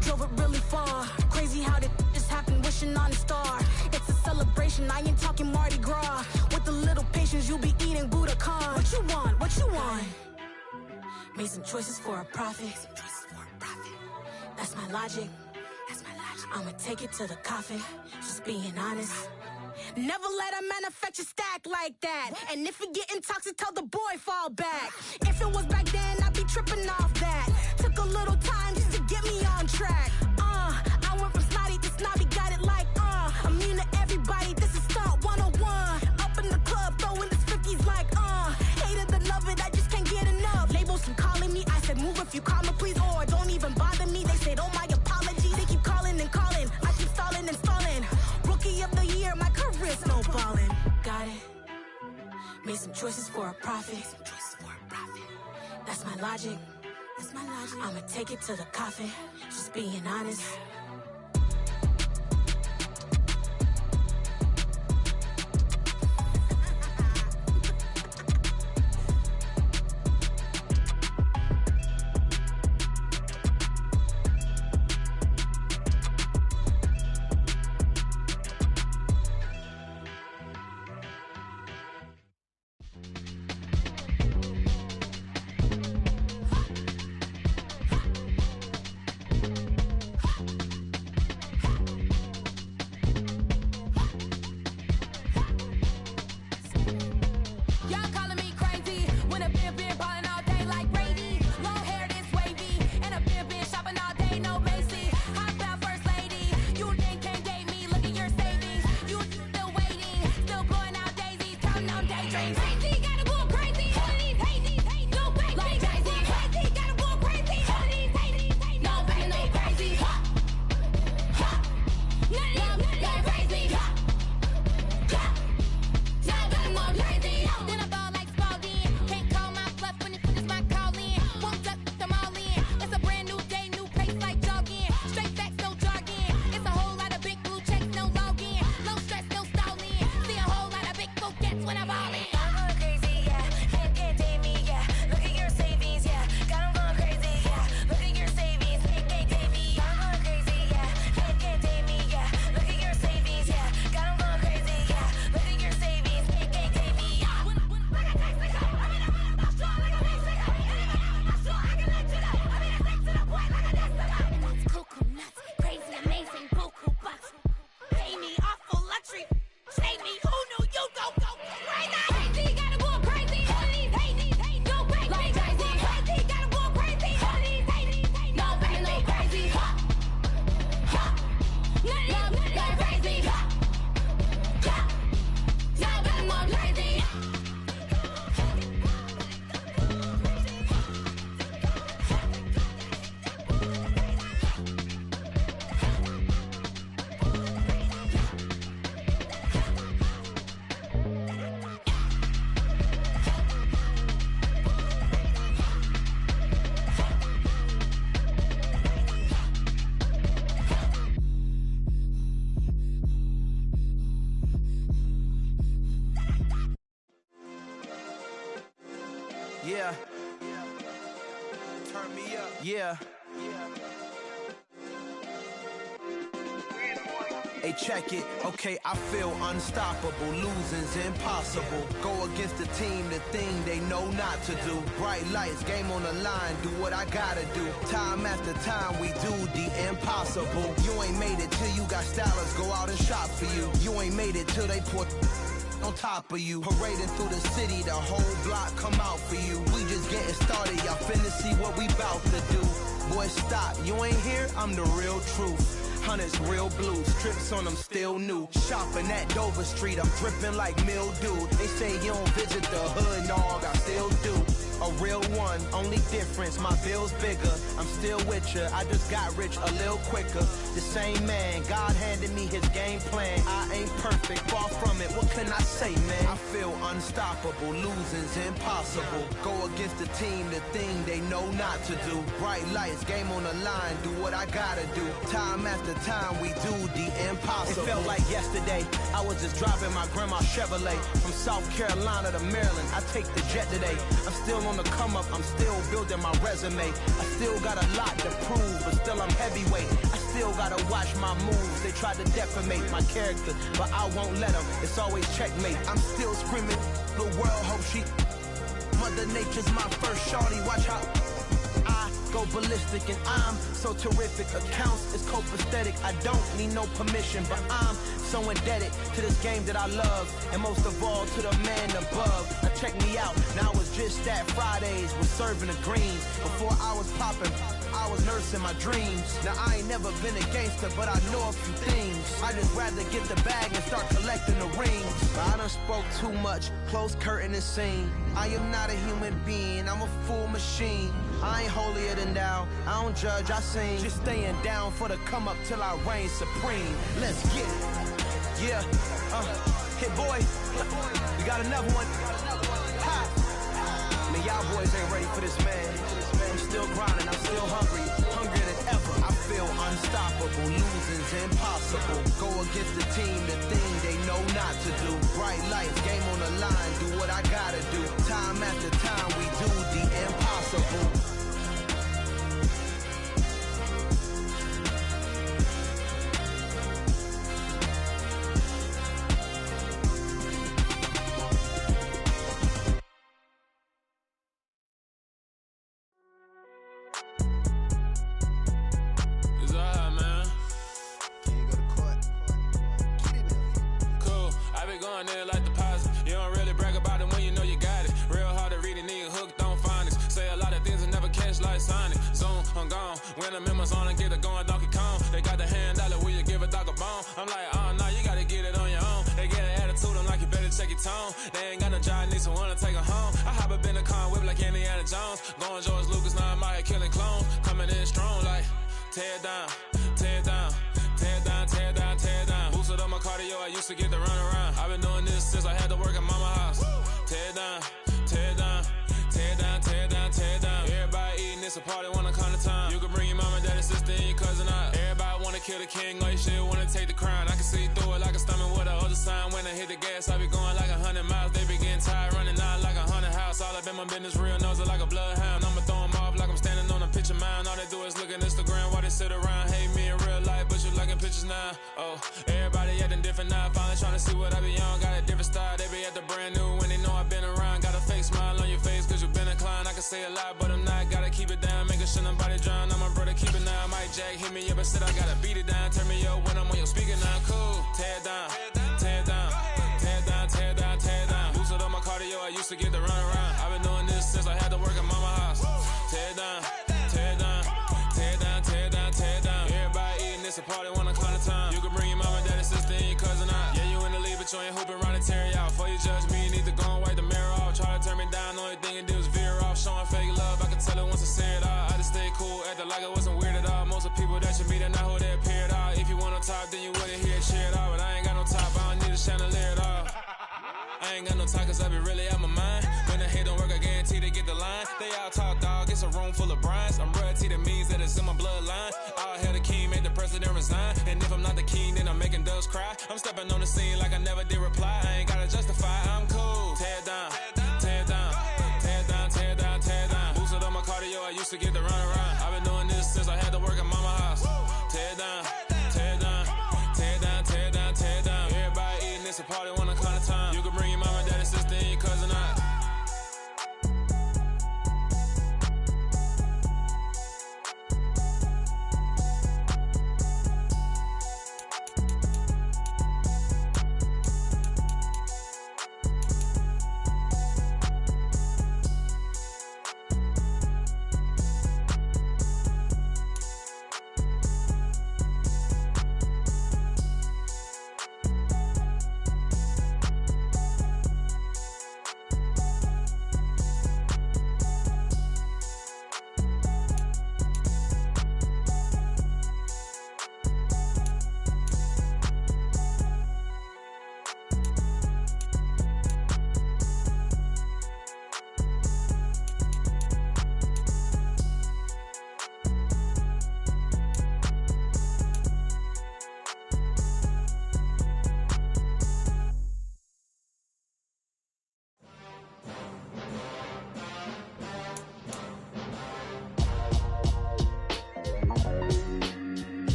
Drove it really far. Crazy how did this happen, wishing on a star. It's a celebration, I ain't talking Mardi Gras. With a little patience, you'll be eating Budokan. What you want? What you want? Made some choices for a profit. That's my logic. I'ma take it to the coffin, just being honest. Never let a manufacture stack like that. And if it getting toxic, tell the boy fall back. If it was back then, I'd be tripping off that. Took a little time just to get me on track. I went from snotty to snobby, got it like, immune to everybody, this is stunt 101. Up in the club, throwing this 50s like, hate it, love it, I just can't get enough. Labels keep calling me, I said move if you call me please, or don't even bother me. They said, oh my apologies, they keep calling and calling. I keep stalling and stalling. Rookie of the year, my career snowballing. Got it. Made some choices for a profit. That's my logic. I'ma take it to the coffin, just being honest. Yeah. Turn me up. Yeah. Hey, check it. Okay, I feel unstoppable. Losing's impossible. Go against the team, the thing they know not to do. Bright lights, game on the line, do what I gotta do. Time after time, we do the impossible. You ain't made it till you got stylists go out and shop for you. You ain't made it till they put on top of you. Parading through the city, the whole block come out for you. We just getting started, y'all finna see what we bout to do. Boy, stop, you ain't here, I'm the real truth. Hunters real blue, strips on them still new. Shopping at Dover Street, I'm dripping like mildew. They say you don't visit the hood, dog, I still do. a real one, only difference, my bill's bigger. I'm still with ya, I just got rich a little quicker. The same man, God handed me his game plan. I ain't perfect, far from it, what can I say, man? I feel unstoppable, losing's impossible. Go against the team, the thing they know not to do. Bright lights, game on the line, do what I gotta do. Time after time, we do the impossible. It felt like yesterday, I was just driving my grandma's Chevrolet. From South Carolina to Maryland, I take the jet today. I'm still on the come up, I'm still building my resume. I still got a lot to prove, but still I'm heavyweight. I still gotta watch my moves, they tried to defamate my character, but I won't let them, it's always checkmate. I'm still screaming, the world hope she... Mother Nature's my first shorty, watch how I go ballistic, and I'm so terrific. Accounts is copacetic, I don't need no permission, but I'm so indebted to this game that I love, and most of all to the man above. Now check me out, now it's just that Fridays was serving the greens. Before I was popping, I was nursing my dreams. Now I ain't never been a gangster, but I know a few things. I just rather get the bag and start collecting the rings. But I done spoke too much, close curtain and scene. I am not a human being, I'm a full machine. I ain't holier than thou, I don't judge, I sing. Just staying down for the come up till I reign supreme. Let's get it. Yeah, hit boy, we got another one. Ha! Man, y'all boys ain't ready for this, man. I'm still grinding, I'm still hungry, hungrier than ever. I feel unstoppable, losing's impossible. Go against the team, the thing they know not to do. Bright lights, game on the line, do what I gotta do. Time after time, we do the impossible. When I'm in my zone and get it going Donkey Kong, they got the hand dollar, will you give a dog a bone? I'm like, oh no, you gotta get it on your own. They get an attitude, I'm like, you better check your tone. They ain't got no job, need someone to take her home. I hop up in the car, whip like Indiana Jones. Going George Lucas, now I'm out here killing clones. Coming in strong like, tear down, tear down, tear down, tear down, tear down. Boosted up my cardio, I used to get to run around. I've been doing this since I had to work at mama house. Tear down, tear down, tear down, tear down, tear down. Everybody eating, it's a party, wanna come to time. You can bring your mama, daddy, sister, and your cousin out. Everybody wanna kill the king, or you shit wanna take the crown. I can see through it like a stomach with a other sign. When I hit the gas, I be going like 100 miles. They be getting tired, running out like 100 house. All up in my business, real nose like a bloodhound. I'ma throw them off like I'm standing on a picture mound. All they do is look at Instagram while they sit around. Hate me in real life, but you liking pictures now. Oh, everybody acting different now. Finally trying to see what I be on. Got a different style, they be at the brand new when they know I've been around. Got a fake smile on your face, cause you been inclined. I can say a lot, but I'm not. Gotta keep it down, making sure nobody drown. I'm my brother, keep it now. Mike Jack hit me up and said I gotta beat it down. Turn me up when I'm on your speaker now. Cool, tear down, tear down, tear down, tear down, tear down. Boosted up my cardio, I used to get to run around. I've been doing this since I had to work at mama house. Tear down, tear down, tear down, tear down, tear down. Everybody eating, it's a party, wanna climb the time. You can bring your mama, daddy, sister, and your cousin out. Yeah, you in the lead, but you ain't hooping around and tear out. Before you judge me, you need to go and wipe the mirror off. Try to turn me down, only thing you do is veer off. Showing fake love, I can tell it once I say it all. I just stay cool, acting like I wasn't weird at all. Most of the people that you meet are not who they appear at all. If you want on top, then you wouldn't hear it cheer at all. But I ain't got no top, I don't need a chandelier at all. I ain't got no talk, cause I be really out my mind. When the hate don't work, I guarantee they get the line. They all talk, dog, it's a room full of brinds. I'm royalty, that means that it's in my bloodline. All hell the king, made the president resign. And if I'm not the king, then I'm making doves cry. I'm stepping on the scene like I never did reply. I ain't gotta justify, I'm cool. Tear down, tear down, tear down, tear down, tear down. Boosted up my cardio, I used to get to run around. I've been doing this since I had to work at mama house. Tear down, tear down, tear down, tear down, tear down. Everybody eating, it's a party, wanna climb the time. You can bring your mama, daddy, sister, and your cousin out.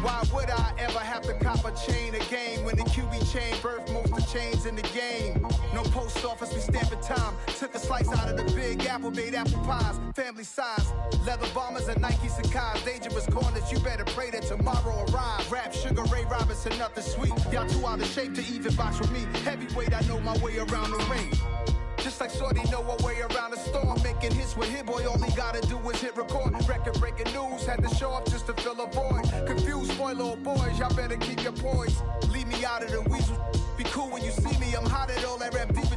Why would I ever have to cop a chain again when the QB chain birthed most of chains in the game? No post office, we stamping time. Took a slice out of the Big Apple, made apple pies, family size. Leather bombers and Nike Sacai's. Dangerous corners, you better pray that tomorrow arrive. Rap, Sugar Ray Robinson, nothing sweet. Y'all too out of shape to even box with me. Heavyweight, I know my way around the ring. Just like Shorty know her way around the storm. Making hits with Hit Boy, all he gotta do is hit record. Record-breaking news, had to show up just to fill a void. Confused, boy, little boys, y'all better keep your poise. Leave me out of the weasel. Be cool when you see me, I'm hot at all that rap deep.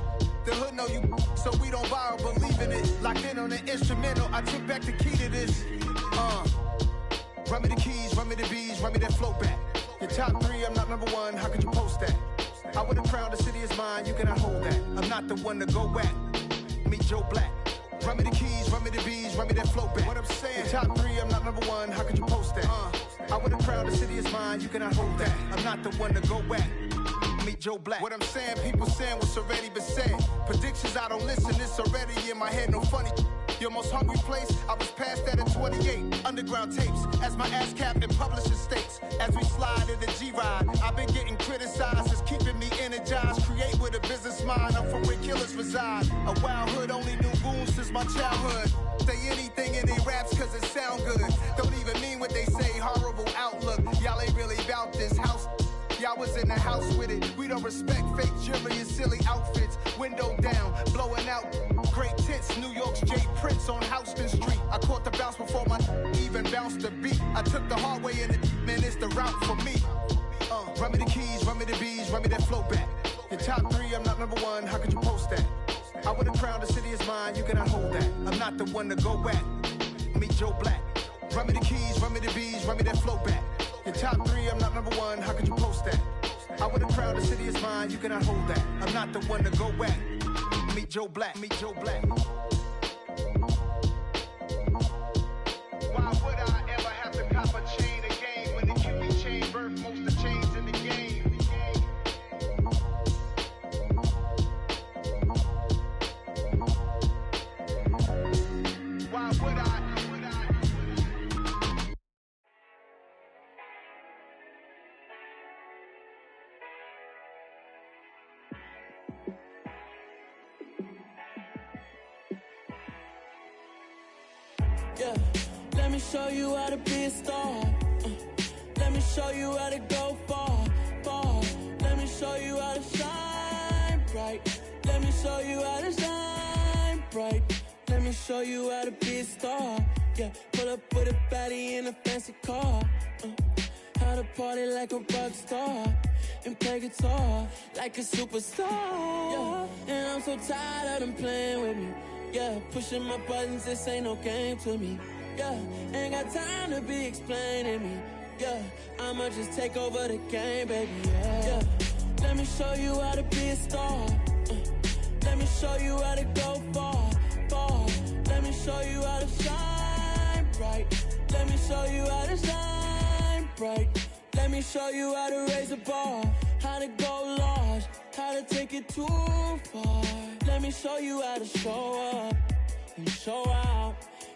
The hood know you, so we don't borrow, believe in it. Locked in on the instrumental, I took back the key to this. Run me the keys, run me the bees, run me that flow back. Your top 3, I'm not number 1, how could you post that? I would've crowned the city is mine, you cannot hold that. I'm not the one to go back. Meet Joe Black. Run me the keys, run me the bees, run me that flow back. What I'm saying, your top 3, I'm not number 1, how could you post that? I would've crowned the city is mine, you cannot hold that. I'm not the one to go back. Meet Joe Black. What I'm saying, people saying what's already been said. Predictions, I don't listen, it's already in my head, no funny. Your most hungry place, I was past that at 28. Underground tapes, as my ass captain publishing states. As we slide in the G-Ride, I've been getting criticized, it's keeping me energized. Create with a business mind, I'm from where killers reside. A wild hood, only knew goons since my childhood. Say anything in they raps cause it sound good. Don't even mean what they say, horrible outlook. Y'all ain't really about this house. Y'all was in the house with it. We don't respect fake jewelry and silly outfits. Window down, blowing out great tits. New York's J. Prince on Houston Street. I caught the bounce before my even bounced the beat. I took the hard way in it, man, it's the route for me. Run me the keys, run me the bees, run me that flow back. Your top 3, I'm not number 1, how could you post that? I would've crowned the city is mine, you cannot hold that. I'm not the one to go back. Meet Joe Black. Run me the keys, run me the bees, run me that flow back. Your top 3, I'm not number 1, how could you post that? I would've crowned the city is mine, you cannot hold that. I'm not the one to go back. Meet Joe Black, meet Joe Black. Why would I ever have to cop a chain again when the QB chain birthed most of chains in the game? Why would I? Yeah, let me show you how to be a star. Let me show you how to go far, far. Let me show you how to shine bright. Let me show you how to shine bright. Let me show you how to be a star. Yeah, pull up with a baddie in a fancy car. How to party like a rock star and play guitar like a superstar. Yeah, and I'm so tired of them playing with me. Yeah, pushing my buttons, this ain't no game to me. Yeah, ain't got time to be explaining me. Yeah, I'ma just take over the game, baby. Yeah, let me show you how to be a star. Let me show you how to go far, far. Let me show you how to shine bright. Let me show you how to shine bright. Let me show you how to raise a bar, how to go large, how to take it too far. Let me show you how to show up and show out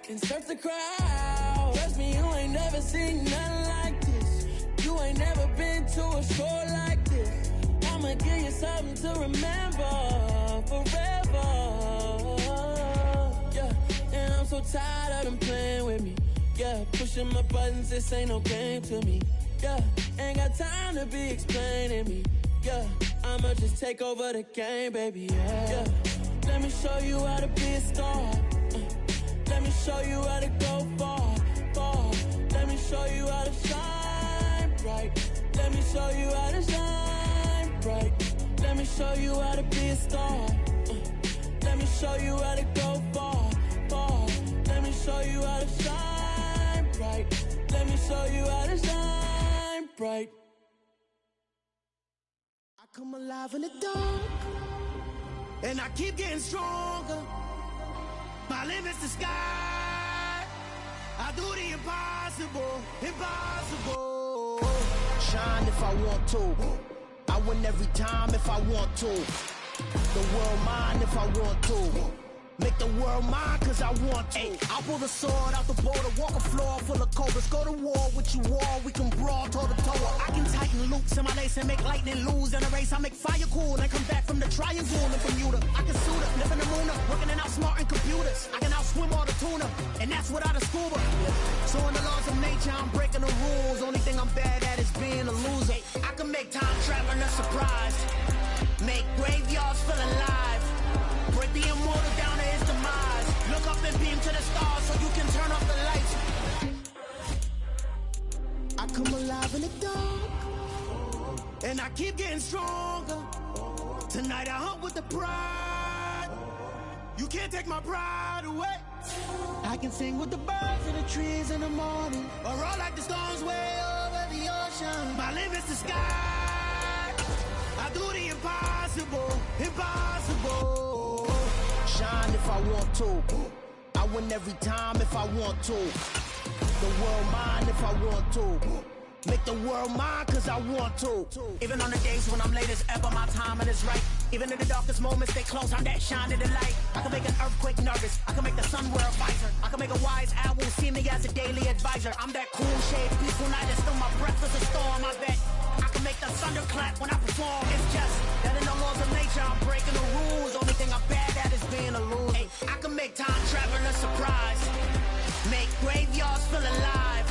and surf the crowd. Trust me, you ain't never seen nothing like this. You ain't never been to a show like this. I'ma give you something to remember forever. Yeah, and I'm so tired of them playing with me. Yeah, pushing my buttons, this ain't no game to me. Yeah, ain't got time to be explaining me. Yeah, I'ma just take over the game, baby. Yeah, let me show you how to be a star. Let me show you how to go far, far. Let me show you how to shine bright. Let me show you how to shine bright. Let me show you how to be a star. Let me show you how to go far, far. Let me show you how to shine bright. Let me show you how to shine bright. I come alive in the dark, and I keep getting stronger. My limit's the sky. I do the impossible, impossible. Shine if I want to. I win every time if I want to. The world mine if I want to. Make the world mine, cause I want to. I'll pull the sword out the border, walk a floor full of cobras. Go to war with you all, we can brawl toe to toe. I can tighten loops in my lace and make lightning lose in a race. I make fire cool and come back from the triangle in Bermuda. I can suit up, live in the moon, working and outsmarting computers. I can outswim all the tuna, and that's without a scuba. So in the laws of nature, I'm breaking the rules. Only thing I'm bad at is being a loser. I can make time traveling a surprise, make graveyards feel alive, break the immortal down to his demise. Look up and beam to the stars so you can turn off the lights. I come alive in the dark, and I keep getting stronger. Tonight I hunt with the pride. You can't take my pride away. I can sing with the birds in the trees in the morning, or roll like the storms way over the ocean. My limit's the sky. I do the impossible, impossible. Shine if I want to, I win every time if I want to. The world mine if I want to. Make the world mine cause I want to. Even on the days when I'm late as ever, my timing is right. Even in the darkest moments, stay close, I'm that shining the light. I can make an earthquake nervous, I can make the sun wear a visor. I can make a wise owl see me as a daily advisor. I'm that cool shade, peaceful night, and still my breath is a storm. I bet I can make the thunder clap when I perform. It's just that in the laws of nature, I'm breaking the rules. Only thing I'm bad at is being a loser. I can make time travel a surprise, make graveyards feel alive,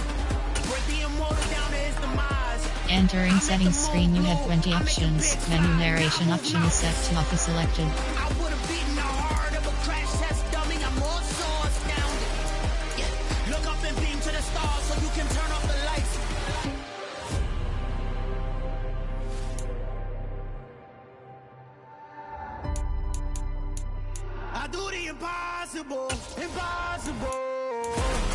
break the immortal down to his demise. Entering settings screen, you have 20 options. Menu narration option is set to auto selected. I would have beaten the heart of a crash test dummy. I'm more so astounded. Yeah. Look up and beam to the stars so you can turn off the lights. I do the impossible, impossible.